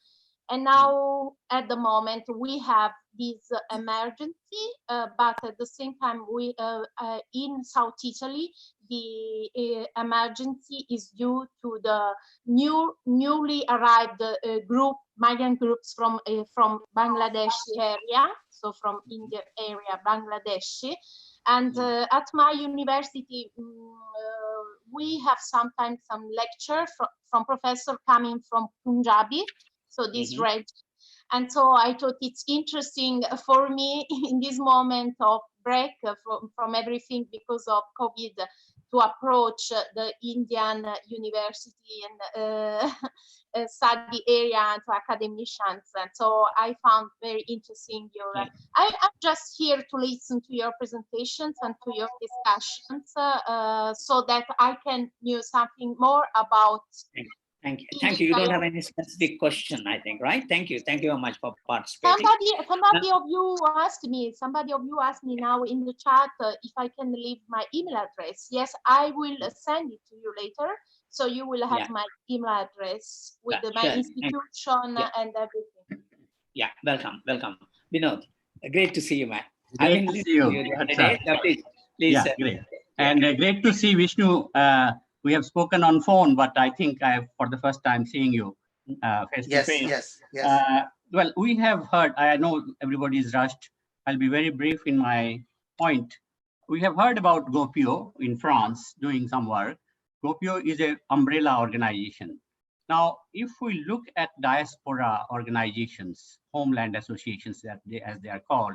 And now, at the moment, we have this emergency, but at the same time, we in South Italy, the emergency is due to the newly arrived migrant groups from Bangladesh area, so from India area, Bangladesh. And at my university, we have sometimes some lecture from professor coming from Punjabi, so this region. And so I thought it's interesting for me in this moment of break from everything because of COVID to approach the Indian university and study area to academicians. And so I found very interesting your, I'm just here to listen to your presentations and to your discussions so that I can know something more about. Thank you. Thank you. You don't have any specific question, I think, right? Thank you. Thank you very much for participating. Somebody of you asked me now in the chat if I can leave my email address. Yes, I will send it to you later. So you will have my email address with my institution and everything. Yeah, welcome. Vinod, great to see you, man. Great to see you. Please, great. And great to see Vishnu. We have spoken on phone, but I think I have for the first time seeing you face to face. Yes. Well, we have heard, I know everybody is rushed. I'll be very brief in my point. We have heard about GoPio in France doing some work. GoPio is an umbrella organization. Now, if we look at diaspora organizations, homeland associations as they are called,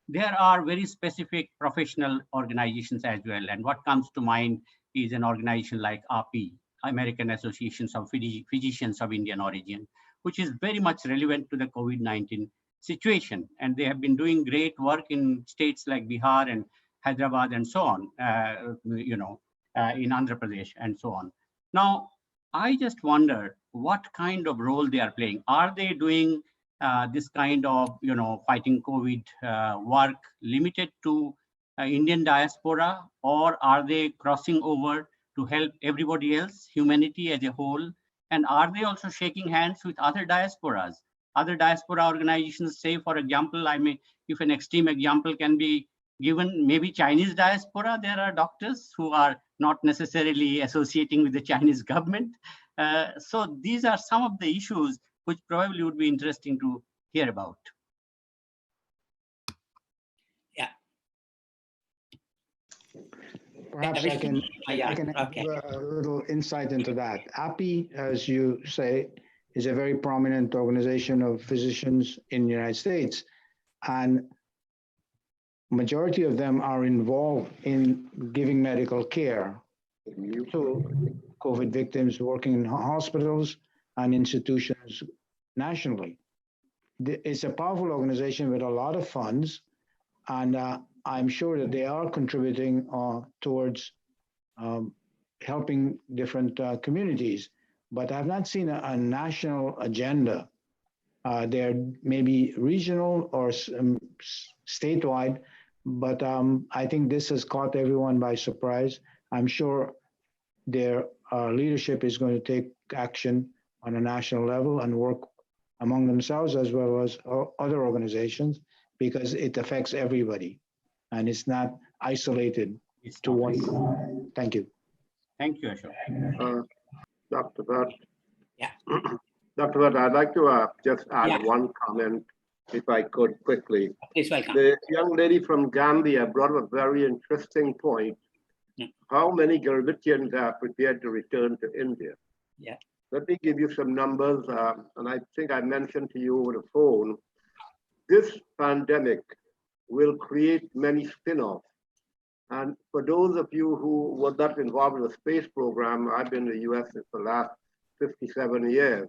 there are very specific professional organizations as well. And what comes to mind is an organization like API, American Associations of Physicians of Indian Origin, which is very much relevant to the COVID-19 situation. And they have been doing great work in states like Bihar and Hyderabad and so on, in Andhra Pradesh and so on. Now, I just wonder what kind of role they are playing. Are they doing this kind of, fighting COVID work limited to Indian diaspora, or are they crossing over to help everybody else, humanity as a whole? And are they also shaking hands with other diasporas, other diaspora organizations? Say, for example, if an extreme example can be given, maybe Chinese diaspora, there are doctors who are not necessarily associating with the Chinese government. So these are some of the issues which probably would be interesting to hear about. Perhaps I can give a little insight into that. API, as you say, is a very prominent organization of physicians in the United States. And majority of them are involved in giving medical care to COVID victims working in hospitals and institutions nationally. It's a powerful organization with a lot of funds, and I'm sure that they are contributing towards helping different communities, but I've not seen a national agenda. There may be regional or statewide, but I think this has caught everyone by surprise. I'm sure their leadership is going to take action on a national level and work among themselves as well as other organizations, because it affects everybody and it's not isolated to one group. Thank you. Thank you, Ashok. Dr. Bhatt. Dr. Bhatt, I'd like to just add one comment, if I could, quickly. Please, welcome. The young lady from Gambia brought up a very interesting point. How many Gurvitians are prepared to return to India? Let me give you some numbers, and I think I mentioned to you over the phone. This pandemic will create many spin-offs. And for those of you who were not involved in the space program, I've been in the US for the last 57 years.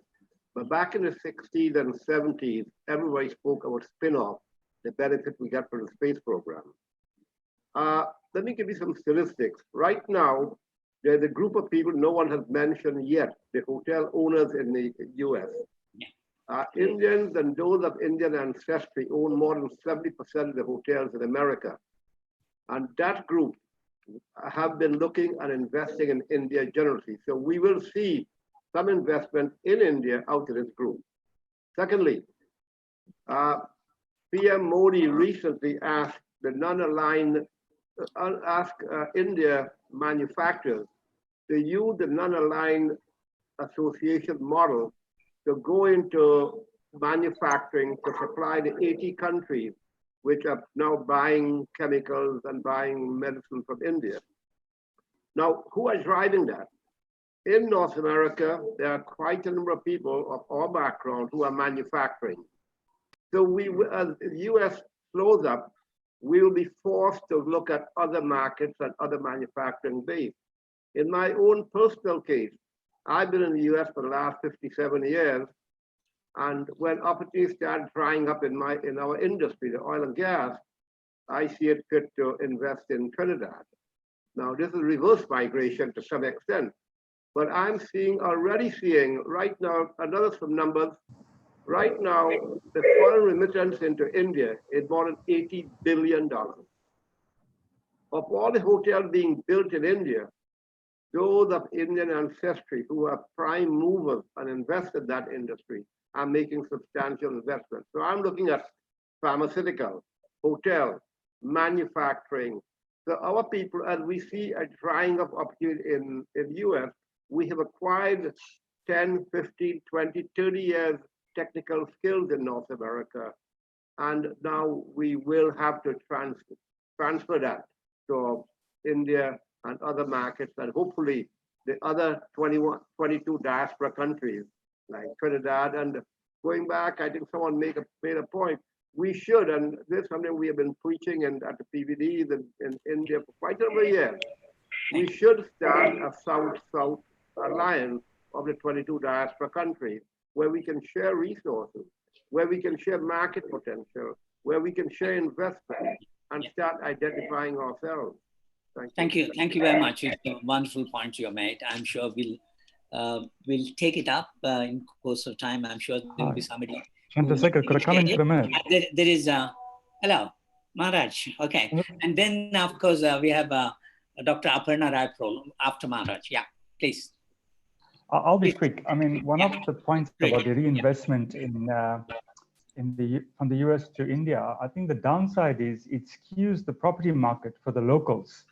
But back in the 60s and 70s, everybody spoke about spin-off, the benefit we get from the space program. Let me give you some statistics. Right now, there's a group of people no one has mentioned yet, the hotel owners in the US. Indians and those of Indian ancestry own more than 70% of the hotels in America. And that group have been looking and investing in India generally. So we will see some investment in India out of this group. Secondly, PM Modi recently asked the non-aligned, India manufacturers to use the non-aligned association model to go into manufacturing to supply the 80 countries which are now buying chemicals and buying medicine from India. Now, who are driving that? In North America, there are quite a number of people of all backgrounds who are manufacturing. So we, as the US slows up, we will be forced to look at other markets and other manufacturing base. In my own personal case, I've been in the US for the last 57 years. And when opportunities start drying up in our industry, the oil and gas, I see it fit to invest in Trinidad. Now, this is reverse migration to some extent, but I'm already seeing right now, some numbers. Right now, the foreign remittance into India is more than $80 billion. Of all the hotels being built in India, those of Indian ancestry who are prime movers and invested in that industry are making substantial investments. So I'm looking at pharmaceutical, hotel, manufacturing. So our people, as we see a drying of opportunity in US, we have acquired 10, 15, 20, 30 years technical skills in North America. And now we will have to transfer that to India and other markets, and hopefully the other 22 diaspora countries like Trinidad. And going back, I think someone made a point. We should, and this is something we have been preaching at the PVDs in India for quite a number of years. We should start a South-South alliance of the 22 diaspora countries, where we can share resources, where we can share market potential, where we can share investment and start identifying ourselves. Thank you. Thank you very much. It's a wonderful point you made. I'm sure we'll take it up in course of time. I'm sure there'll be somebody. Chandrasekhar, could I come in for a minute? There is, hello, Maharaj. Okay. And then, of course, we have Dr. Aparna Raipro after Maharaj. Yeah, please. I'll be quick. I mean, one of the points about the reinvestment from the US to India, I think the downside is it skews the property market for the locals.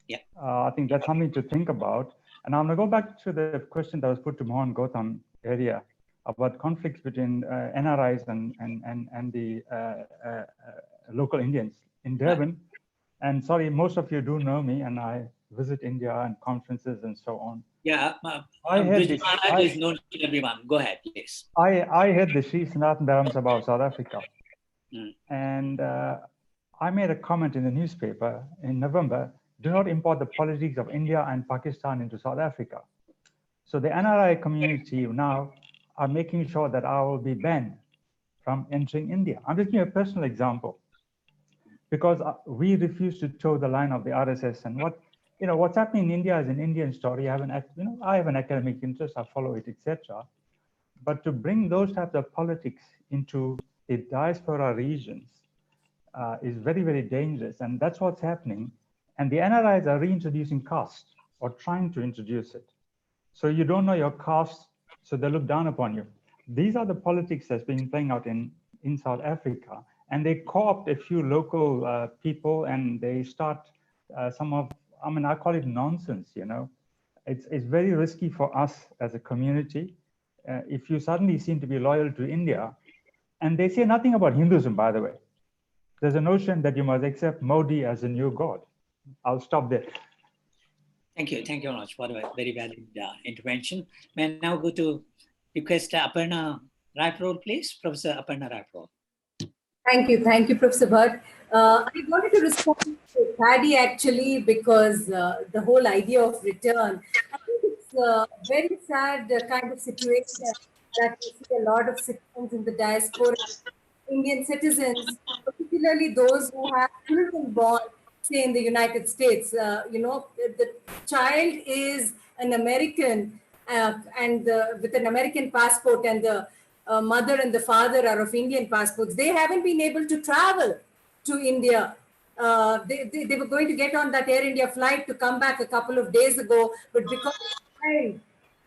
Yeah. I think that's something to think about. And I'm going to go back to the question that was put to Mohan Gautam earlier about conflicts between NRIs and the local Indians in Durban. And sorry, most of you do know me, and I visit India and conferences and so on. Yeah, is known to everyone. Go ahead, please. I heard the Sri Sanatana Dharma Sabha of South Africa. And I made a comment in the newspaper in November, do not import the politics of India and Pakistan into South Africa. So the NRI community now are making sure that I will be banned from entering India. I'm just giving a personal example, because we refuse to toe the line of the RSS. And what's happening in India is an Indian story. I have an academic interest, I follow it, etc. But to bring those types of politics into the diaspora regions is very, very dangerous. And that's what's happening. And the NRIs are reintroducing caste or trying to introduce it. So you don't know your caste, so they look down upon you. These are the politics that's been playing out in South Africa. And they co-opt a few local people, and they start I call it nonsense, It's very risky for us as a community. If you suddenly seem to be loyal to India, and they say nothing about Hinduism, by the way. There's a notion that you must accept Modi as a new god. I'll stop there. Thank you. Thank you very much for a very valid intervention. May I now go to request Aparna Raipro, please? Professor Aparna Raipro. Thank you, Professor Bhatt. I wanted to respond to Paddy actually, because the whole idea of return, I think it's a very sad kind of situation that we see a lot of citizens in the diaspora, Indian citizens, particularly those who have children born, say in the United States. The child is an American and with an American passport, and the mother and the father are of Indian passports. They haven't been able to travel to India. They were going to get on that Air India flight to come back a couple of days ago, but because the child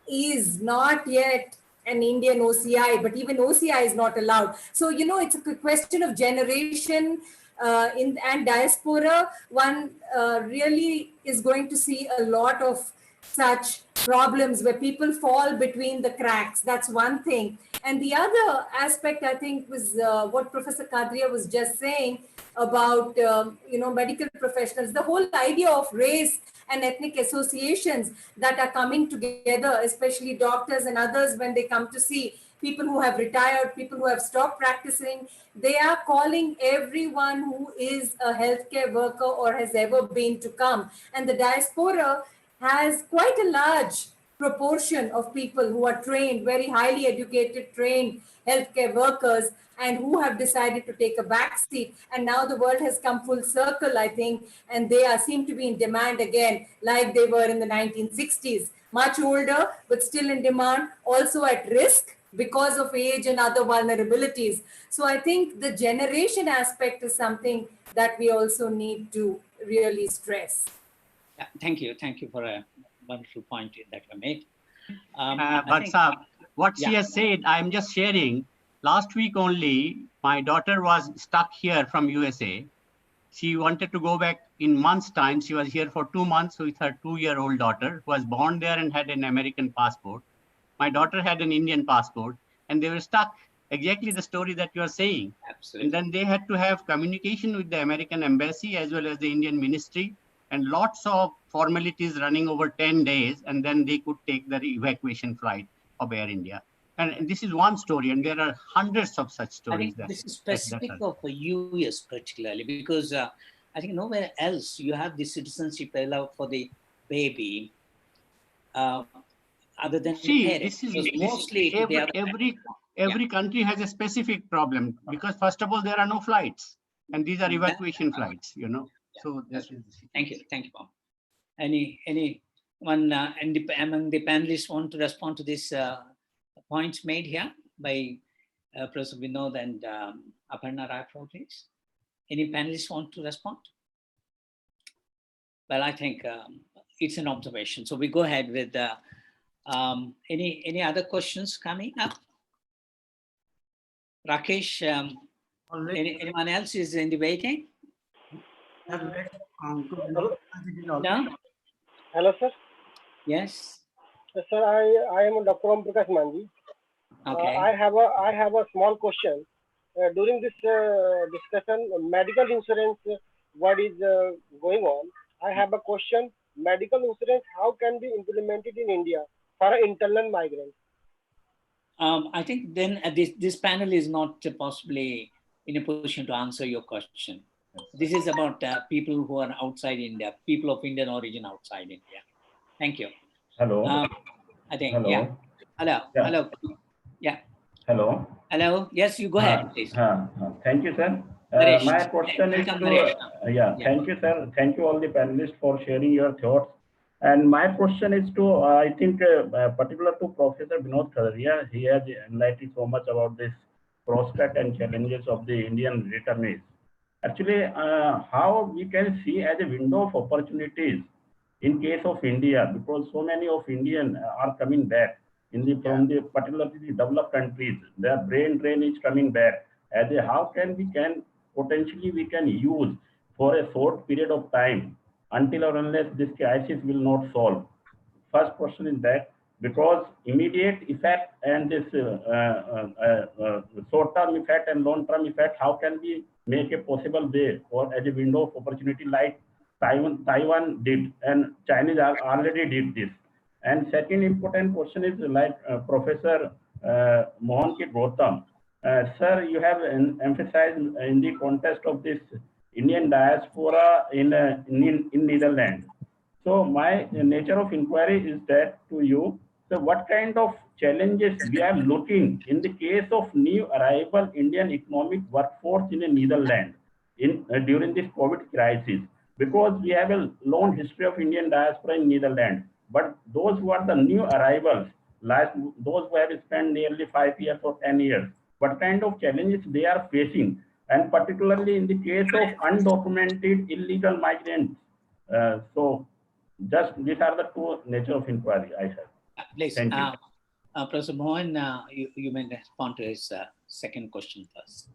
is not yet an Indian OCI, but even OCI is not allowed. So, you know, it's a question of generation and diaspora. One really is going to see a lot of such problems where people fall between the cracks. That's one thing. And the other aspect, I think, was what Professor Kadria was just saying about, you know, medical professionals, the whole idea of race and ethnic associations that are coming together, especially doctors and others, when they come to see people who have retired, people who have stopped practicing, they are calling everyone who is a healthcare worker or has ever been to come. And the diaspora has quite a large proportion of people who are trained, very highly educated, trained healthcare workers, and who have decided to take a back seat. And now the world has come full circle, I think, and they seem to be in demand again, like they were in the 1960s. Much older, but still in demand, also at risk because of age and other vulnerabilities. So I think the generation aspect is something that we also need to really stress. Yeah, thank you. Thank you for a wonderful point that you made. What she has said, I'm just sharing. Last week only, my daughter was stuck here from USA. She wanted to go back in months' time. She was here for 2 months with her 2-year-old daughter, who was born there and had an American passport. My daughter had an Indian passport, and they were stuck. Exactly the story that you are saying. Absolutely. And then they had to have communication with the American embassy as well as the Indian ministry, and lots of formalities running over 10 days, and then they could take the evacuation flight of Air India. And this is one story, and there are hundreds of such stories. I think this is specific of the US particularly, because I think nowhere else you have the citizenship allowed for the baby other than the parents. Mostly every country has a specific problem, because first of all, there are no flights, and these are evacuation flights, you know. So that is. Thank you, Bob. Anyone among the panelists want to respond to this points made here by Professor Vinod and Aparna Raifro, please? Any panelists want to respond? Well, I think it's an observation. So we go ahead with any other questions coming up? Rakesh, anyone else is in the waiting? No? Hello, sir. Yes. Sir, I am Dr. Om Prakash Manji. Okay. I have a small question. During this discussion, medical insurance, what is going on? I have a question. Medical insurance, how can be implemented in India for internal migrants? I think then this panel is not possibly in a position to answer your question. This is about people who are outside India, people of Indian origin outside India. Thank you. Hello. I think, hello. yeah. Hello. Yeah. Hello. Yeah. Hello. Hello. Yes, you go ahead, please. Thank you, sir. My question is to, thank you, sir. Thank you all the panelists for sharing your thoughts. And my question is to, I think, particular to Professor Vinod Khadaria. He has enlightened so much about this prospect and challenges of the Indian returnees. Actually, how we can see as a window of opportunities in case of India, because so many of Indians are coming back from the particularly the developed countries. Their brain drain is coming back. As a how can we potentially use for a short period of time until or unless this crisis will not solve. First question is that, because immediate effect and this short-term effect and long-term effect, how can we make a possible way or as a window of opportunity like Taiwan did, and Chinese already did this. And second important question is like Professor Mohankit Gautam. Sir, you have emphasized in the context of this Indian diaspora in Netherlands. So my nature of inquiry is that to you, so what kind of challenges we are looking in the case of new arrival Indian economic workforce in the Netherlands during this COVID crisis? Because we have a long history of Indian diaspora in Netherlands, but those who are the new arrivals, like those who have spent nearly 5 years or 10 years, what kind of challenges they are facing, and particularly in the case of undocumented illegal migrants. So just these are the two nature of inquiry I have. Please. Thank you. Professor Mohan, you may respond to his second question first.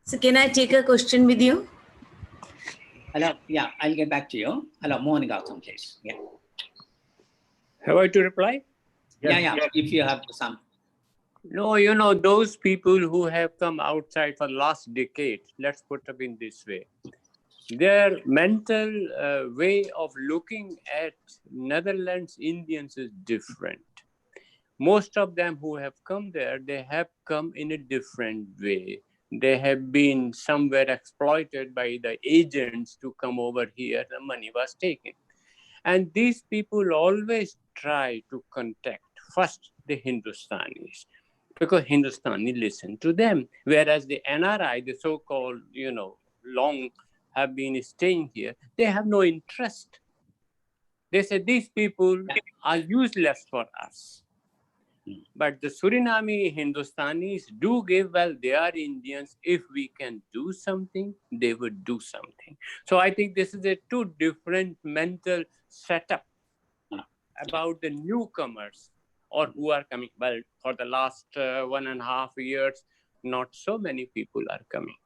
So can I take a question with you? Hello, yeah, I'll get back to you. Hello, Mohan Gautam, please. Yeah. Have I to reply? Yeah, if you have some. No, you know, those people who have come outside for the last decade, let's put it in this way, their mental way of looking at Netherlands Indians is different. Most of them who have come there, they have come in a different way. They have been somewhere exploited by the agents to come over here. The money was taken. And these people always try to contact first the Hindustanis, because Hindustani listen to them. Whereas the NRI, the so-called, you know, long have been staying here, they have no interest. They say these people are useless for us. But the Suriname Hindustanis do give, well, they are Indians. If we can do something, they would do something. So I think this is a two different mental setup about the newcomers or who are coming. Well, for the last 1.5 years, not so many people are coming.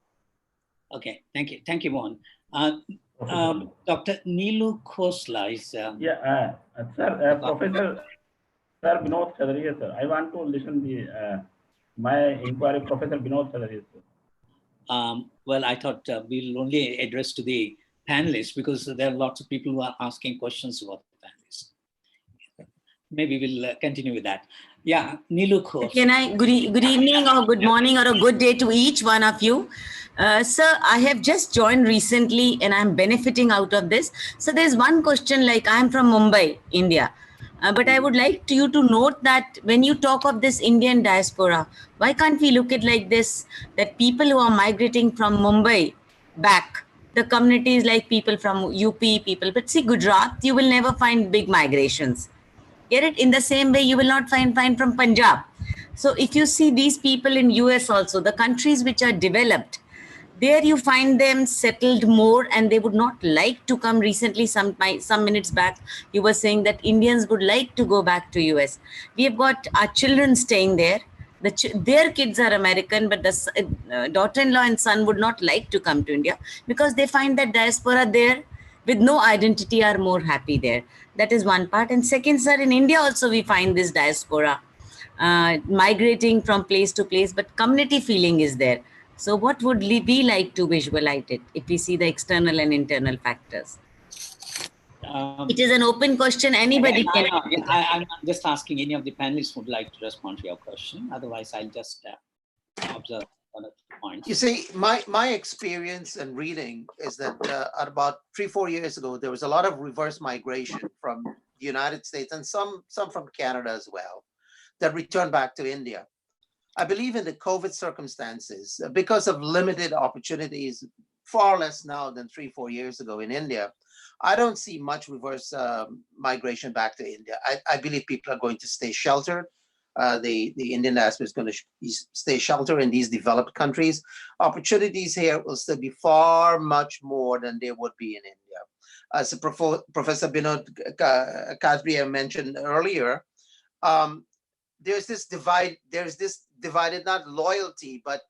Okay, thank you. Thank you, Mohan. Dr. Neelu Khosla is... Sir, Professor Sir Vinod Chadariya, sir. I want to listen the my inquiry, Professor Vinod Chadariya, sir. Well, I thought we'll only address to the panelists because there are lots of people who are asking questions about the panelists. Maybe we'll continue with that. Yeah, Neelu Khosla. Can I, good evening or good morning or a good day to each one of you. Sir, I have just joined recently and I'm benefiting out of this. So there's one question, like I'm from Mumbai, India. But I would like you to note that when you talk of this Indian diaspora, why can't we look at like this, that people who are migrating from Mumbai back, the communities like people from UP, people, but see Gujarat, you will never find big migrations. Get it? In the same way, you will not find from Punjab. So if you see these people in US also, the countries which are developed, there you find them settled more and they would not like to come. Recently, some minutes back, you were saying that Indians would like to go back to US. We have got our children staying there. Their kids are American, but the daughter-in-law and son would not like to come to India because they find that diaspora there with no identity are more happy there. That is one part. And second, sir, in India also we find this diaspora migrating from place to place, but community feeling is there. So what would we like to visualize it if we see the external and internal factors? It is an open question. Anybody can. I'm just asking any of the panelists would like to respond to your question. Otherwise, I'll just observe one or two points. You see, my experience and reading is that at about 3-4 years ago, there was a lot of reverse migration from the United States and some from Canada as well that returned back to India. I believe in the COVID circumstances, because of limited opportunities, far less now than 3-4 years ago in India, I don't see much reverse migration back to India. I believe people are going to stay sheltered. The Indian diaspora is going to stay sheltered in these developed countries. Opportunities here will still be far much more than they would be in India. As Professor Vinod Khosla mentioned earlier, there's this divided, not loyalty, but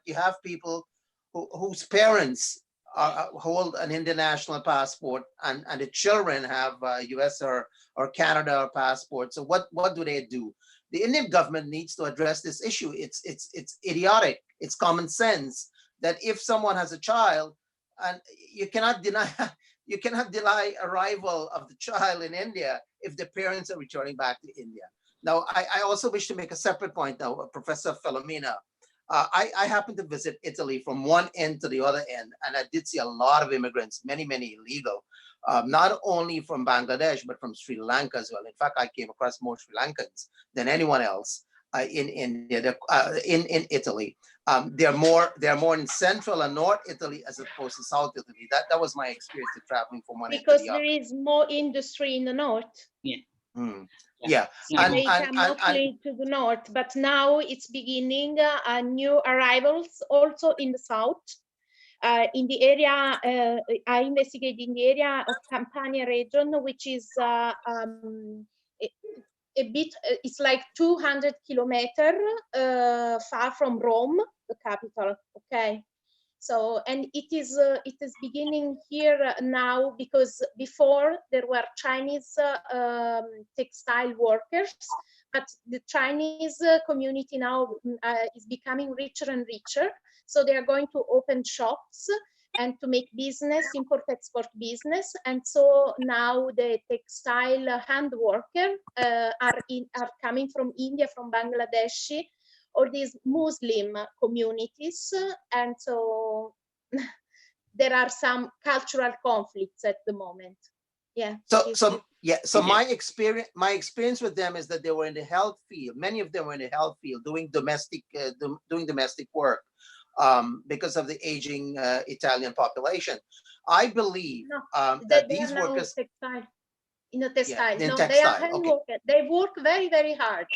you have people whose parents hold an international passport and the children have US or Canada passport. So what do they do? The Indian government needs to address this issue. It's idiotic. It's common sense that if someone has a child, and you cannot deny arrival of the child in India if the parents are returning back to India. Now, I also wish to make a separate point now, Professor Filomena. I happened to visit Italy from one end to the other end, and I did see a lot of immigrants, many illegal, not only from Bangladesh, but from Sri Lanka as well. In fact, I came across more Sri Lankans than anyone else in India, in Italy. They're more in central and north Italy as opposed to south Italy. That was my experience of traveling from one end to the other. Because there is more industry in the north. Yeah. Yeah, and they come mostly to the north, but now it's beginning new arrivals also in the south. In the area, I investigated in the area of Campania region, which is a bit, it's like 200 kilometers far from Rome, the capital. Okay. So, and it is beginning here now, because before there were Chinese textile workers, but the Chinese community now is becoming richer and richer. So they are going to open shops and to make business, import-export business. And so now the textile hand workers are coming from India, from Bangladesh, or these Muslim communities. And so there are some cultural conflicts at the moment. Yeah. So my experience with them is that they were in the health field. Many of them were in the health field doing domestic work because of the aging Italian population. I believe that these workers in the textile. in No, textile, they are hand workers. They work very, very hard.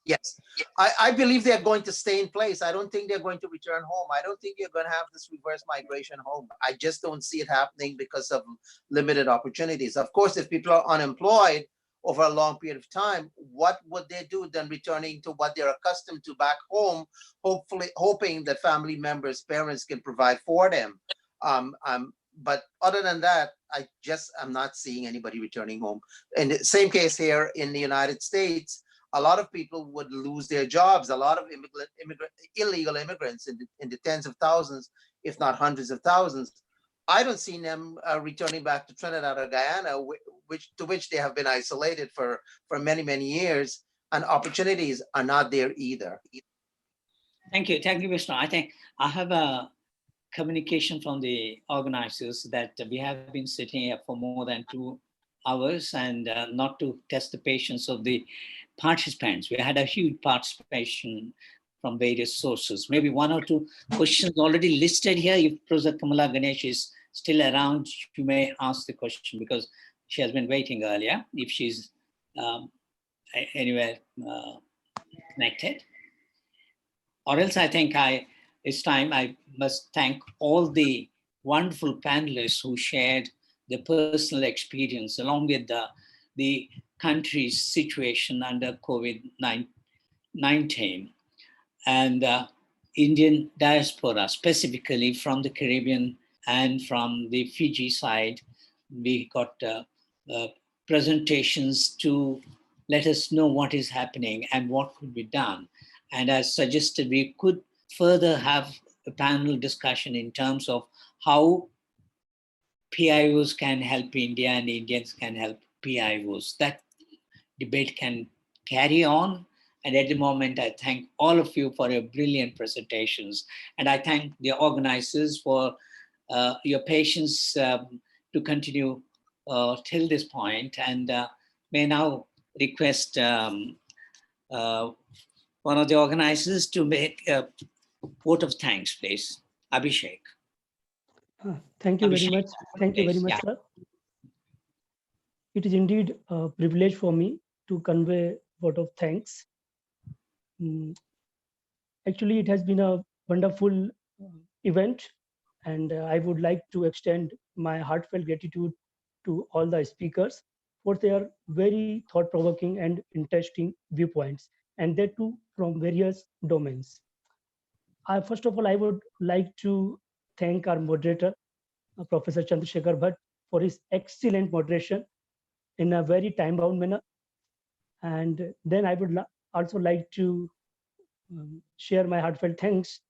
Yes, I believe they're going to stay in place. I don't think they're going to return home. I don't think you're going to have this reverse migration home. I just don't see it happening because of limited opportunities. Of course, if people are unemployed over a long period of time, what would they do then returning to what they're accustomed to back home, hoping that family members, parents can provide for them. But other than that, I'm not seeing anybody returning home. And the same case here in the United States, a lot of people would lose their jobs. A lot of illegal immigrants in the tens of thousands, if not hundreds of thousands. I don't see them returning back to Trinidad or Guyana, to which they have been isolated for many, many years, and opportunities are not there either. Thank you, Vishnu. I think I have a communication from the organizers that we have been sitting here for more than 2 hours, and not to test the patience of the participants. We had a huge participation from various sources. Maybe 1 or 2 questions already listed here. If Professor Kamala Ganesh is still around, you may ask the question, because she has been waiting earlier, if she's anywhere connected. Or else I think it's time I must thank all the wonderful panelists who shared their personal experience along with the country's situation under COVID-19, and Indian diaspora, specifically from the Caribbean and from the Fiji side. We got presentations to let us know what is happening and what could be done. And as suggested, we could further have a panel discussion in terms of how PIOs can help India and Indians can help PIOs. That debate can carry on. And at the moment, I thank all of you for your brilliant presentations. And I thank the organizers for your patience to continue till this point. And may now request one of the organizers to make a vote of thanks, please. Abhishek. Thank you very much. Thank you very much, sir. It is indeed a privilege for me to convey vote of thanks. Actually, it has been a wonderful event, and I would like to extend my heartfelt gratitude to all the speakers for their very thought-provoking and interesting viewpoints, and that too from various domains. First of all, I would like to thank our moderator, Professor Chandrasekhar Bhatt, for his excellent moderation in a very time-bound manner. And then I would also like to share my heartfelt thanks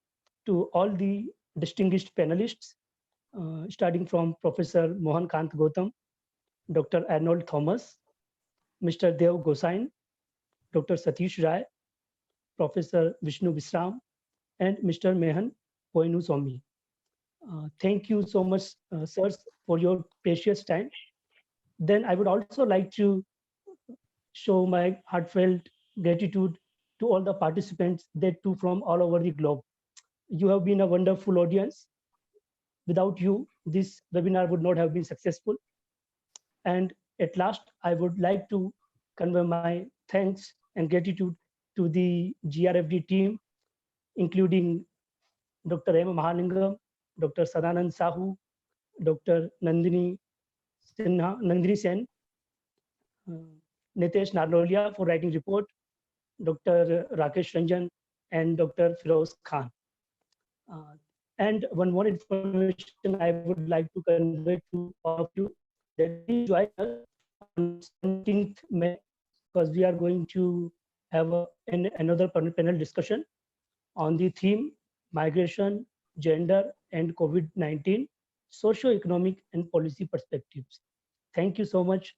to all the distinguished panelists, starting from Professor Mohan Kant Gautam, Dr. Arnold Thomas, Mr. Dev Gosain, Dr. Satish Rai, Professor Vishnu Visram, and Mr. Mehan Poinu Swami. Thank you so much, sirs, for your precious time. Then I would also like to show my heartfelt gratitude to all the participants, that too from all over the globe. You have been a wonderful audience. Without you, this webinar would not have been successful. And at last, I would like to convey my thanks and gratitude to the GRFD team, including Dr. M. Mahalingam, Dr. Sadanand Sahu, Dr. Nandini Sen, Nitesh Narnolia for writing report, Dr. Rakesh Ranjan, and Dr. Firoz Khan. And one more information I would like to convey to all of you, that please join us on 17th May, because we are going to have another panel discussion on the theme migration, gender, and COVID-19, socio-economic and policy perspectives. Thank you so much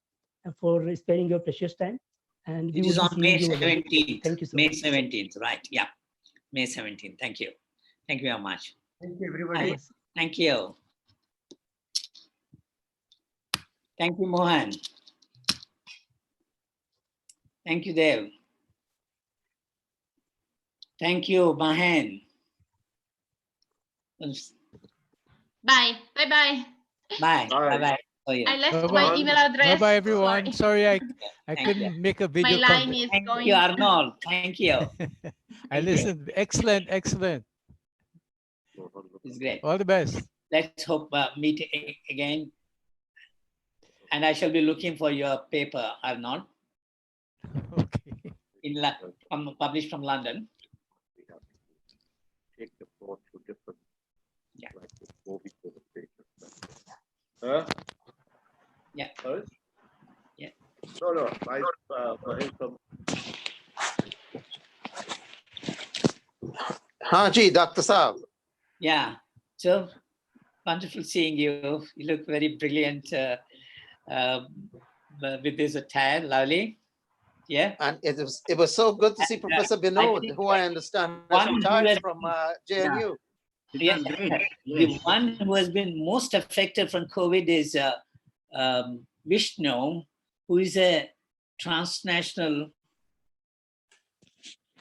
for sparing your precious time. And It is on May you again. 17th. Thank you so May much. 17th, right? Yeah, May 17th. Thank you. Thank you very much. Thank you, everybody. Thank you. Thank you, Mohan. Thank you, Dev. Thank you, Mahan. Bye. Bye-bye. Bye. Bye-bye. Oh, yeah. I left my email address. Bye-bye, everyone. Sorry, I Thank couldn't make a video. My line is Thank going. you, Arnold. Thank you. I listened. Excellent, excellent. It's great. All the best. Let's hope meet again. And I shall be looking for your paper, Arnold. Okay. Published from London. Take the floor to different. Yeah. Like before we go to the Huh? Yeah. Sorry? Yeah. No. For him from. Haji, Dr. Saab. Yeah. So wonderful seeing you. You look very brilliant with this attire, lovely. Yeah. And it was so good to see Professor Binod, who I understand has retired from JNU. Yeah. The one who has been most affected from COVID is Vishnu, who is a transnational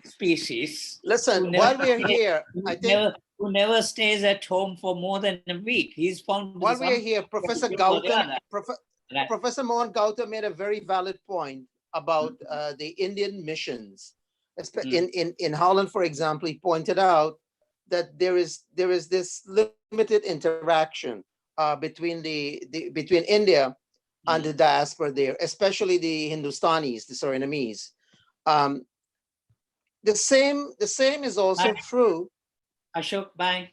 species. Listen, while we're here, I think who never stays at home for more than a week. He's found. While we're here, Professor Gautam, Professor Mohan Gautam made a very valid point about the Indian missions. In Holland, for example, he pointed out that there is this limited interaction between between India and the diaspora there, especially the Hindustanis, the Surinamese. The same is also true. Ashok, bye.